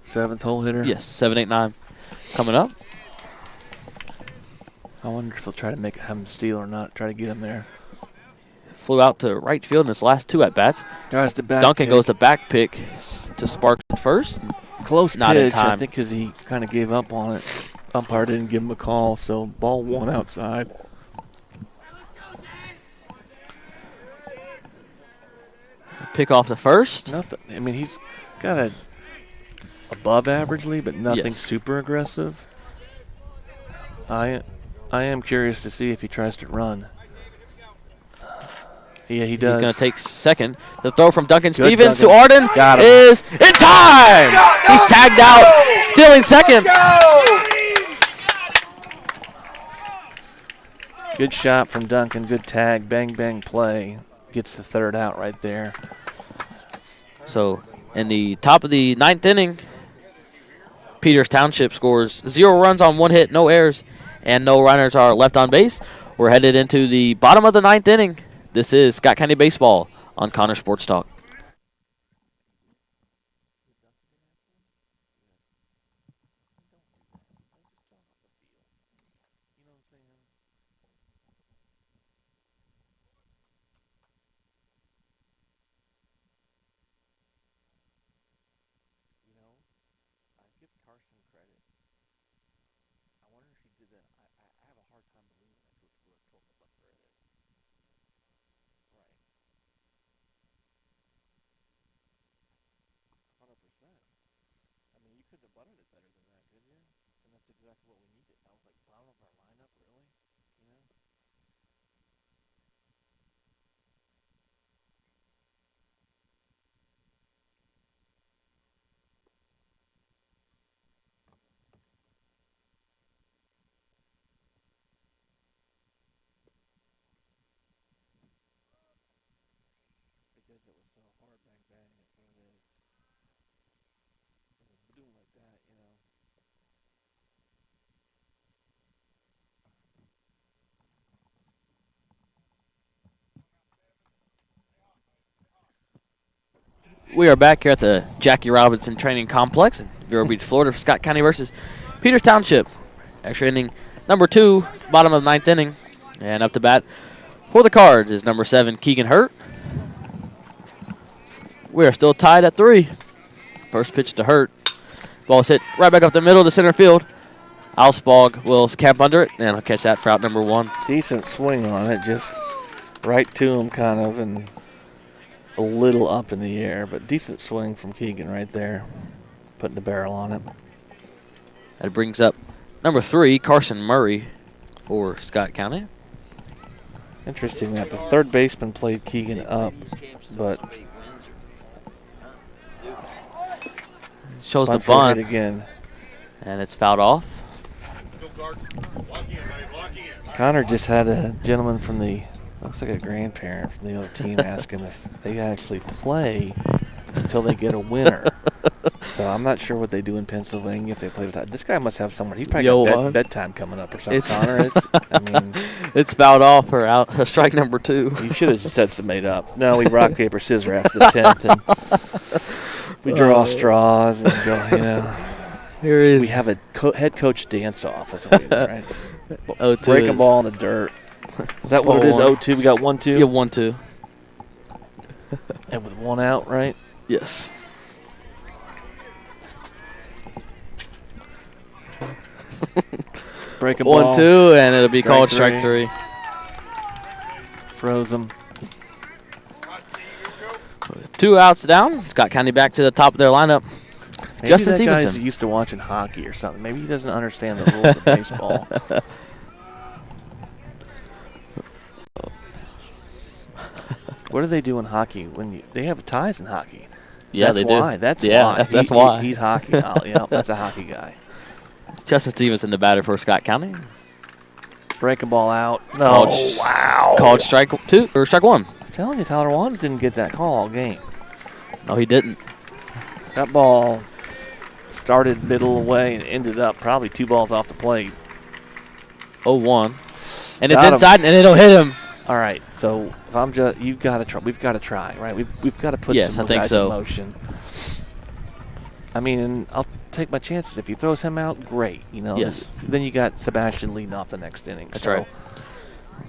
Seventh hole hitter. Yes, 7-8-9 coming up. I wonder if he'll try to have him steal or not. Try to get him there. Flew out to right field in his last 2 at-bats. Guys, the back Duncan pick. goes to back pick to Sparks at first. Close not in pitch, I time. think, because he kind of gave up on it. Umpire didn't give him a call, so ball 1 outside. Pick off the first. Nothing. I mean, he's got a above averagely, but nothing Yes. super aggressive. I am curious to see if he tries to run. Yeah, he does. He's going to take second. The throw from Duncan Good Stevens Duncan. to Arden Got him. is in time. He's tagged out, stealing second. Good shot from Duncan. Good tag. Bang, bang play. Gets the third out right there. So in the top of the 9th inning, Peters Township scores 0 runs on 1 hit, no errors, and no runners are left on base. We're headed into the bottom of the 9th inning. This is Scott County Baseball on Connor Sports Talk. We are back here at the Jackie Robinson Training Complex in Vero Beach, Florida for Scott County versus Peters Township. Extra inning number 2, bottom of the 9th inning. And up to bat for the Cards is number 7, Keegan Hurt. We are still tied at 3. First pitch to Hurt. Ball's hit right back up the middle to center field. Alsbog will camp under it, and he'll catch that for out number 1. Decent swing on it, just right to him kind of, and a little up in the air, but decent swing from Keegan right there, putting the barrel on it. That brings up number 3, Carson Murray for Scott County. Interesting that the third baseman played Keegan up, but Shows the bunt for a hit bunt, again. and it's fouled off. Connor just had a gentleman from the, looks like a grandparent from the other team, ask him if they actually play until they get a winner. So I'm not sure what they do in Pennsylvania if they play with that. This guy must have somewhere. He's probably got bedtime coming up or something. Connor, I mean, it's fouled off for out strike number 2. you should have said some made up. No, we rock paper scissors after the 10th, and we draw straws and go. You know, Here is we have a head coach dance off. That's what we do, right? 0-2 Break a is- ball in the dirt. Is that what it is? 0-1. 0-2. We got 1-2. Yeah, 1-2. And with 1 out, right? Yes. Break a ball. 1-2, and it'll be Strike called strike 3. Froze him. 2 outs down. Scott County back to the top of their lineup. Maybe Justin that guy's Stevenson. used to watching hockey or something. Maybe he doesn't understand the rules of baseball. What do they do in hockey when they have ties in hockey? Yeah, That's they why. do. That's yeah, why. That's why. He's hockey. Yeah, that's a hockey guy. Justin Stevenson, the batter for Scott County. Breaking ball out. No. Wow. Called strike 2 or strike 1. I'm telling you, Tyler Wands didn't get that call all game. No, he didn't. That ball started middle away and ended up probably 2 balls off the plate. 0-1. And Got it's him. inside, and it'll hit him. All right, so if I'm just, you've got to try. We've got to try, right? We've got to put Yes, some I think guys so. in motion. I mean, I'll take my chances. If he throws him out, great. You know. Yes. Then you got Sebastian leading off the next inning. That's so. right.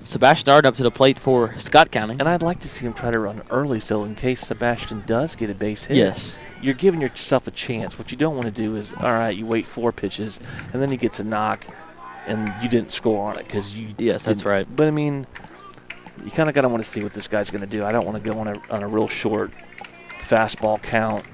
Sebastian Arden up to the plate for Scott County. And I'd like to see him try to run early, so in case Sebastian does get a base hit, Yes. you're giving yourself a chance. What you don't want to do is, all right, you wait 4 pitches, and then he gets a knock, and you didn't score on it because you. Yes, that's didn't. right. But I mean, you kind of got to want to see what this guy's going to do. I don't want to go on a real short fastball count,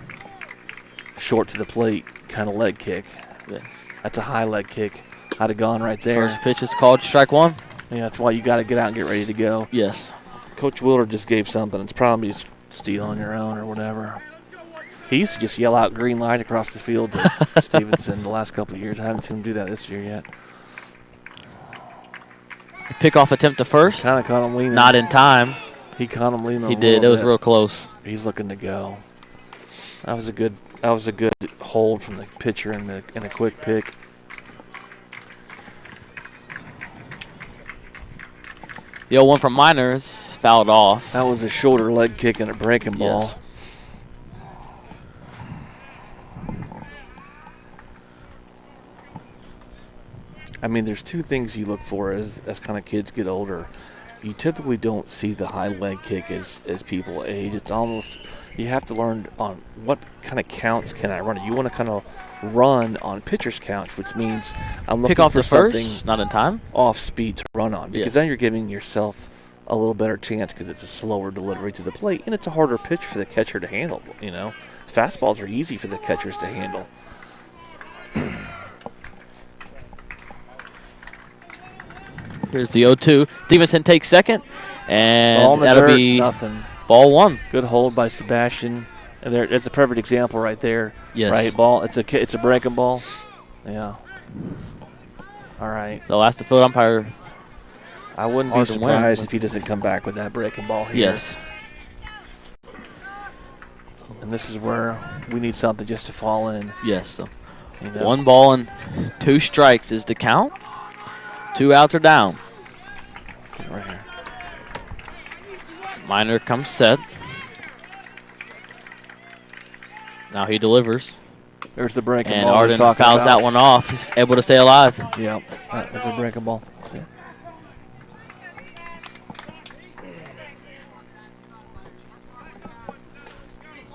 short to the plate kind of leg kick. Yes. That's a high leg kick. I'd have gone right there. First pitch is called strike 1. Yeah, that's why you got to get out and get ready to go. Yes. Coach Willard just gave something. It's probably a steal on your own or whatever. He used to just yell out green light across the field to Stevenson the last couple of years. I haven't seen him do that this year yet. Pickoff attempt to first. Kind of caught him leaning. Not in time. He caught him leaning. He a did. It little was bit. real close. He's looking to go. That was a good hold from the pitcher and a quick pick. The 0-1 from Miners fouled off. That was a shorter leg kick and a breaking ball. Yes. I mean, there's 2 things you look for as kind of kids get older. You typically don't see the high leg kick as people age. It's almost, you have to learn on what kind of counts can I run. You want to kind of run on pitcher's counts, which means I'm looking Pick off for to something first. Not in time. off speed to run on. Because Yes. then you're giving yourself a little better chance because it's a slower delivery to the plate and it's a harder pitch for the catcher to handle. You know, fastballs are easy for the catchers to handle. Here's the 0-2. Stevenson takes second, and Ball in the that'll dirt, be nothing. ball 1. Good hold by Sebastian. And there, it's a perfect example right there. Yes. Right ball. It's a breaking ball. Yeah. All right. So I'll ask the field umpire. I wouldn't be Hard to win. surprised if he doesn't come back with that breaking ball here. Yes. And this is where we need something just to fall in. Yes. So You know? 1 ball and 2 strikes is the count. 2 outs are down. Right here. Miner comes set. Now he delivers. There's the breaking And ball. Arden fouls that one off. He's able to stay alive. Yep. That was a breaking ball.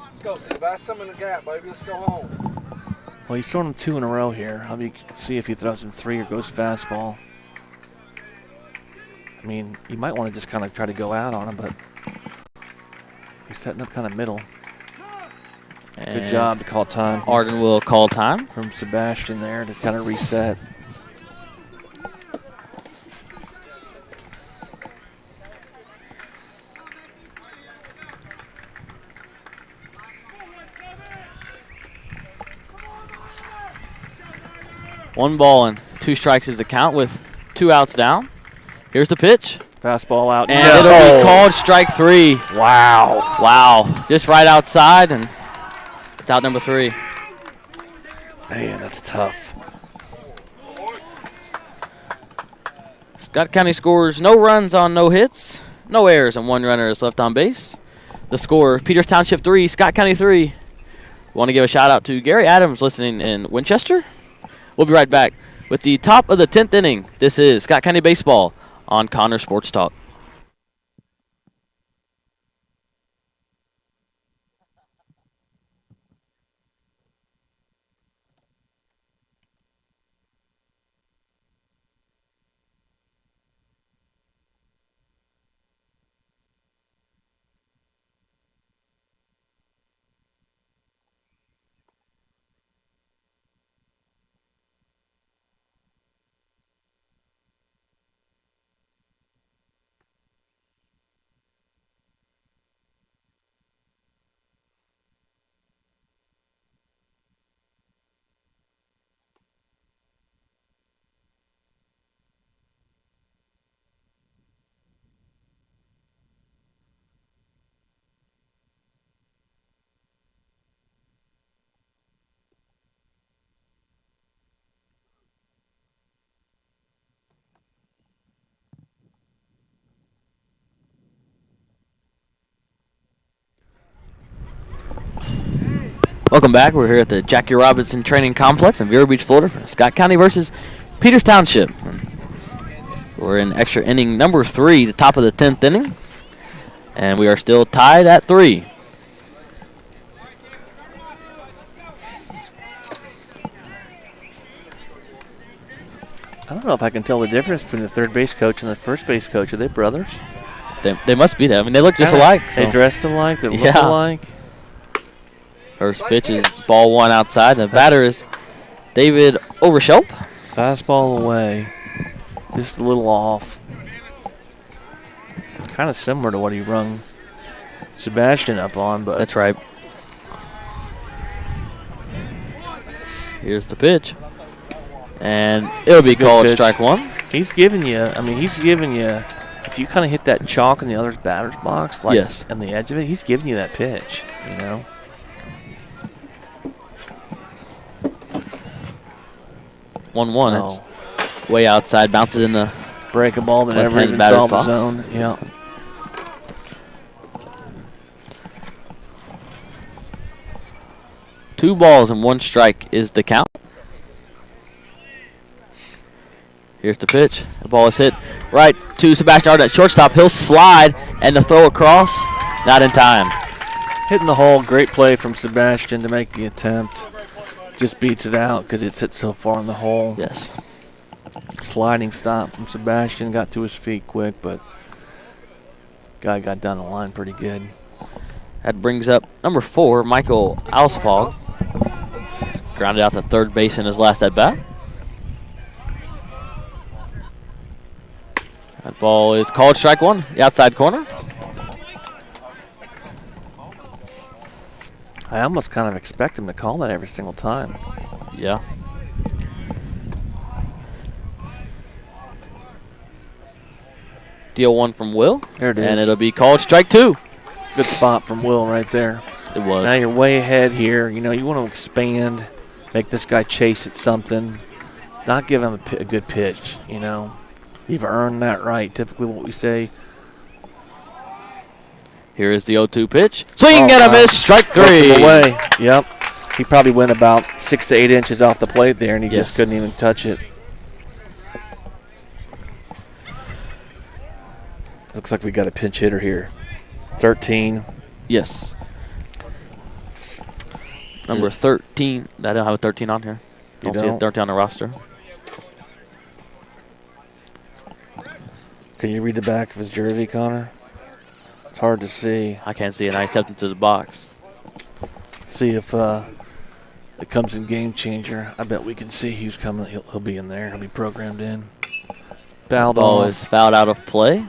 Let's go, see. That's some in the gap, baby. Let's go home. Well, he's thrown him 2 in a row here. Let me see if he throws him 3 or goes fastball. I mean, you might want to just kind of try to go out on him, but he's setting up kind of middle. Good job to call time Arden will call time. from Sebastian there to kind of reset. One ball and 2 strikes is the count with 2 outs down. Here's the pitch. Fastball out. And No. it'll be called strike 3. Wow. Wow. Just right outside, and it's out number 3. Man, that's tough. Scott County scores no runs on no hits, no errors, and 1 runner is left on base. The score, Peters Township 3, Scott County 3. Want to give a shout out to Gary Adams listening in Winchester. We'll be right back with the top of the 10th inning. This is Scott County Baseball on Connor Sports Talk. Welcome back. We're here at the Jackie Robinson Training Complex in Vero Beach, Florida for Scott County versus Peters Township. We're in extra inning number 3, the top of the 10th inning. And we are still tied at 3. I don't know if I can tell the difference between the third base coach and the first base coach. Are they brothers? They must be that. I mean, they look just alike. They So. dressed alike. They look Yeah. alike. First pitch is ball 1 outside. And the batter is David Overshelp. Fastball away. Just a little off. Kind of similar to what he rung Sebastian up on, but That's right. Here's the pitch. And it'll be a good called pitch. strike 1. he's giving you, if you kind of hit that chalk in the other's batter's box, like Yes. on the edge of it, he's giving you that pitch, you know. 1-1. Oh. It's way outside. Bounces in the Break a ball that never Left-handed even batter's saw the box. zone. Yeah. Two balls and 1 strike is the count. Here's the pitch. The ball is hit right to Sebastian Arden at shortstop. He'll slide, and the throw across, not in time. Hitting the hole, great play from Sebastian to make the attempt. Just beats it out because it's hit so far in the hole. Yes. Sliding stop from Sebastian, got to his feet quick, but guy got down the line pretty good. That brings up number 4, Michael Alspog. Grounded out to third base in his last at-bat. That ball is called strike 1, the outside corner. I almost kind of expect him to call that every single time. Yeah. Deal 1 from Will. There it is. And it'll be called strike 2. Good spot from Will right there. It was. Now you're way ahead here. You know, you want to expand, make this guy chase at something, not give him a good pitch, you know. You've earned that right, typically what we say. Here is the 0-2 pitch. Swing Oh, and a wow. miss, strike 3. Broke him away. Yep. He probably went about 6 to 8 inches off the plate there, and he Yes. just couldn't even touch it. Looks like we got a pinch hitter here. 13. Yes. Number 13. I don't have a 13 on here. You Don't see a don't? 13 on the roster. Can you read the back of his jersey, Connor? It's hard to see. I can't see it. I stepped into the box. See if it comes in Game Changer. I bet we can see who's coming. He'll be in there. He'll be programmed in. Fouled Ball off. is fouled out of play.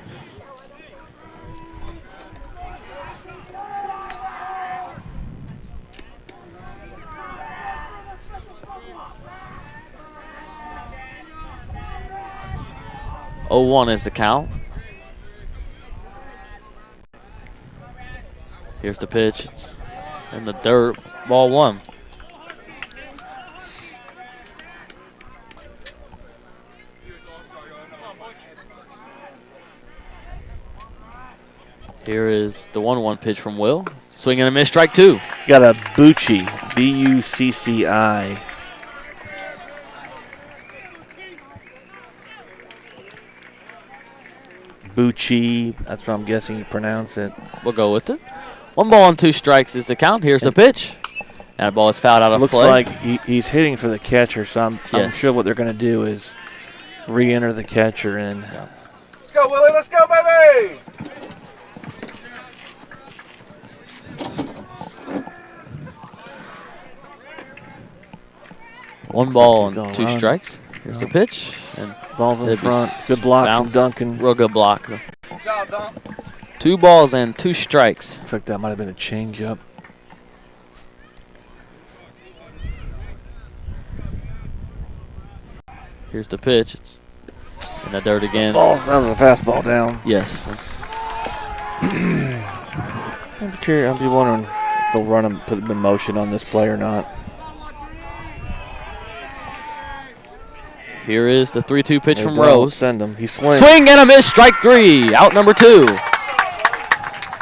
Oh, 1 is the count. Here's the pitch. It's in the dirt. Ball 1. Here is the 1-1 pitch from Will. Swing and a miss, strike 2. Got a Bucci. B-U-C-C-I. Bucci. That's what I'm guessing you pronounce it. We'll go with it. 1 ball and 2 strikes is the count. Here's the pitch. And the ball is fouled out of Looks play. like he's hitting for the catcher, so I'm Yes. sure what they're going to do is re-enter the catcher in. Let's go, Willie. Let's go, baby. One ball like and he's 2 gonna run. strikes. Here's the pitch. And Ball's in it'd be front. Good block from bounced. Duncan. Real good block. Good job, Dom. 2 balls and 2 strikes. Looks like that might have been a changeup. Here's the pitch. It's in the dirt again. That was a fastball down. Yes. I'm curious. I'll be wondering if they'll run him, put him in motion on this play or not. Here is the 3-2 pitch They from don't Rose. Send him. He swings. Swing and a miss, strike 3. Out number 2.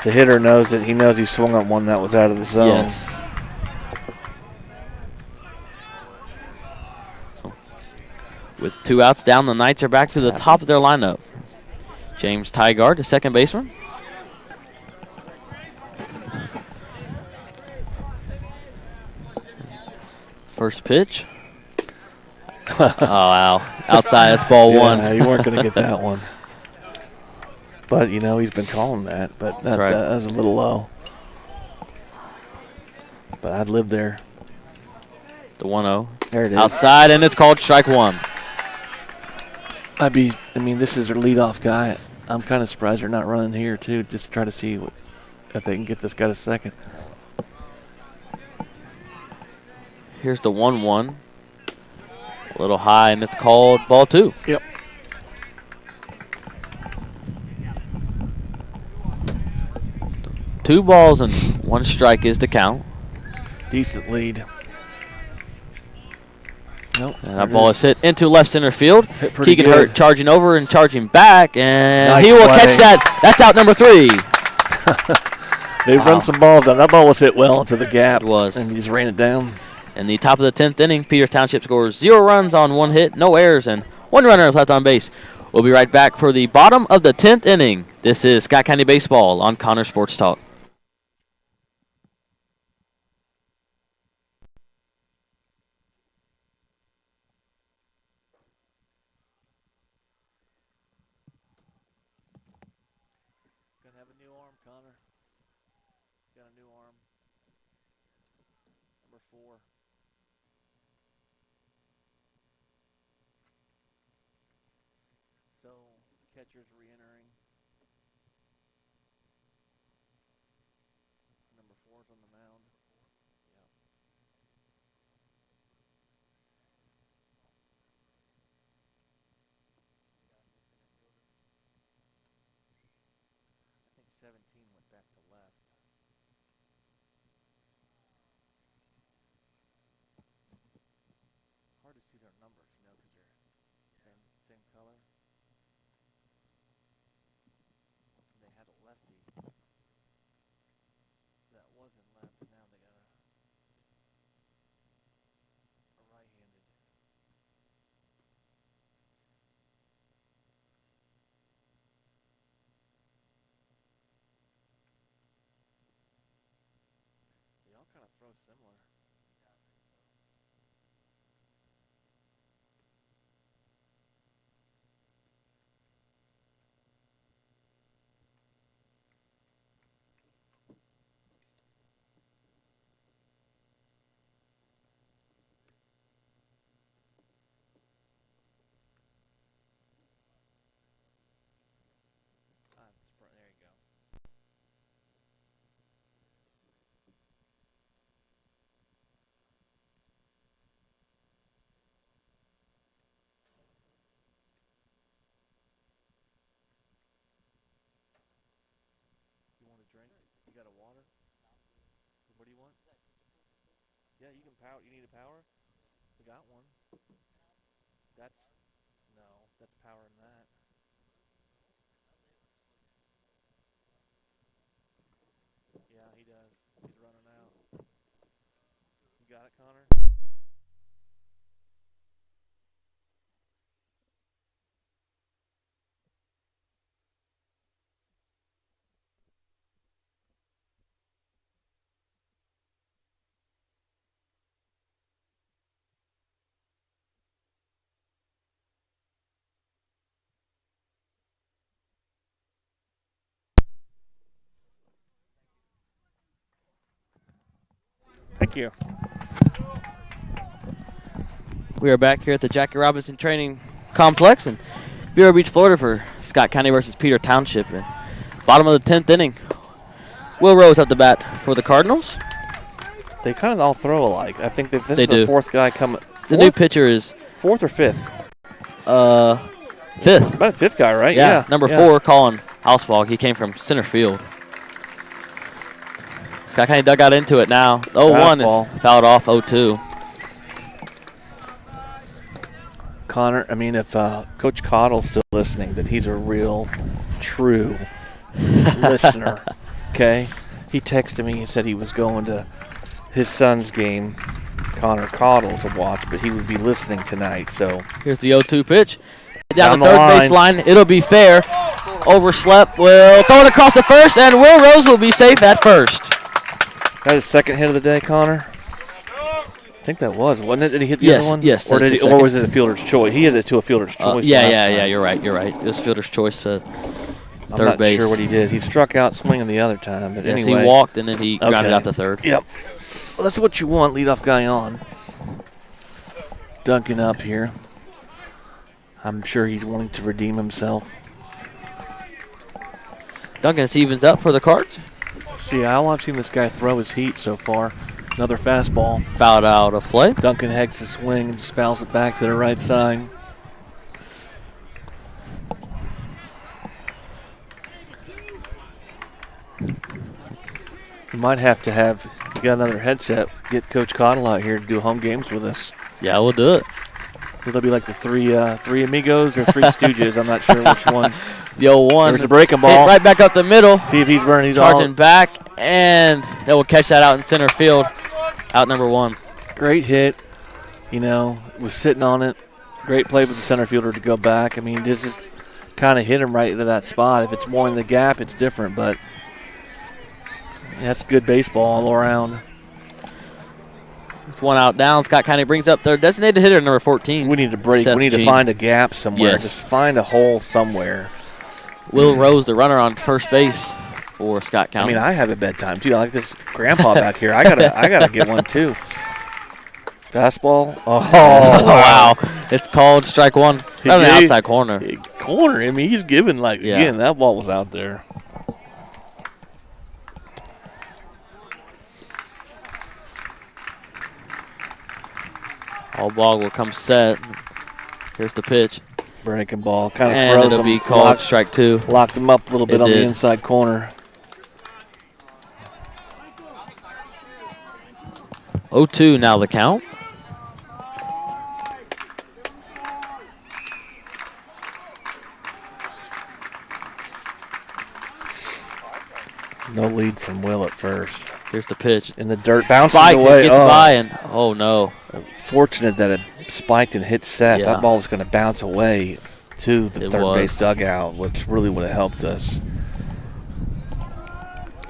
The hitter knows it. He knows he swung on one that was out of the zone. Yes. With 2 outs down, the Knights are back to the top of their lineup. James Tygard, the second baseman. First pitch. Oh, wow. Outside, that's ball one. Yeah, you weren't going to get that one. But, you know, he's been calling that. But that, right. that was a little low. But I'd live there. The 1-0. There it is. Outside, and it's called strike one. I mean, this is their leadoff guy. I'm kind of surprised they're not running here, too, just to try to see if they can get this guy to second. Here's the 1-1. A little high, and it's called ball two. Yep. Two balls and 1 strike is the count. Decent lead. Nope. And that ball is hit into left center field. Hit pretty Keegan good. Hurt charging over and charging back, and Nice he will play. catch that. That's out number 3. They've Wow. run some balls out. That ball was hit well into the gap. It was. And he just ran it down. In the top of the 10th inning, Peter Township scores 0 runs on 1 hit, no errors, and 1 runner left on base. We'll be right back for the bottom of the 10th inning. This is Scott County Baseball on Connor Sports Talk. Gonna have a new arm, Connor. Got a new arm. Number 4. So, catcher's re-entering. Number 4's on the mound. Yep. I think 17 went back to left. Hard to see their numbers, you know, because they're same color. They had a lefty that wasn't left. Now they got a right-handed. They all kind of throw similar. There you go. You want a drink? You got a water? What do you want? Yeah, you can power. You need a power? We got one. That's powering that. Yeah, he does. He's running out. You got it, Connor? Thank you. We are back here at the Jackie Robinson Training Complex in Vero Beach, Florida for Scott County versus Peter Township. And bottom of the 10th inning. Will Rose at the bat for the Cardinals. They kind of all throw alike. I think that this They is the do. 4th guy coming. The new pitcher is 4th or 5th? 5th. About a 5th guy, right? Yeah, number 4, Colin Hausbach. He came from center field. Scott County dug out into it now. 0-1 Fastball. is fouled off 0-2. Connor, I mean, if Coach Cottle's still listening, that he's a real, true listener, okay? He texted me and said he was going to his son's game Connor Cottle to watch, but he would be listening tonight. So Here's the 0-2 pitch. Down Down the the third line. base line. It'll be fair. Overslept. Will throw it across the first, and Will Rose will be safe at first. that his second hit of the day, Connor. I think that was, wasn't it? Did he hit the Yes, other one? yes, Or that's did the he, or second. was it a fielder's choice? He hit it to a fielder's choice. Yeah. last time. You're right. It was fielder's choice to I'm third not base. sure what he did. He struck out swinging the other time, but Yes, anyway. he walked, and then he grounded Okay. out to third. Yep. Well, that's what you want, leadoff guy on. Duncan up here. I'm sure he's wanting to redeem himself. Duncan Stevens up for the Cards. See, all I've seen this guy throw is heat so far. Another fastball. Fouled out of play. Duncan Heggs the swing and just fouls it back to the right side. You might have to you got another headset, get Coach Cottle out here to do home games with us. Yeah, we'll do it. It'll be like the three amigos or three stooges. I'm not sure which one. The 0-1. There's a breaking Hit ball. right back up the middle. See if he's burning. He's Charging back, and they will catch that out in center field. Out number 1. Great hit. Was sitting on it. Great play for the center fielder to go back. I mean, just kind of hit him right into that spot. If it's more in the gap, it's different, but that's good baseball all around. With 1 out down, Scott County brings up their designated hitter, number 14. We need to break. Seth We need to Jean. find a gap somewhere. Yes. Just find a hole somewhere. Will Rose, the runner on first base for Scott I County. mean, I have a bedtime too. I like this grandpa back here. I gotta get one too. Fastball. Oh, wow. It's called strike 1. That's an He- outside corner. Corner. I mean, he's giving Yeah. again. That ball was out there. All ball will come set. Here's the pitch. Breaking ball. Kind of And froze it'll him. be called strike 2. Locked him up a little bit It on the did. inside corner. 0-2 now the count. No lead from Will at first. Here's the pitch. In the dirt, bounces Spiked away. it, gets by, and oh no. Fortunate that it spiked and hit Seth. Yeah. That ball was going to bounce away to the It third was. base dugout, which really would have helped us.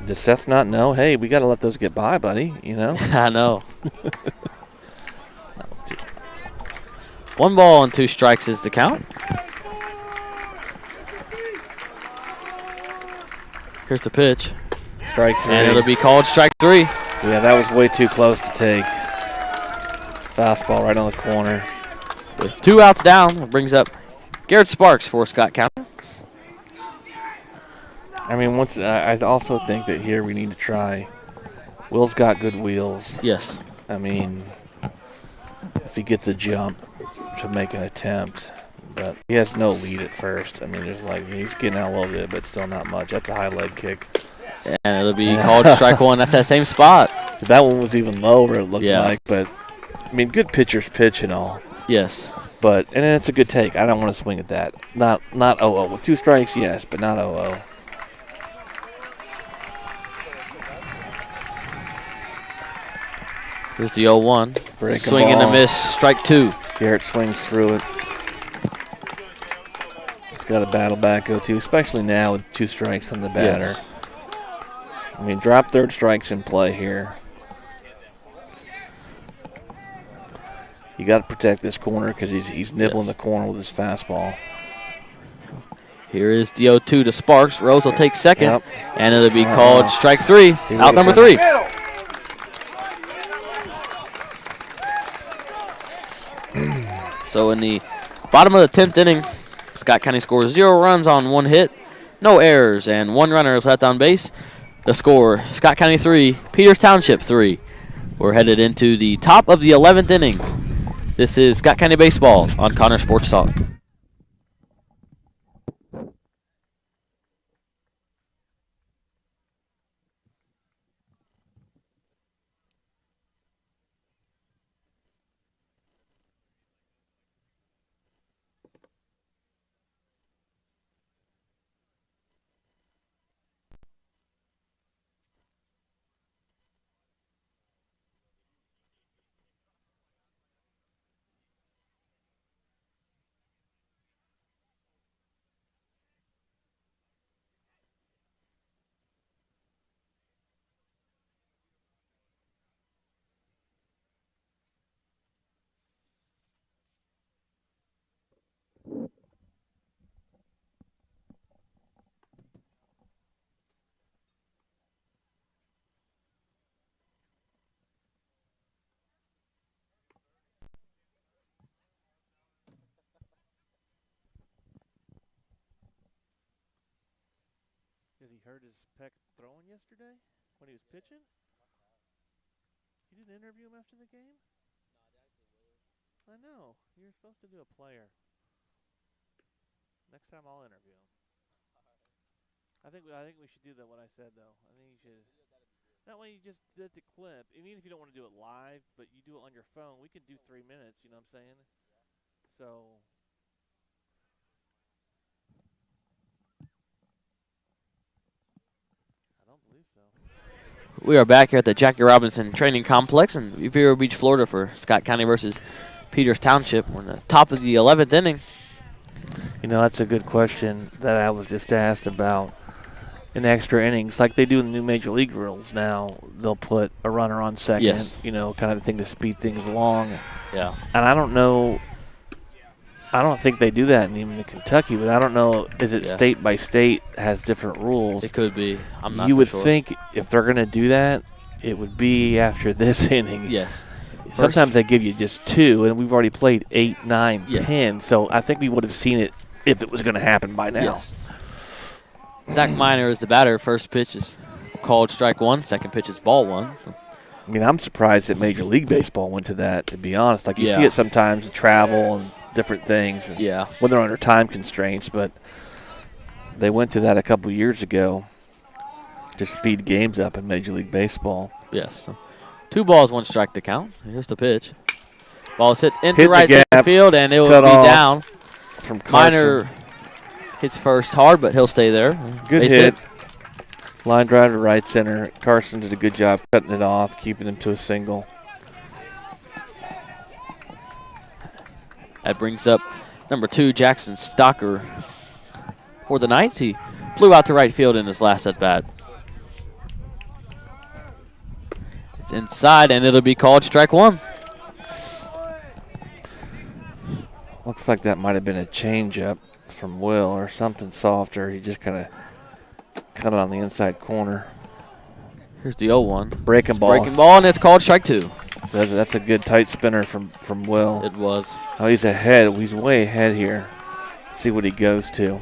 Does Seth not know? Hey, we got to let those get by, buddy. I know. 1 ball and 2 strikes is the count. Here's the pitch. Strike 3. And it'll be called strike 3. Yeah, that was way too close to take. Fastball right on the corner. With 2 outs down, it brings up Garrett Sparks for Scott County. I mean, I also think that here we need to try. Will's got good wheels. Yes. I mean, if he gets a jump to make an attempt, but he has no lead at first. I mean, he's getting out a little bit, but still not much. That's a high leg kick. And it'll be called strike 1. That's that same spot. That one was even lower, it looks Yeah. like. But I mean, good pitcher's pitch and all. Yes. And it's a good take. I don't want to swing at that. Not 0-0 with 2 strikes, yes, but not 0-0. Here's the 0-1. Breaking Swing and a ball. miss, strike 2. Garrett swings through it. It's got a battle back 0-2, especially now with 2 strikes on the batter. Yes. I mean, drop third strikes in play here. You got to protect this corner because he's nibbling Yes. the corner with his fastball. Here is the 0-2 to Sparks. Rose will take second. Yep. And it'll be called strike 3. He Out would've number been- 3. So in the bottom of the 10th inning, Scott County scores 0 runs on 1 hit, no errors, and 1 runner is left on base. The score, Scott County 3, Peters Township 3. We're headed into the top of the 11th inning. This is Scott County Baseball on Connor Sports Talk. he hurt his pec throwing yesterday when he was pitching? You didn't interview him after the game? I know. You're supposed to do a player. Next time I'll interview him. I think we should do that. What I said though. I think you should. That way you just did the clip. Even if you don't want to do it live, but you do it on your phone, we could do 3 minutes. You know what I'm saying? So. I don't believe so. We are back here at the Jackie Robinson Training Complex in Vero Beach, Florida for Scott County versus Peters Township. We're in the top of the 11th inning. You know, that's a good question that I was just asked about. In extra innings, like they do in the new Major League rules now, they'll put a runner on second, Yes. you know, kind of thing to speed things along. Yeah. And I don't know, I don't think they do that in even Kentucky, but I don't know, is it state by state has different rules? It could be. I'm not You would sure. think if they're going to do that, it would be after this inning. Yes. Sometimes they give you just 2, and we've already played 8, 9, Yes. 10, so I think we would have seen it if it was going to happen by now. Yes. Zach Miner is the batter. First pitch is called strike 1. Second pitch is ball 1. I mean, I'm surprised that Major League Baseball went to that, to be honest. Like, you see Yeah. it sometimes in travel and different things and Yeah. when they're under time constraints, but they went to that a couple years ago to speed games up in Major League Baseball. Yes. So 2 balls, 1 strike to count. Here's the pitch. Ball is hit into Hit the right center gap, field, and it will cut be off down. From Carson. Miner hits first hard, but he'll stay there. Good Base hit. Line drive to right center. Carson did a good job cutting it off, keeping him to a single. That brings up number 2, Jackson Stocker. For the Knights, he flew out to right field in his last at-bat. It's inside, and it'll be called strike 1. Looks like that might have been a changeup from Will or something softer. He just kind of cut it on the inside corner. Here's the 0-1. Breaking ball. Breaking ball, and it's called strike 2. That's a good tight spinner from Will. It was. Oh, he's ahead. He's way ahead here. Let's see what he goes to.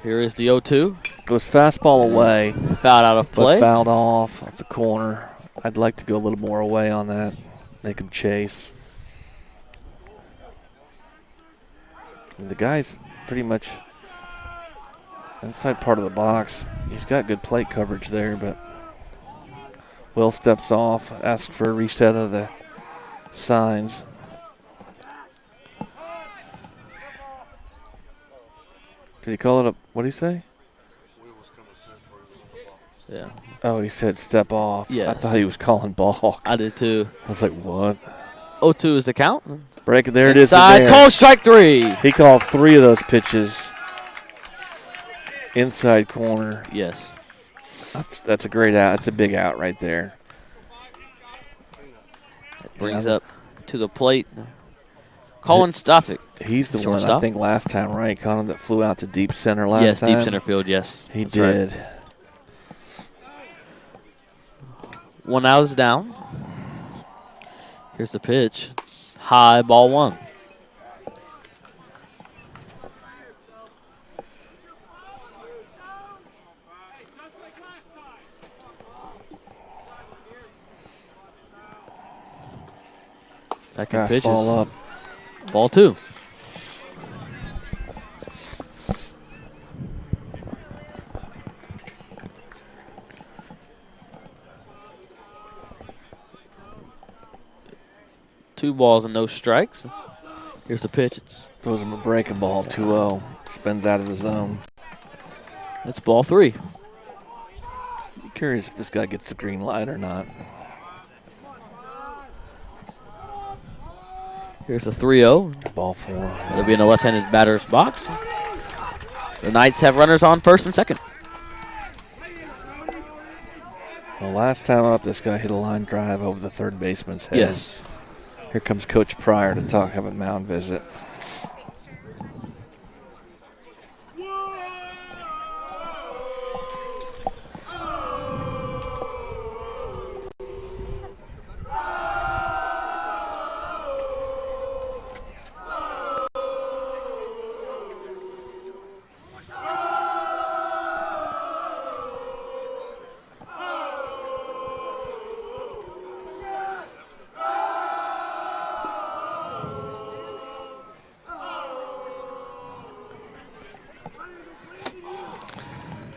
Here is the 0-2. Goes fastball away, Fouled out of play. but fouled off the corner. I'd like to go a little more away on that. Make him chase. And the guy's pretty much inside part of the box. He's got good plate coverage there, but Will steps off, asks for a reset of the signs. Did he call it up? What did he say? Yeah. Oh, he said step off. I Yes. thought he was calling balk. I did too. I was like, what? 0-2 is the count. Break it. There it is. Inside, Again. call strike 3. He called 3 of those pitches. Inside corner. Yes. That's a great out. That's a big out right there. Brings up to the plate. Colin Stoffick. He's the one, Shortstop. I think, last time, right, Colin, that flew out to deep center last Yes, time? deep center field, yes. He That's right. did. 1 out is down. Here's the pitch. It's high, ball 1. Second pitch is Fastball up. ball 2. Two balls and no strikes. Here's the pitch. Throws him a breaking ball, 2-0. Spins out of the zone. It's ball 3. Curious if this guy gets the green light or not. Here's the 3-0. Ball 4. It'll be in the left-handed batter's box. The Knights have runners on first and second. Well, last time up, this guy hit a line drive over the third baseman's head. Yes. Here comes Coach Pryor to have a mound visit.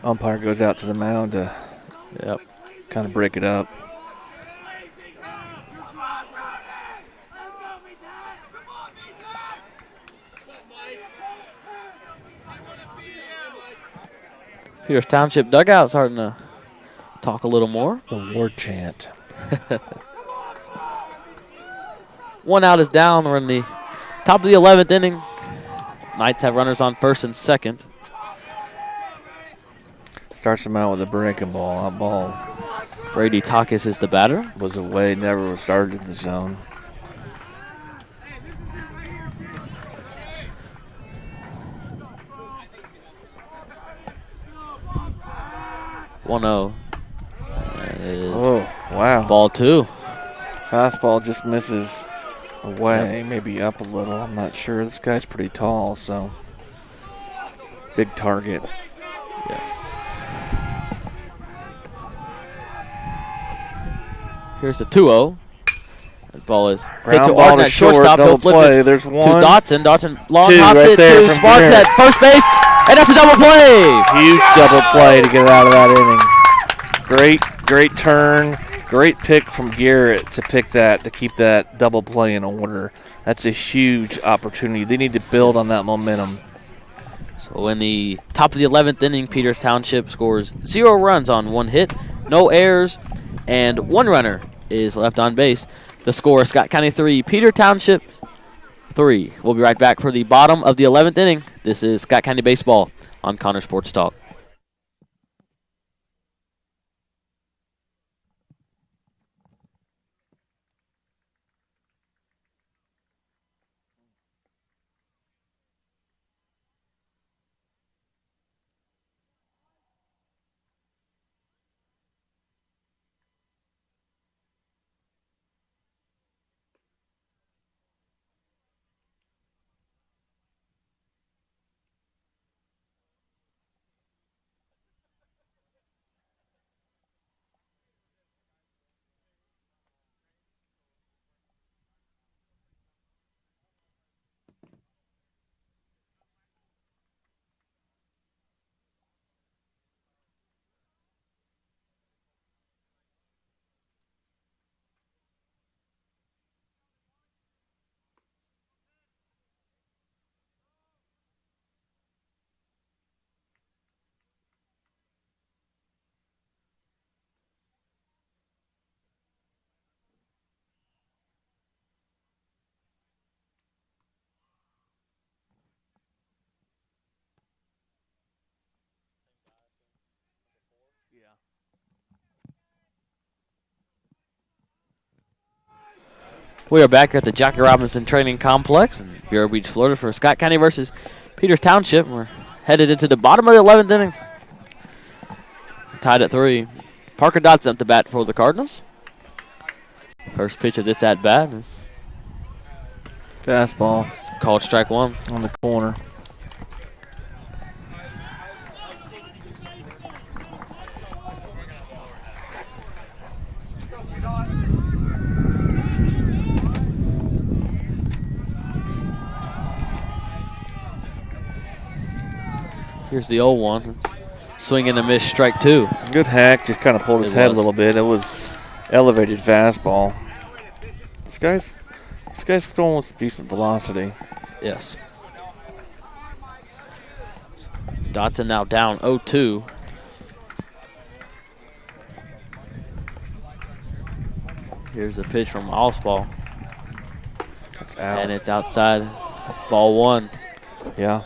Umpire goes out to the mound to Yep. kind of break it up. Peters Township dugout starting to talk a little more. The war chant. One out is down. We're in the top of the 11th inning. Knights have runners on first and second. Starts him out with a breaking ball. That ball Brady Takis is the batter. was away, never started in the zone. One-zero. Oh, wow. Ball two. Fastball just misses away, maybe up a little. I'm not sure. This guy's pretty tall, so big target. Yes. Here's the 2-0. That ball is hit Ground to ball Arden to at short, shortstop. He'll double flip play. it There's to one. Dotson. Dotson long Two hops right it there to from Sparks Garrett. at first base, and that's a double play. Huge double play to get out of that inning. Great turn. Great pick from Garrett to pick that, to keep that double play in order. That's a huge opportunity. They need to build on that momentum. So in the top of the 11th inning, Peters Township scores 0 runs on 1 hit, no errors, and 1 runner is left on base. The score, Scott County 3, Peters Township 3. We'll be right back for the bottom of the 11th inning. This is Scott County Baseball on Connor Sports Talk. We are back here at the Jackie Robinson Training Complex in Vero Beach, Florida for Scott County versus Peters Township. We're headed into the bottom of the 11th inning. Tied at 3. Parker Dotson up to bat for the Cardinals. First pitch of this at-bat is Fastball called strike 1. on the corner. Here's the 0-1. Swing and a miss, strike 2. Good hack, just kind of pulled his It head was. a little bit. It was elevated fastball. This guy's throwing with decent velocity. Yes. Dotson now down 0-2. Here's the pitch from Allsball, It's out. and it's outside. Ball 1. Yeah.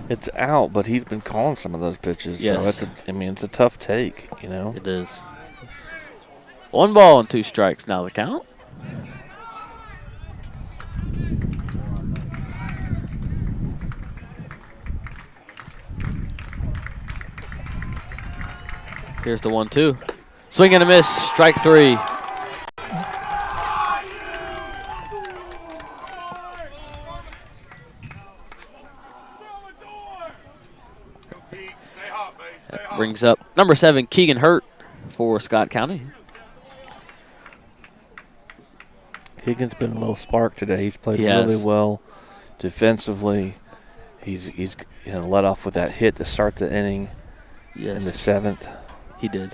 It's out, but he's been calling some of those pitches. Yes. So it's a tough take, you know. It is. 1 ball and 2 strikes now the count. Here's the 1-2. Swing and a miss, strike 3. That brings up number 7, Keegan Hurt for Scott County. Higgins been a little spark today. He's played He has. really well defensively. He's let off with that hit to start the inning. Yes. in the 7th. He did.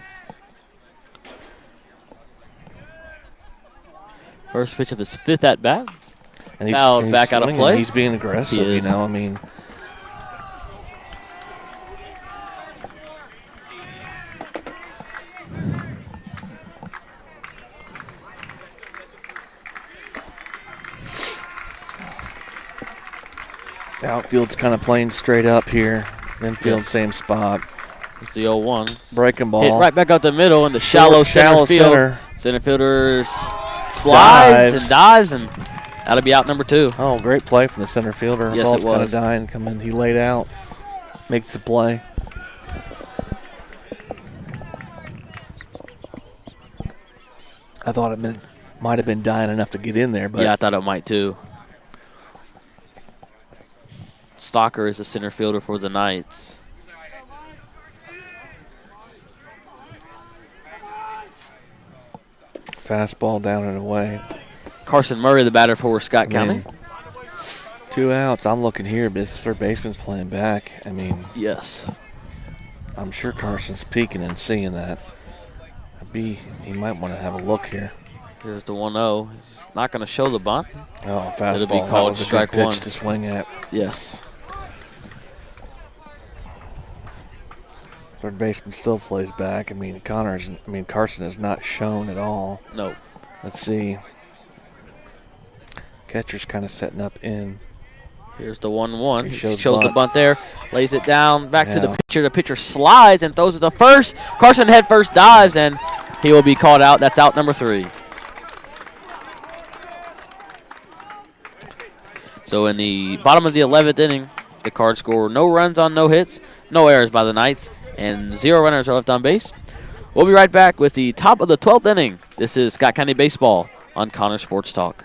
First pitch of his 5th at bat. And he's, Fouled and he's back out of swinging. play. He's being aggressive, He you is. know. I mean, the outfield's kind of playing straight up here. Infield, Yes. same spot. It's the 0-1. Breaking ball. Hit right back up the middle in the shallow center field. center. Center fielder slides and dives, and that'll be out number 2. Oh, great play from the center fielder. Yes, Ball's it kind of was. dying. Come in. He laid out. Makes the play. I thought it might have been dying enough to get in there, but Yeah, I thought it might too. Stalker is the center fielder for the Knights. fastball down and away. Carson Murray, the batter for Scott County. 2 outs. I'm looking here, but this third baseman's playing back. I mean, Yes. I'm sure Carson's peeking and seeing that. He might want to have a look here. Here's the 1-0. He's not going to show the bunt. Oh, fastball. It'll be That called was a good strike pitch 1. to swing at. Yes. Third baseman still plays back. I mean, Carson is not shown at all. No. Let's see. Catcher's kind of setting up in. Here's the 1-1. He He shows shows the bunt. bunt there. Lays it down. Back to the Yeah. pitcher. The pitcher slides and throws it to first. Carson head first dives, and he will be called out. That's out number 3. So in the bottom of the 11th inning, the Cards score no runs on no hits, no errors by the Knights, and 0 runners are left on base. We'll be right back with the top of the 12th inning. This is Scott County Baseball on Connor Sports Talk.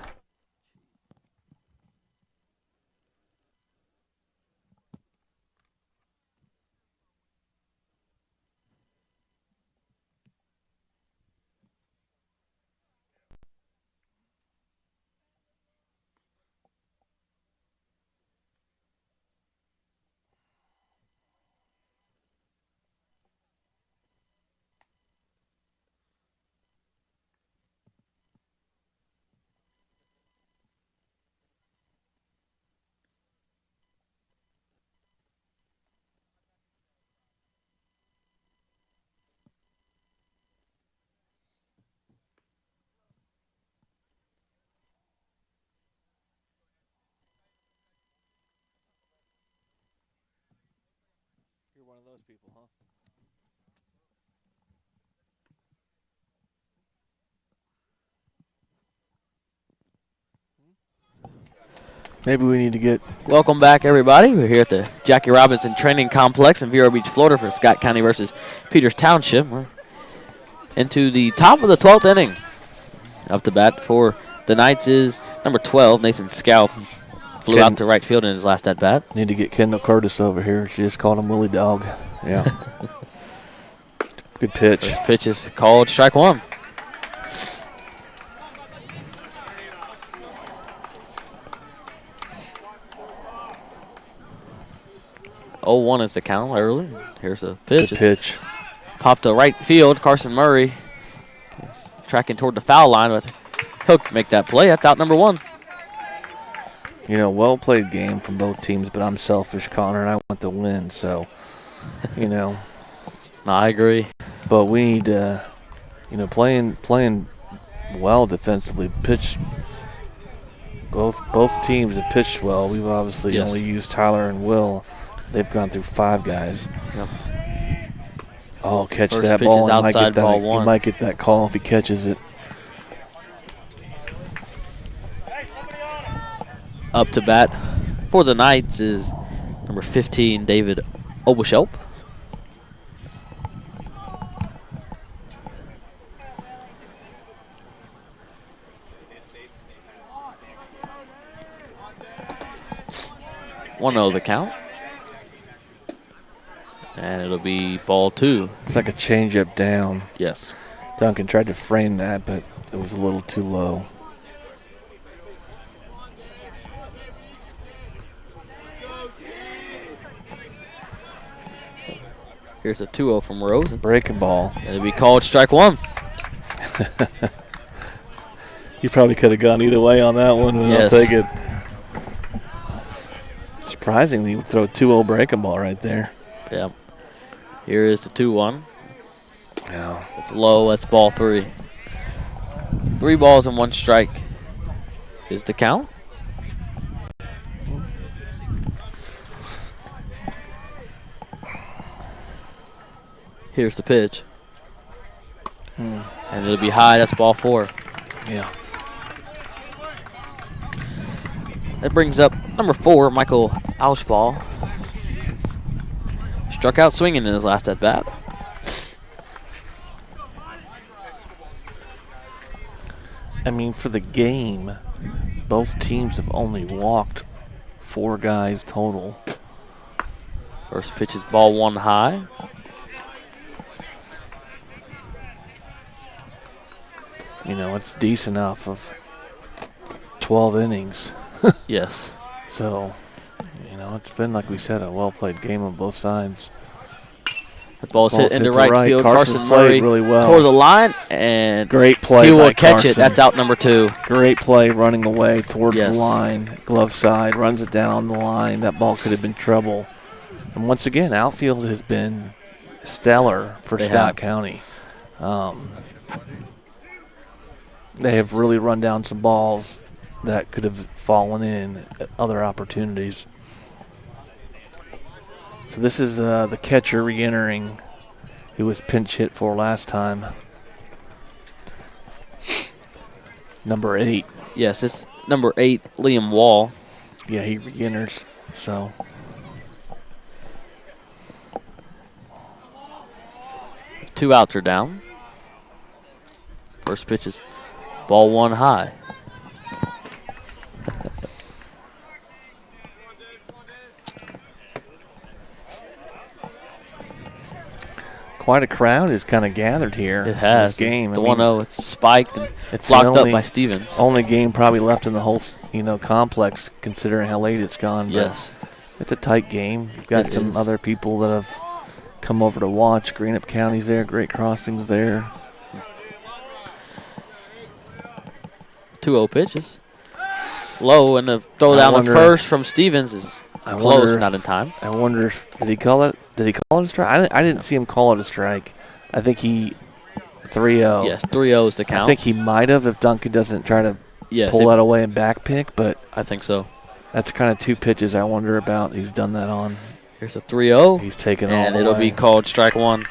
You're one of those people, huh? Maybe we need to get. Welcome back, everybody. We're here at the Jackie Robinson Training Complex in Vero Beach, Florida for Scott County versus Peters Township. We're into the top of the 12th inning. Up to bat for the Knights is number 12, Nathan Scout. Flew out to right field in his last at bat. Need to get Kendall Curtis over here. She just called him Willie Dog. Yeah. Good pitch. First pitch is called strike 1. Oh, 1 is the count early. Here's the pitch. Good pitch. Popped to right field. Carson Murray is tracking toward the foul line, but he'll make that play. That's out number 1. You know, well played game from both teams, but I'm selfish, Connor, and I want to win. So, you know. No, I agree. But we need to, playing well defensively. Pitch. Both teams have pitched well. We've obviously only used Tyler and Will. They've gone through 5 guys. Yep. Oh, catch First that pitch ball. is outside, ball 1. He might get that call if he catches it. Up to bat for the Knights is number 15, David Obuschelp. One the count. And it'll be ball 2. It's like a changeup down. Yes. Duncan tried to frame that, but it was a little too low. Here's a 2-0 from Rose. Breaking ball. It'll be called strike one. You probably could have gone either way on that one, and Yes. I'll take it. Surprisingly, you would throw a 2-0 breaking ball right there. Yeah. Here is the 2-1. Yeah. It's low. That's ball 3. 3 balls and 1 strike is the count. Here's the pitch. And it'll be high. That's ball 4. Yeah. That brings up number 4, Michael Auschball. Struck out swinging in his last at bat. I mean, for the game, both teams have only walked 4 guys total. First pitch is ball 1 high. You know, it's decent off of 12 innings. Yes. So, you know, it's been, like we said, a well-played game on both sides. The ball's hit into to right field. Carson's Carson played Murray really well. toward the line, and Great play he will by catch Carson. it. That's out number 2. Great play running away towards Yes. the line. Glove side, runs it down on the line. That ball could have been trouble. And once again, outfield has been stellar for They Scott have. County. They have really run down some balls that could have fallen in at other opportunities. So this is the catcher re-entering, who was pinch hit for last time. Number 8. Yes, it's number 8, Liam Wall. Yeah, he re-enters. So 2 outs are down. First pitch is ball 1 high. quite a crowd has kind of gathered here. It has. This game. The I mean, 1-0, it's spiked and it's blocked the up by Stevens. Only game probably left in the whole, complex, considering how late it's gone. But Yes. it's a tight game. You've got It some is. other people that have come over to watch. Greenup County's there. Great Crossings there. 2-0 pitches. Low, and the throw I down the wonder- first from Stevens is I close, wonder but not if- in time. I wonder if did he call it a strike? I didn't see him call it a strike. I think he 3-0. Yes, 3-0 is the count. I think he might have if Duncan doesn't try to yes, pull that away and back pick, but I think so. that's kind of 2 pitches I wonder about. He's done that on. Here's a 3-0, He's taken all and the it'll way. be called strike 1.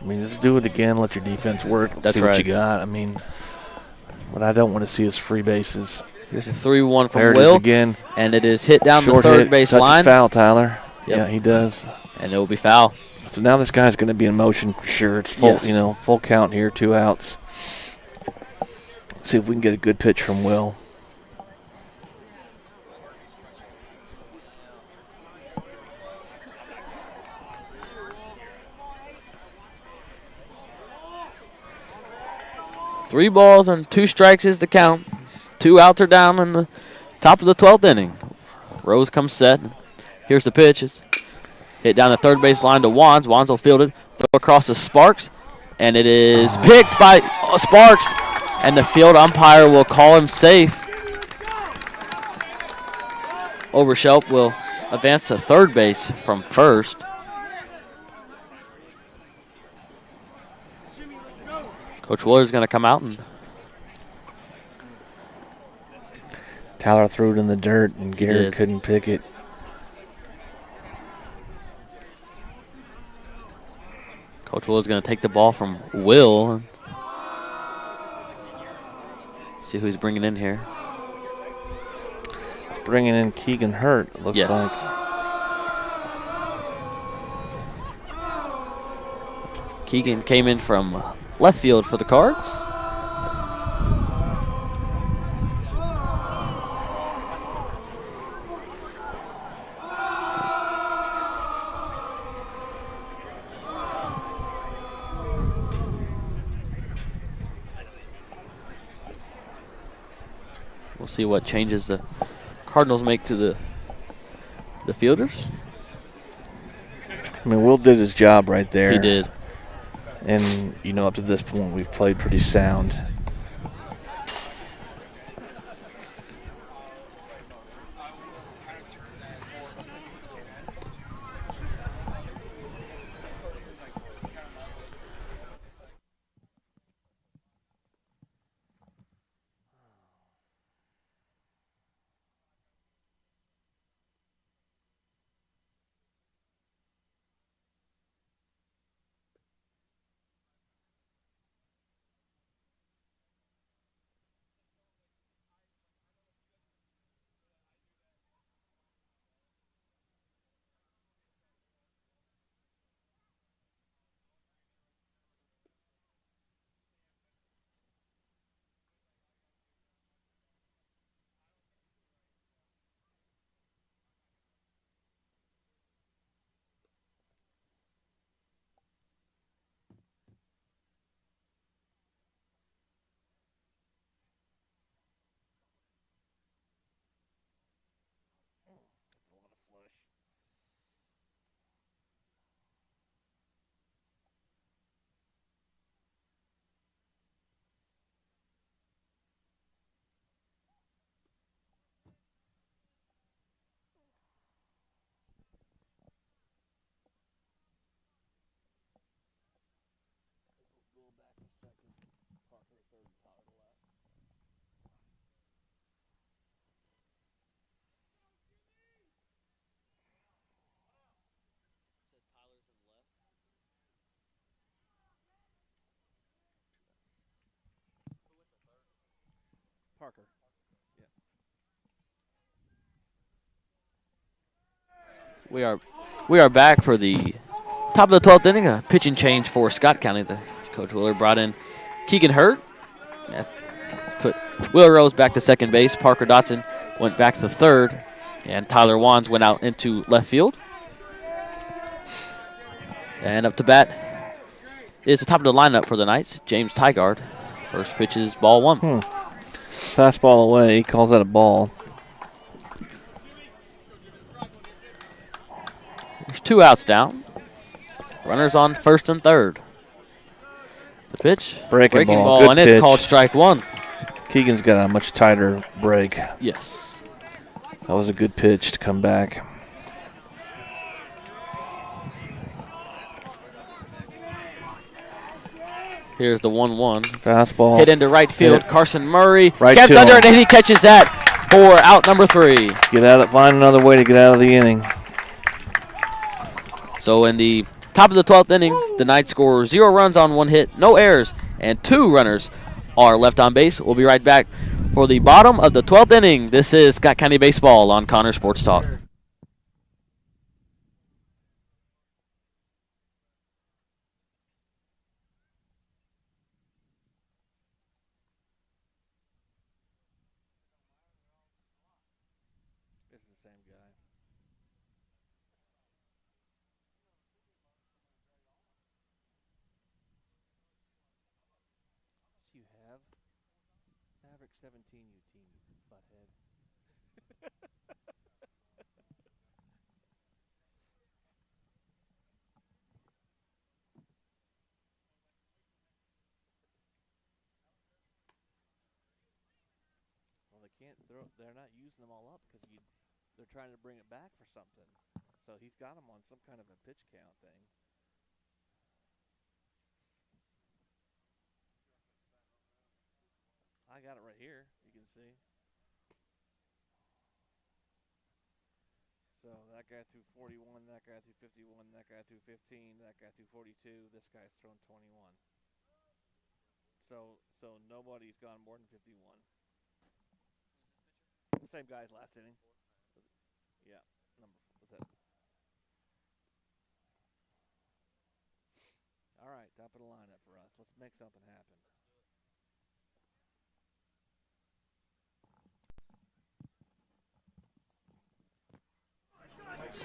I mean, just do it again. Let your defense work. Let's That's see what you right. got. I mean, what I don't want to see is free bases. Here's a 3-1 from There it is Will, again. and it is hit down the Short third hit, base touch line, and foul, Tyler. Yep. Yeah, he does. and it will be foul. So now this guy's going to be in motion for sure. It's full, Yes. full count here, 2 outs. See if we can get a good pitch from Will. Three balls and 2 strikes is the count. 2 outs are down in the top of the 12th inning. Rose comes set. Here's the pitch. It's hit down the third base line to Wands. Wands will field it. Throw across to Sparks. And it is picked by Sparks. And the field umpire will call him safe. Overshelp will advance to third base from first. Coach Willer's going to come out and Tyler threw it in the dirt, and Garrett did. couldn't pick it. Coach Willer's going to take the ball from Will. See who he's bringing in here. Bringing in Keegan Hurt, it looks Yes. like. Keegan came in from left field for the Cards. We'll see what changes the Cardinals make to the fielders. I mean, Will did his job right there. He did. And, you know, up to this point, we've played pretty sound. Parker. We are back for the top of the 12th inning. A pitching change for Scott County. The Coach Willard brought in Keegan Hurt. Put Will Rose back to second base. Parker Dotson went back to third. And Tyler Wands went out into left field. And up to bat is the top of the lineup for the Knights, James Tygard. First pitch is ball one. Fastball away. He calls that a ball. There's 2 outs down. Runners on first and third. The pitch. Breaking ball. Good and it's pitch. called strike one. Keegan's got a much tighter break. Yes. That was a good pitch to come back. Here's the 1-1. Fastball. Hit into right field. Carson Murray Right gets to under him. it, and he catches that for out number 3. Get out of, find another way to get out of the inning. So in the top of the 12th inning, the Knights score 0 runs on 1 hit, no errors, and 2 runners are left on base. We'll be right back for the bottom of the 12th inning. This is Scott County Baseball on Connor Sports Talk. This is the same guy. You have Maverick 17, you team butthead. Well, they can't throw. They're not using them all up because they're trying to bring it back for something. So he's got them on some kind of a pitch count thing. I got it right here. You can see. So that guy threw 41, that guy threw 51, that guy threw 15, that guy threw 42. This guy's thrown 21. So nobody's gone more than 51. The same guy's last inning. Yeah, what's that? All right, top of the lineup for us. Let's make something happen.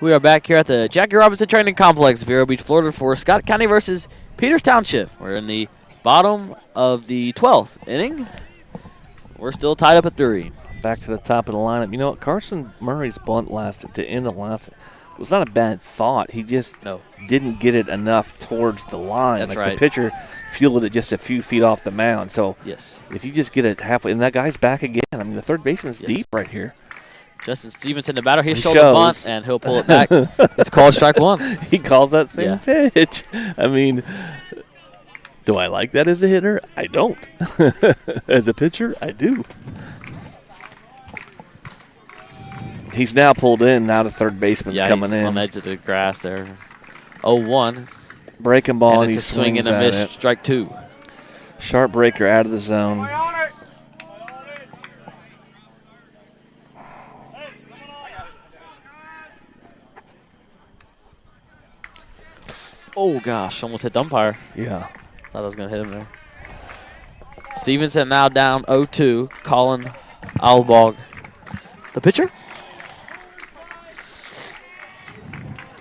We are back here at the Jackie Robinson Training Complex, Vero Beach, Florida, for Scott County versus Peters Township. We're in the bottom of the 12th inning. We're still tied up at 3. back to the top of the lineup. You know what? Carson Murray's bunt to end the last. It was not a bad thought. He just didn't get it enough towards the line. That's like right. The pitcher fielded it just a few feet off the mound. So if you just get it halfway, and that guy's back again. I mean, the third baseman's deep right here. Justin Stevenson, the batter, he showed shows. the bunt, and he'll pull it back. It's called strike one. He calls that same pitch. I mean, do I like that as a hitter? I don't. As a pitcher, I do. He's now pulled in. Now the third baseman's coming in. On the edge of the grass there. 0-1. Breaking ball, and he it's a swing swings and a at miss. it. Strike two. Sharp breaker out of the zone. Oh, gosh. Almost hit the umpire. Yeah. Thought I was going to hit him there. Stevenson now down 0-2. Colin Alvog. The pitcher?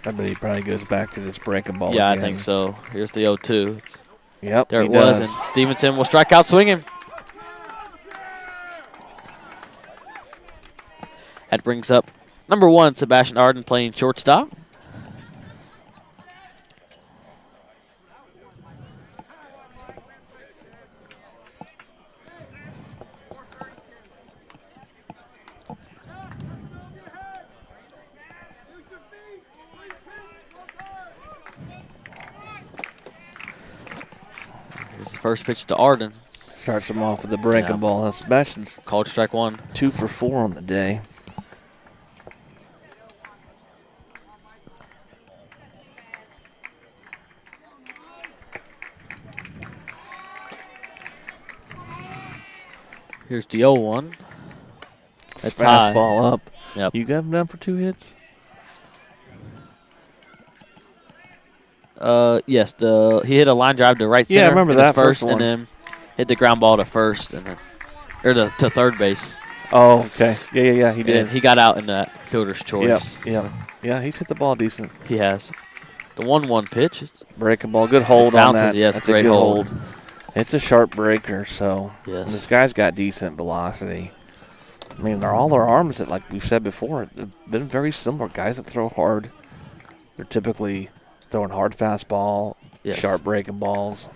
I bet he probably goes back to this breaking ball Yeah, again. I think so. Here's the 0-2. Yep, there he it was. does. And Stevenson will strike out swinging. That brings up number 1, Sebastian Arden, playing shortstop. Here's the first pitch to Arden. Starts him off with the breaking ball. Now Sebastian's called strike one. 2 for 4 on the day. Here's the 0-1. That's fastball high. up. Yep. You got him down for 2 hits? Yes. He hit a line drive to right center. Yeah, I remember in his that first one. and then hit the ground ball to first and then to third base. Oh, okay. Yeah. He did. And he got out in that fielder's choice. Yeah, he's hit the ball decent. He has. The 1-1 pitch. Breaking ball. Good hold on bounces, that. yes, That's great a good hold. It's a sharp breaker, so yes. This guy's got decent velocity. I mean, all their arms that, like we've said before, have been very similar. Guys that throw hard, they're typically throwing hard fastball, sharp breaking balls.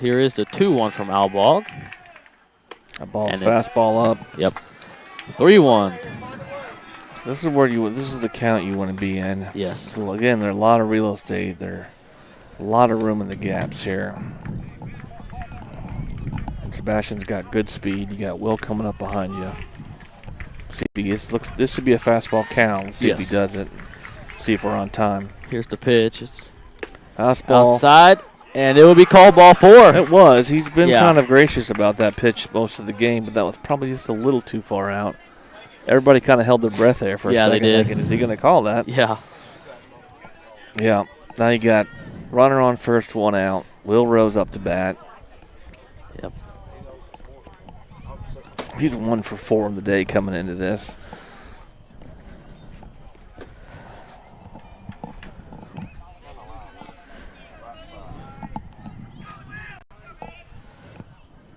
Here is the 2-1 from Alvog. That ball's fastball up. Yep. 3-1. So this is where this is the count you want to be in. Yes. So again, there's a lot of real estate. There's a lot of room in the gaps here. And Sebastian's got good speed. You got Will coming up behind you. See if he this should be a fastball count. Let's see if he does it. See if we're on time. Here's the pitch. It's fastball outside, and it will be called ball 4. It was. He's been kind of gracious about that pitch most of the game, but that was probably just a little too far out. Everybody kind of held their breath there for a second. They did. Thinking, is he going to call that? Yeah. Yeah. Now you got runner on first, 1 out. Will Rose up to bat. Yep. He's 1 for 4 in the day coming into this.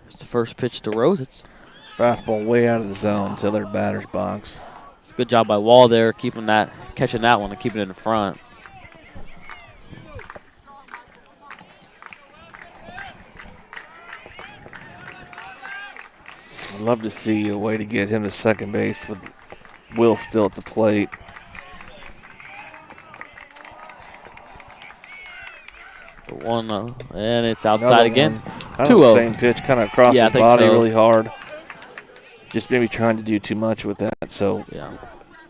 Here's the first pitch to Rose. It's fastball way out of the zone to their batter's box. It's a good job by Wall there, catching that one and keeping it in front. I'd love to see a way to get him to second base with Will still at the plate. The 1-0, and it's outside again. 2-0. Same pitch, kind of across his body really hard. Just maybe trying to do too much with that. So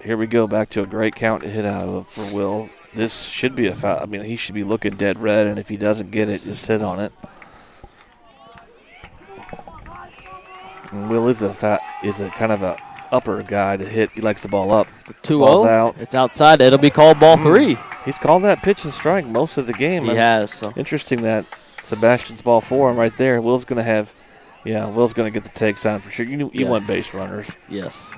here we go, back to a great count to hit out of for Will. This should be a foul. I mean, he should be looking dead red, and if he doesn't get it, just sit on it. And Will is a kind of a upper guy to hit. He likes the ball up. 2-0. Out. It's outside. It'll be called ball 3. He's called that pitch and strike most of the game. He has. So. Interesting that Sebastian's ball 4 and right there. Will's going to have. Yeah, Will's going to get the take sign for sure. You want base runners. Yes.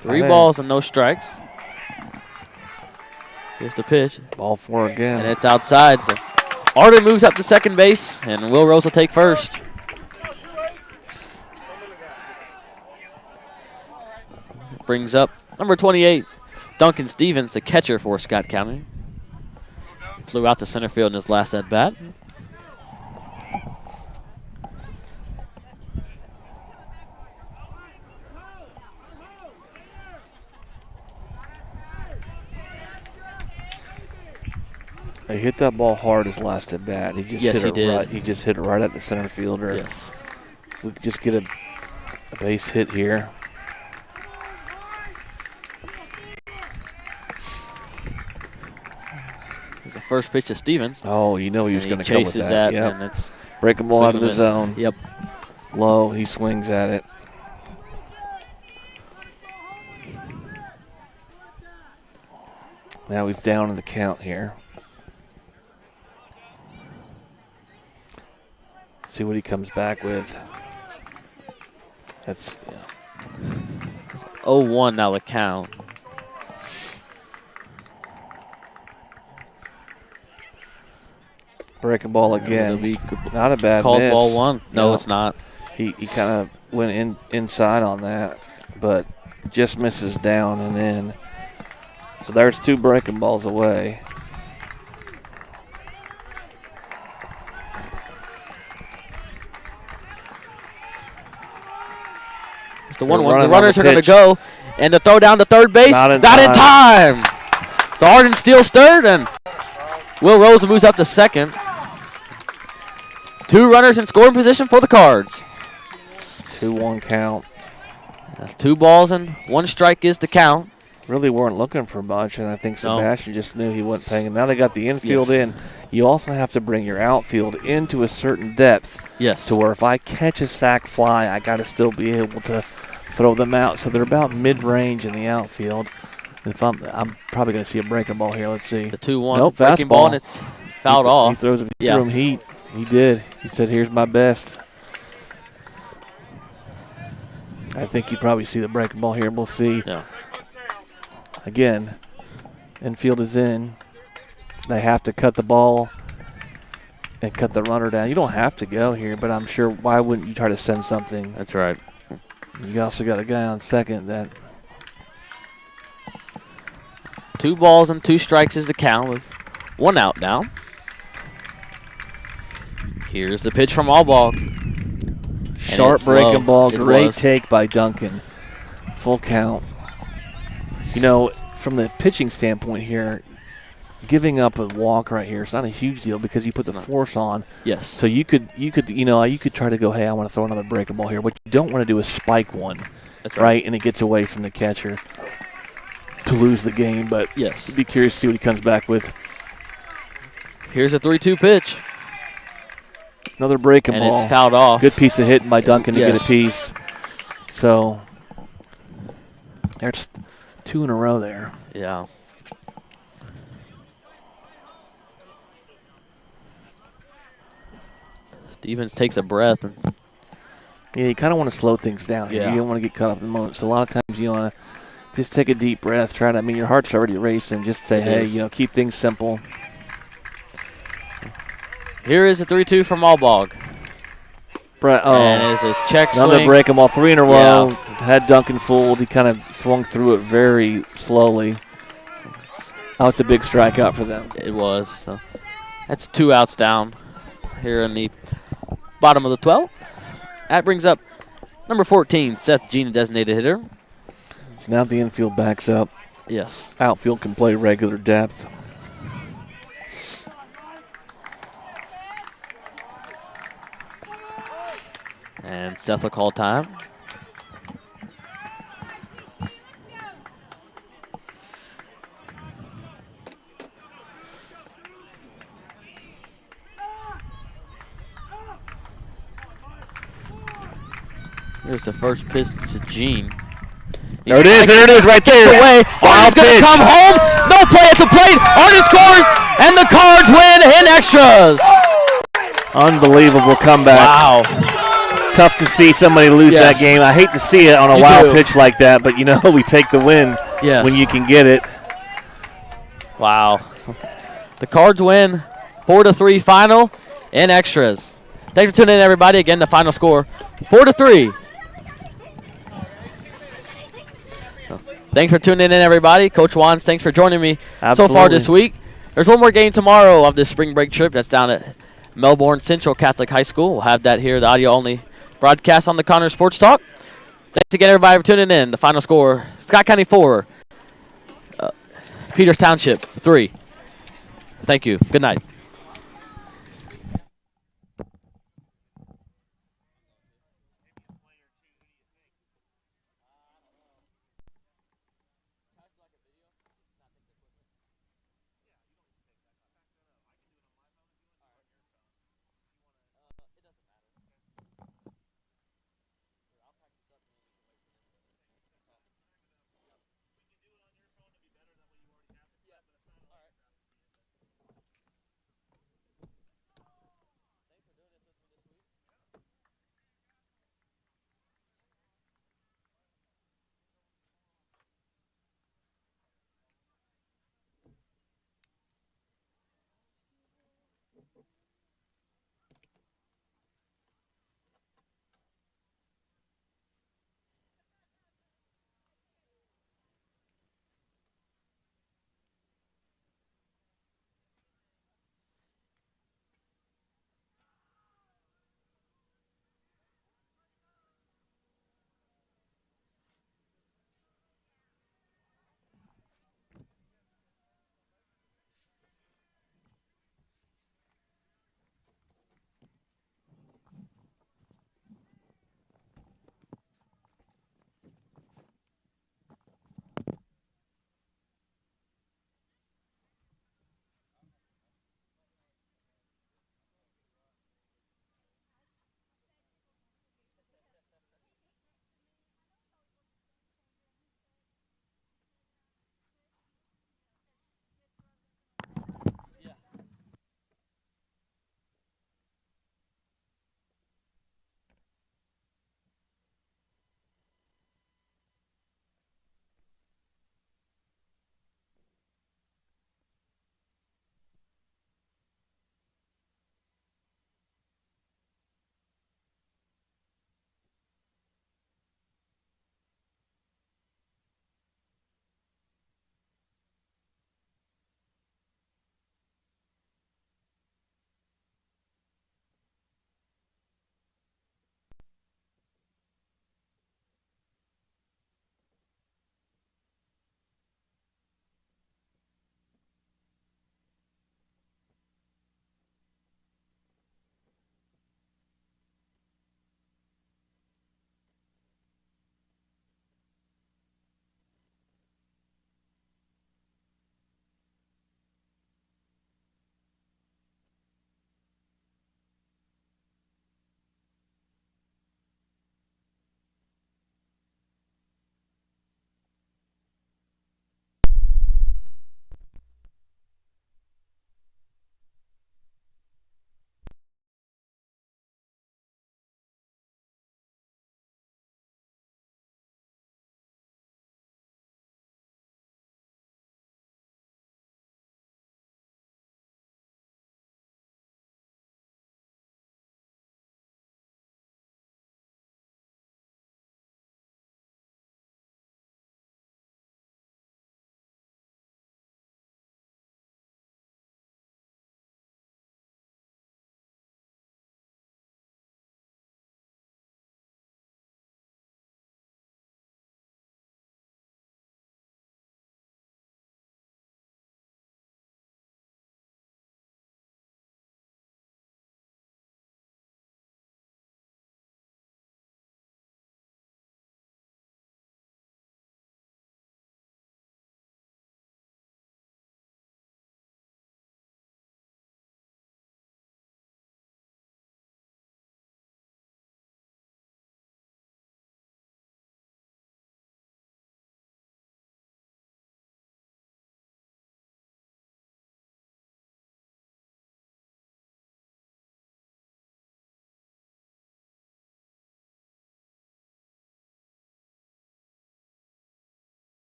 3 balls and no strikes. Here's the pitch. Ball 4 again. And it's outside. So Arden moves up to second base, and Will Rose will take first. Brings up number 28, Duncan Stevens, the catcher for Scott County. Flew out to center field in his last at bat. He hit that ball hard his last at bat. He just Yes, hit he it did. right. He just hit it right at the center fielder. Yes. If we could just get a base hit here. Here's the first pitch to Stevens. Oh, you know he was And going to come with chases that. that, Yep. and it's Breaking ball out of the swing and zone. miss. Yep. Low, he swings at it. Now he's down in the count here. See what he comes back with. That's 0-1 now the count. breaking ball It'll again. be Not a bad called miss. ball 1. No, it's not. He kind of went inside on that, but just misses down and in. So there's 2 breaking balls away. The 1-1. running The on runners the are going to pitch. go, and the throw down to third base. Not in time. So Arden steals third, and Will Rose moves up to second. 2 runners in scoring position for the Cards. 2-1 count. That's 2 balls and 1 strike is the count. Really weren't looking for much, and I think No. Sebastian just knew he wasn't paying. Now they got the infield Yes. in. You also have to bring your outfield into a certain depth Yes. to where if I catch a sac fly, I got to still be able to throw them out. So they're about mid-range in the outfield. And if I'm probably going to see a breaking ball here. Let's see. The 2-1 Nope, breaking fastball. ball, and it's fouled He off. throws. He Yeah. threw him heat. He did. He said, "Here's my best." I think you probably see the breaking ball here. We'll see. Yeah. Again, infield is in. They have to cut the ball and cut the runner down. You don't have to go here, but I'm sure why wouldn't you try to send something? That's right. You also got a guy on second that 2 balls and 2 strikes is the count with 1 out now. Here's the pitch from Allball. sharp it's breaking low. ball. It Great was. take by Duncan. Full count. You know, from the pitching standpoint here, giving up a walk right here is not a huge deal because you put the force on. Yes. So you could try to go, hey, I want to throw another breaking ball here. What you don't want to do is spike one, That's right? And it gets away from the catcher to lose the game. But Yes. be curious to see what he comes back with. Here's a 3-2 pitch. Another breaking And ball. it's fouled off. Good piece of hitting by Duncan to get Yes. a piece. So there's 2 in a row there. Yeah. Stevens takes a breath. And Yeah, you kind of want to slow things down here. Yeah. You don't want to get caught up in the moment. So a lot of times you want to just take a deep breath. Your heart's already racing. Just say, It hey, is. keep things simple. here is a 3-2 from Allbog. And it's a check Another swing. breaking ball, 3 in a row. Yeah. Had Duncan fooled. He kind of swung through it very slowly. Oh, it's a big strikeout for them. It was. So that's 2 outs down here in the bottom of the 12th. That brings up number 14, Seth Jean, designated hitter. So now the infield backs up. Yes. Outfield can play regular depth. And Seth will call time. Here's the first pitch to Gene. There it is right there. Away. Wild Arden's going to pitch. come home. No play at the plate. Arden scores, and the Cards win in extras. Unbelievable comeback. Wow. tough to see somebody lose Yes. that game. I hate to see it on a You wild do. pitch like that, but, we take the win Yes. when you can get it. Wow. The Cards win 4-3 final in extras. Thanks for tuning in, everybody. Again, the final score, 4-3. Thanks for tuning in, everybody. Coach Wands, thanks for joining me so far this week. There's one more game tomorrow of this spring break trip. That's down at Melbourne Central Catholic High School. We'll have that here, the audio-only broadcast on the Connor Sports Talk. Thanks again, everybody, for tuning in. The final score, Scott County 4, Peters Township 3. Thank you. Good night.